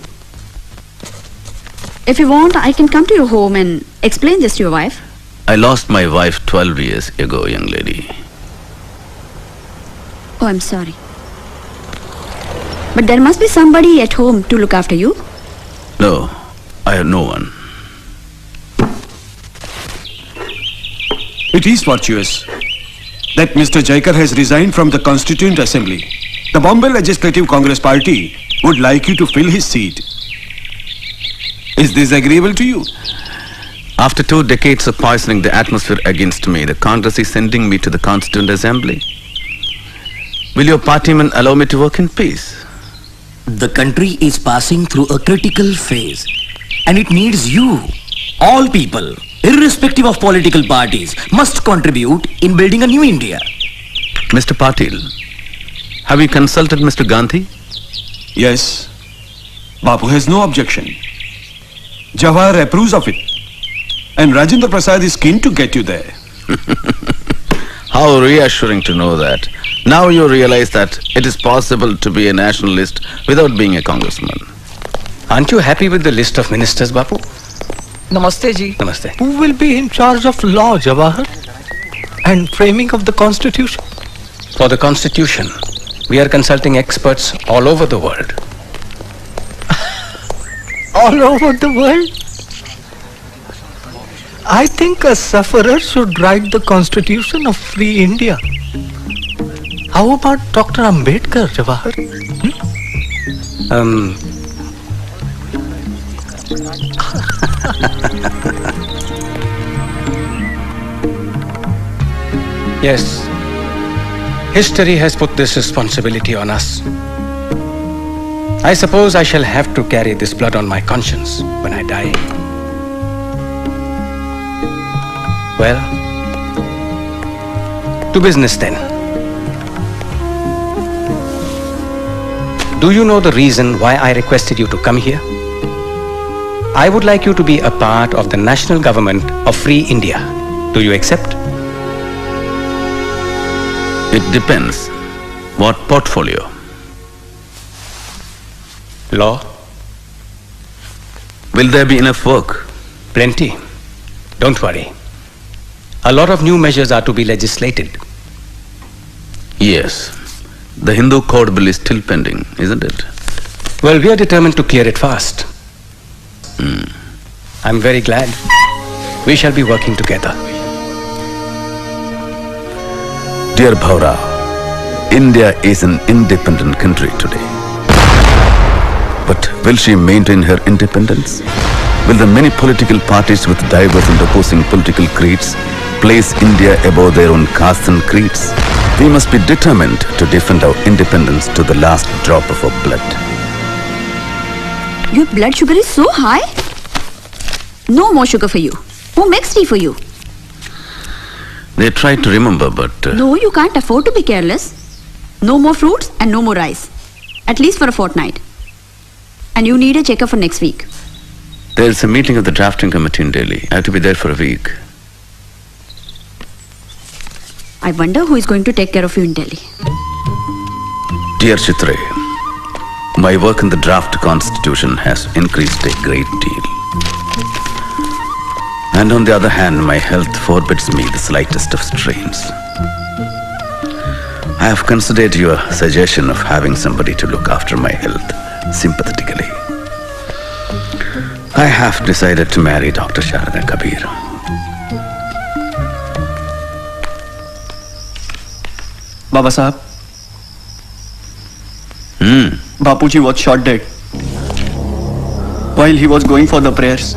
If you want, I can come to your home and explain this to your wife. I lost my wife 12 years ago, young lady. Oh, I'm sorry. But there must be somebody at home to look after you. No, I have no one. It is fortuitous that Mr. Jaikar has resigned from the Constituent Assembly. The Bombay Legislative Congress Party would like you to fill his seat. Is this agreeable to you? After 2 decades of poisoning the atmosphere against me, the Congress is sending me to the Constituent Assembly. Will your partymen allow me to work in peace? The country is passing through a critical phase, and it needs you. All people, irrespective of political parties, must contribute in building a new India. Mr. Patil, have you consulted Mr. Gandhi? Yes. Bapu has no objection. Jawahar approves of it. And Rajendra Prasad is keen to get you there. How reassuring to know that. Now you realize that it is possible to be a nationalist without being a congressman. Aren't you happy with the list of ministers, Bapu? Namaste ji. Namaste. Who will be in charge of law, Jawahar? And framing of the constitution? For the constitution, we are consulting experts all over the world. All over the world? I think a sufferer should write the constitution of free India. How about Dr. Ambedkar, Jawahar? Yes. History has put this responsibility on us. I suppose I shall have to carry this blood on my conscience when I die. Well, to business then. Do you know the reason why I requested you to come here? I would like you to be a part of the national government of Free India. Do you accept? It depends. What portfolio? Law. Will there be enough work? Plenty. Don't worry. A lot of new measures are to be legislated. Yes. The Hindu Code Bill is still pending, isn't it? Well, we are determined to clear it fast. I'm very glad. We shall be working together. Dear Bhaura, India is an independent country today. But will she maintain her independence? Will the many political parties with diverse and opposing political creeds place India above their own castes and creeds? We must be determined to defend our independence to the last drop of our blood. Your blood sugar is so high? No more sugar for you. Who makes tea for you? They tried to remember, but... No, you can't afford to be careless. No more fruits and no more rice. At least for a fortnight. And you need a checkup for next week. There's a meeting of the drafting committee in Delhi. I have to be there for a week. I wonder who is going to take care of you in Delhi. Dear Chitre, my work in the draft constitution has increased a great deal. And on the other hand, my health forbids me the slightest of strains. I have considered your suggestion of having somebody to look after my health sympathetically. I have decided to marry Dr. Sharada Kabir. Babasaheb. Bapuji was shot dead while he was going for the prayers.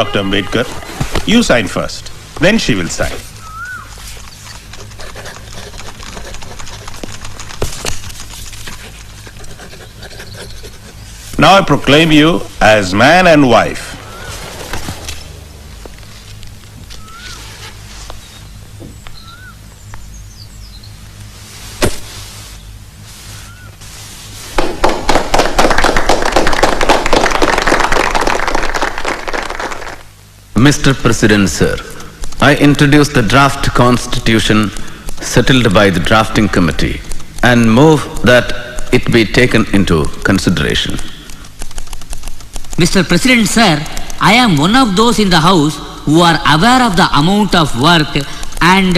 Dr. Ambedkar, you sign first. Then she will sign. Now I proclaim you as man and wife. Mr. President, sir, I introduce the draft constitution settled by the drafting committee and move that it be taken into consideration. Mr. President, sir, I am one of those in the House who are aware of the amount of work and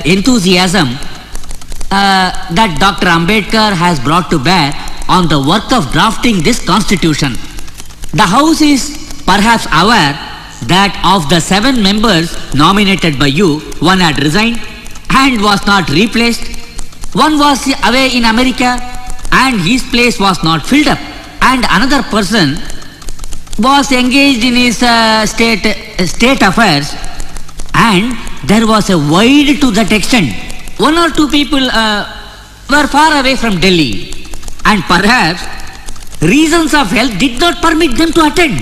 enthusiasm that Dr. Ambedkar has brought to bear on the work of drafting this constitution. The House is perhaps aware that of the 7 members nominated by you, one had resigned and was not replaced. One was away in America and his place was not filled up. And another person was engaged in his state affairs, and there was a void to that extent. 1 or 2 people were far away from Delhi, and perhaps reasons of health did not permit them to attend.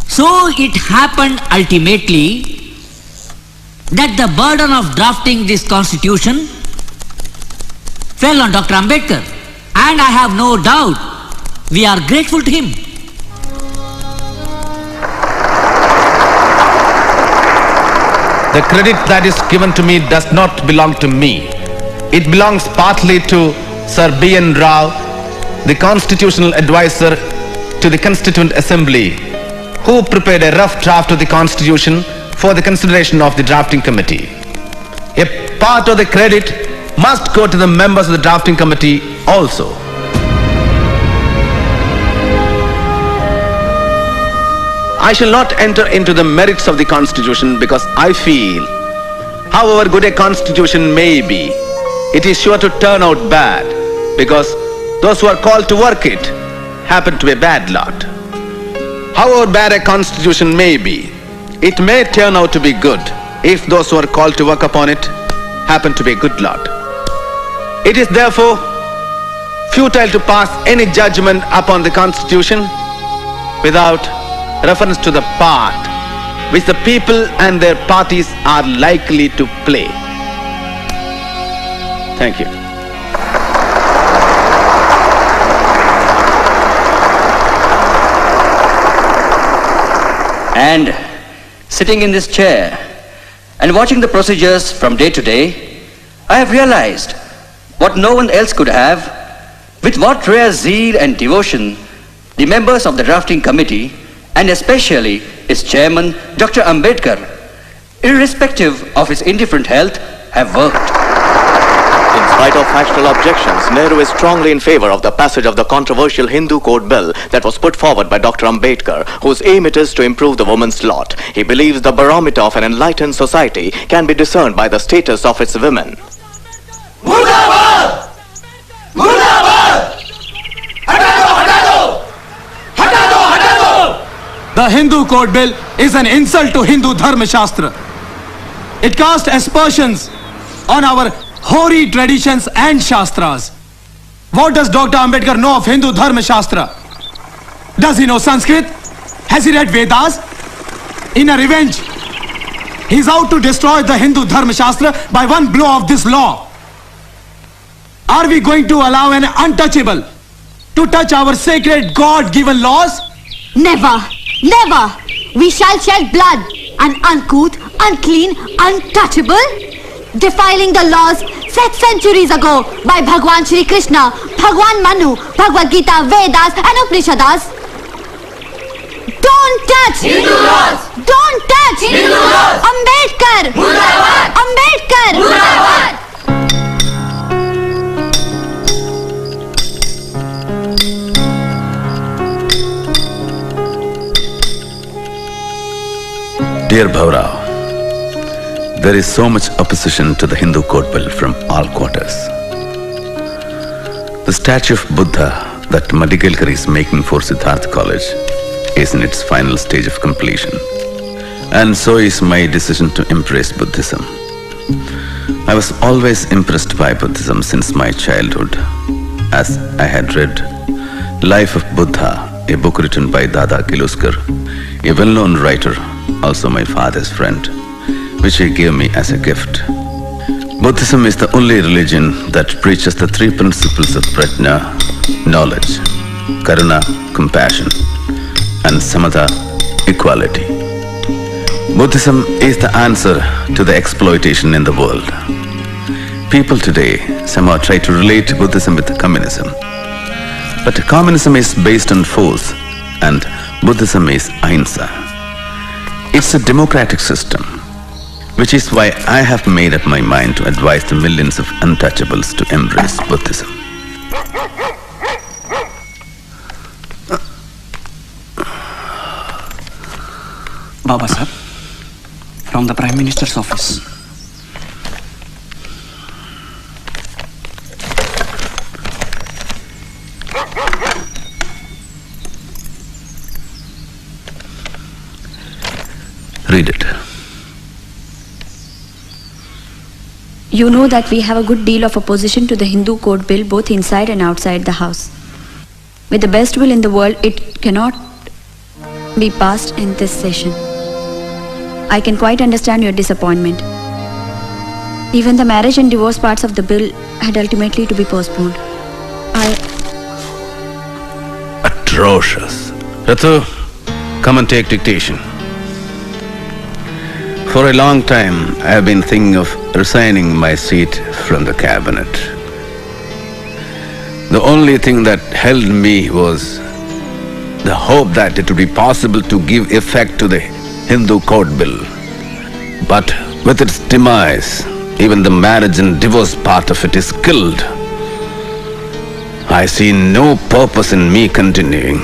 So it happened ultimately that the burden of drafting this constitution fell on Dr. Ambedkar, and I have no doubt we are grateful to him. The credit that is given to me does not belong to me. It belongs partly to Sir B.N. Rao, the constitutional advisor to the Constituent Assembly, who prepared a rough draft of the constitution for the consideration of the drafting committee. A part of the credit must go to the members of the drafting committee also. I shall not enter into the merits of the constitution because I feel, however good a constitution may be, it is sure to turn out bad because those who are called to work it happen to be a bad lot. However bad a constitution may be, it may turn out to be good if those who are called to work upon it happen to be a good lot. It is therefore futile to pass any judgment upon the constitution without reference to the part which the people and their parties are likely to play. Thank you. And sitting in this chair and watching the procedures from day to day, I have realized what no one else could have, with what rare zeal and devotion the members of the drafting committee, and especially its chairman, Dr. Ambedkar, irrespective of his indifferent health, have worked. In spite of factual objections, Nehru is strongly in favor of the passage of the controversial Hindu Code Bill that was put forward by Dr. Ambedkar, whose aim it is to improve the woman's lot. He believes the barometer of an enlightened society can be discerned by the status of its women. Murdabad! Murdabad! The Hindu Code Bill is an insult to Hindu Dharma Shastra. It casts aspersions on our hoary traditions and Shastras. What does Dr. Ambedkar know of Hindu Dharma Shastra? Does he know Sanskrit? Has he read Vedas? In a revenge, he is out to destroy the Hindu Dharma Shastra by one blow of this law. Are we going to allow an untouchable to touch our sacred God-given laws? Never! Never! We shall shed blood, an uncouth, unclean, untouchable, defiling the laws set centuries ago by Bhagwan Shri Krishna, Bhagwan Manu, Bhagavad Gita, Vedas and Upanishads. Don't touch! Hindu laws! Don't touch! Hindu laws! Ambedkar! Murdabad! Ambedkar! Murdabad! Dear Bhaurao, there is so much opposition to the Hindu Code Bill from all quarters. The statue of Buddha that Madigalkar is making for Siddharth College is in its final stage of completion. And so is my decision to embrace Buddhism. I was always impressed by Buddhism since my childhood, as I had read Life of Buddha, a book written by Dada Kiluskar, a well-known writer, also my father's friend, which he gave me as a gift. Buddhism is the only religion that preaches the three principles of prajna, knowledge, karuna, compassion, and samatha, equality. Buddhism is the answer to the exploitation in the world. People today somehow try to relate Buddhism with communism. But communism is based on force and Buddhism is ahimsa. It's a democratic system, which is why I have made up my mind to advise the millions of untouchables to embrace Buddhism. Babasaheb, from the Prime Minister's office. Read it. You know that we have a good deal of opposition to the Hindu Code Bill both inside and outside the House. With the best will in the world, it cannot be passed in this session. I can quite understand your disappointment. Even the marriage and divorce parts of the bill had ultimately to be postponed. Atrocious. Ratu, come and take dictation. For a long time, I have been thinking of resigning my seat from the cabinet. The only thing that held me was the hope that it would be possible to give effect to the Hindu Code Bill. But with its demise, even the marriage and divorce part of it is killed. I see no purpose in me continuing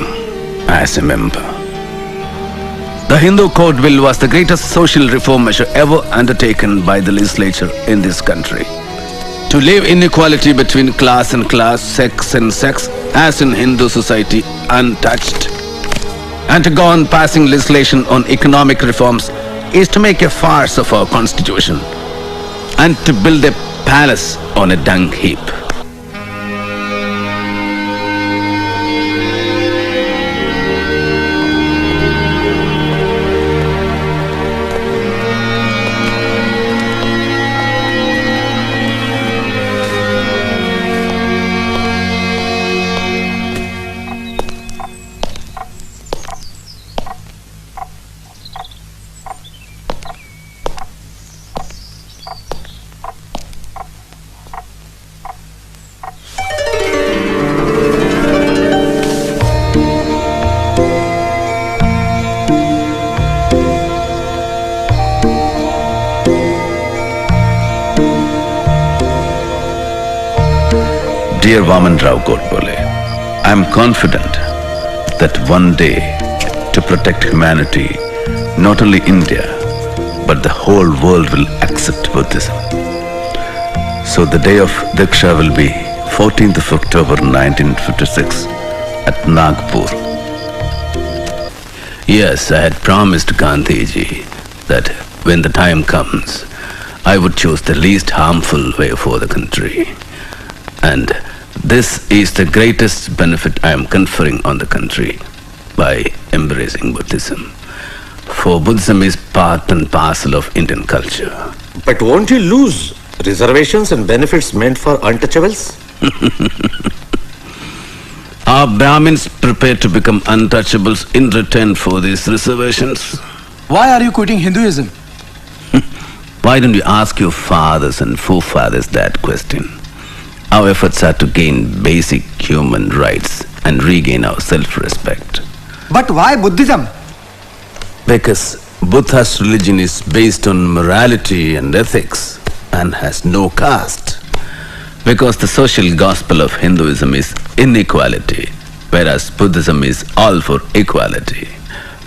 as a member. The Hindu Code Bill was the greatest social reform measure ever undertaken by the legislature in this country. To leave inequality between class and class, sex and sex, as in Hindu society, untouched, and to go on passing legislation on economic reforms is to make a farce of our constitution and to build a palace on a dung heap. Dear Vamanrao Godbole, I am confident that one day, to protect humanity, not only India, but the whole world will accept Buddhism. So the day of Diksha will be 14th of October 1956 at Nagpur. Yes, I had promised Gandhiji that when the time comes, I would choose the least harmful way for the country. And this is the greatest benefit I am conferring on the country by embracing Buddhism. For Buddhism is part and parcel of Indian culture. But won't you lose reservations and benefits meant for untouchables? Are Brahmins prepared to become untouchables in return for these reservations? Why are you quitting Hinduism? Why don't you ask your fathers and forefathers that question? Our efforts are to gain basic human rights and regain our self-respect. But why Buddhism? Because Buddha's religion is based on morality and ethics and has no caste. Because the social gospel of Hinduism is inequality, whereas Buddhism is all for equality.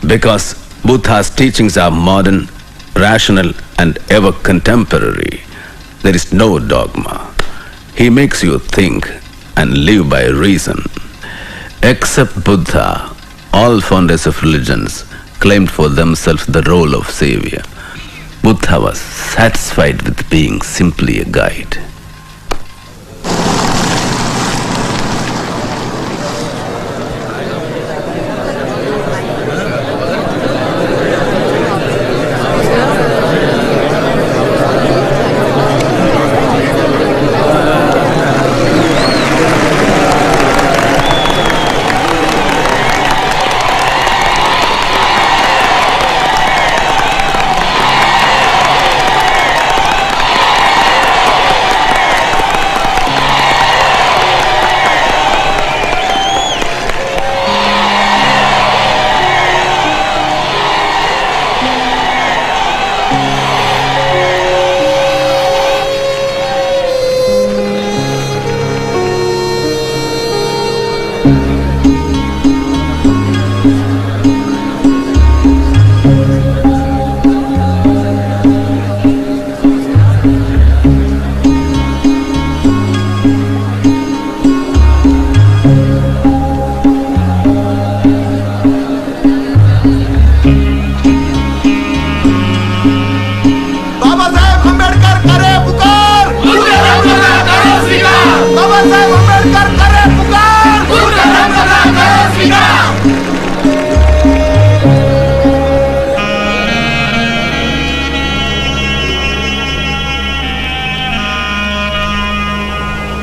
Because Buddha's teachings are modern, rational, and ever contemporary, there is no dogma. He makes you think and live by reason. Except Buddha, All founders of religions claimed for themselves the role of savior. Buddha was satisfied with being simply a guide.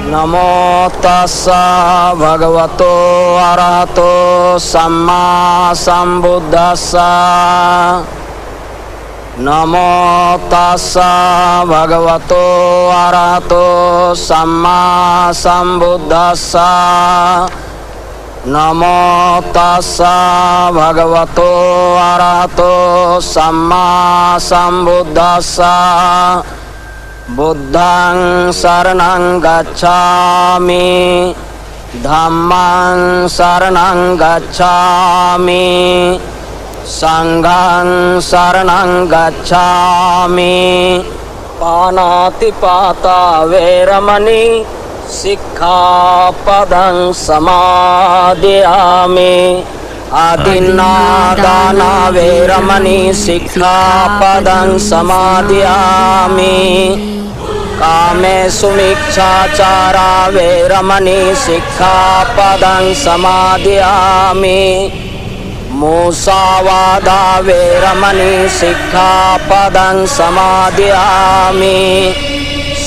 Namo tassa bhagavato arahato samma sambuddhassa. Namo tassa bhagavato arahato samma sambuddhassa. Namo tassa bhagavato arahato samma sambuddhassa. Buddhaṃ saraṇaṃ gacchāmi, Dhammaṃ saraṇaṃ gacchāmi, Saṅghaṃ saraṇaṃ gacchāmi. Pānātipātā veramani, Sikkhapadam samadhiyāmi. Adinādāna veramani, Sikkhapadam samadhiyāmi. Kāme sumikṣācārā veramani, Sikkhapadam samadhiyāmi. Musāvādā veramani, Sikkhapadam samadhiyāmi.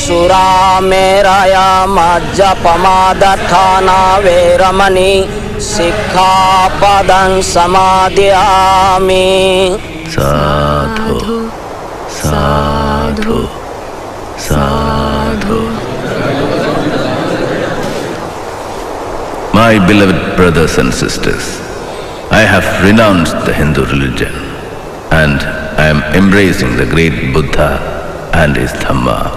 Surāmeraya majjapamādaṭṭhāna veramani, Sikkhapadam samadhiyāmi. Sadhu, sadhu, sadhu. My beloved brothers and sisters, I have renounced the Hindu religion and I am embracing the great Buddha and his Dhamma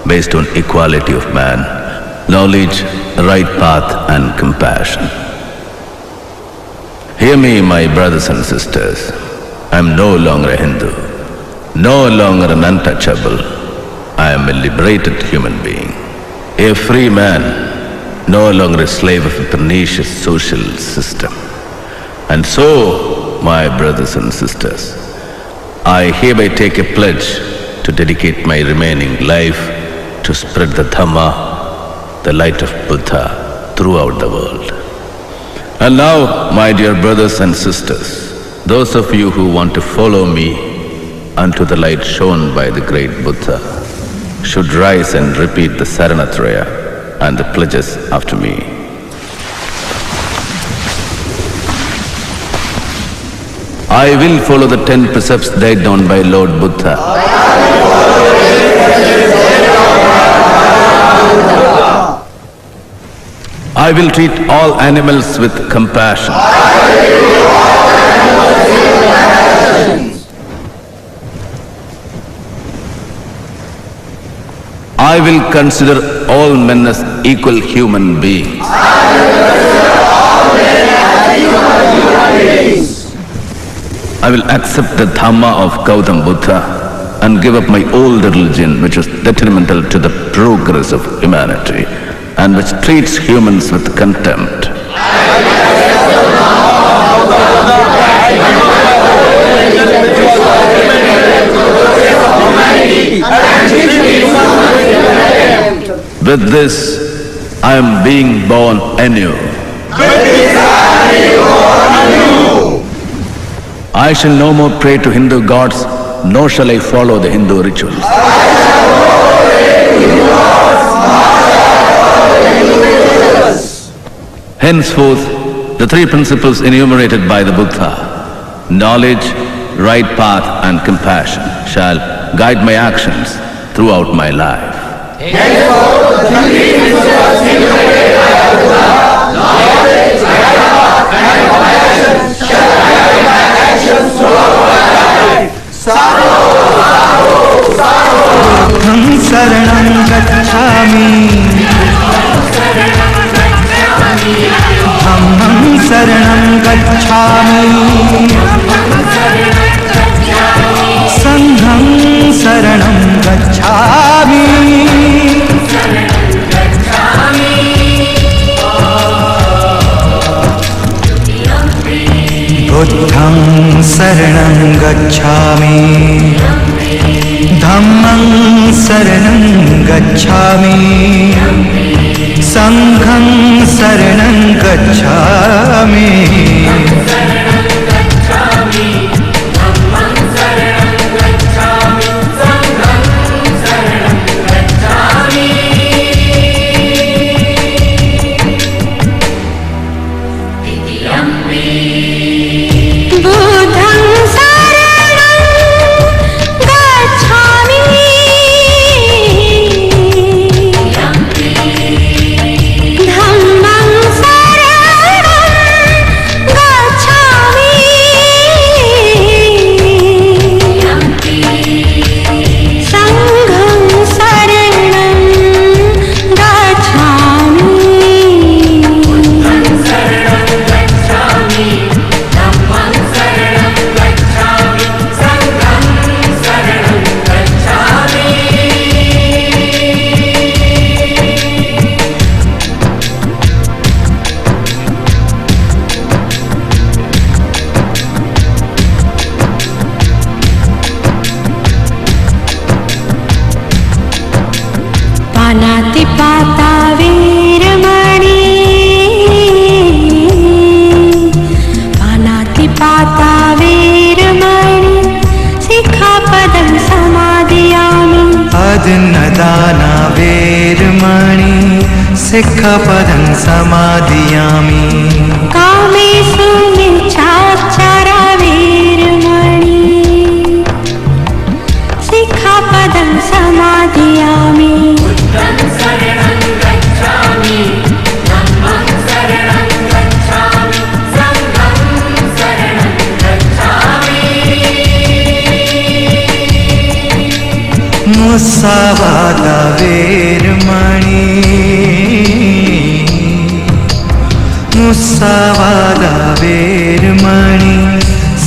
based on equality of man, knowledge, right path and compassion. Hear me, my brothers and sisters. I am no longer a Hindu, no longer an untouchable. I am a liberated human being, a free man, no longer a slave of a pernicious social system. And so, my brothers and sisters, I hereby take a pledge to dedicate my remaining life to spread the Dhamma, the light of Buddha, throughout the world. And now, my dear brothers and sisters, those of you who want to follow me unto the light shown by the great Buddha should rise and repeat the Saranatraya and the pledges after me. I will follow the 10 precepts laid down by Lord Buddha. I will treat all animals with compassion. I will consider all men as equal human beings. I will accept the Dhamma of Gautam Buddha and give up my old religion, which was detrimental to the progress of humanity and which treats humans with contempt. With this, I am being born anew. I shall no more pray to Hindu gods, nor shall I follow the Hindu rituals. Henceforth, the three principles enumerated by the Buddha, knowledge, right path and compassion, shall guide my actions throughout my life. शरणं गच्छामि धम्मं शरणं गच्छामि संघं शरणं गच्छामि बुद्धं शरणं गच्छामि धम्मं शरणं गच्छामि संघं शरणं गच्छामि अदनदाना वेरमणि सिक्खपदं समादियामि कामेषु मिच्छाचारा वेरमणि सिक्खपदं समादियामि मुस्सावादा वेरमणि मुस्सावादा वेरमणि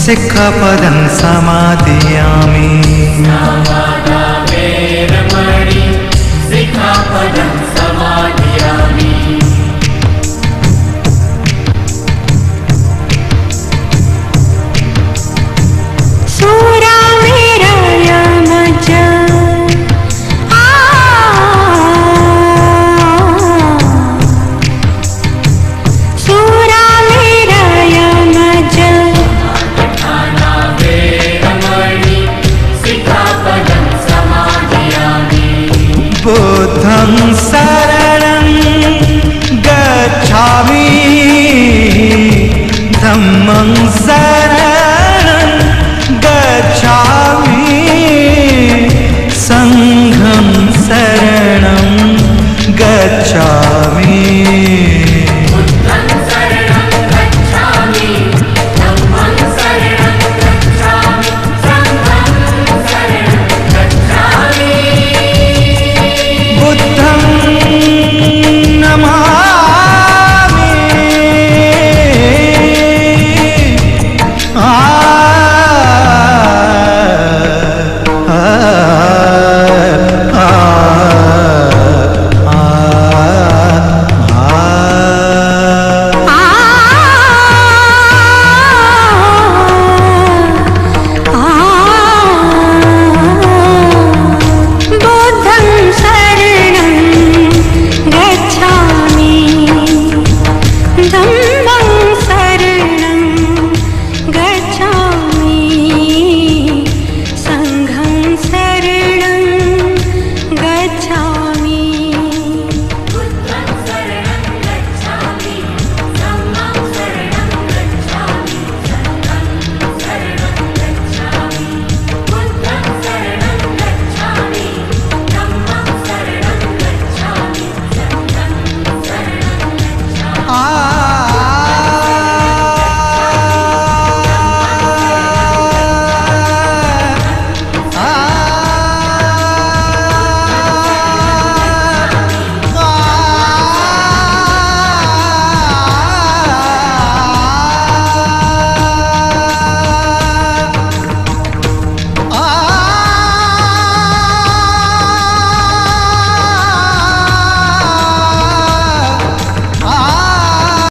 सिक्खपदं समादियामि बुद्धं शरणं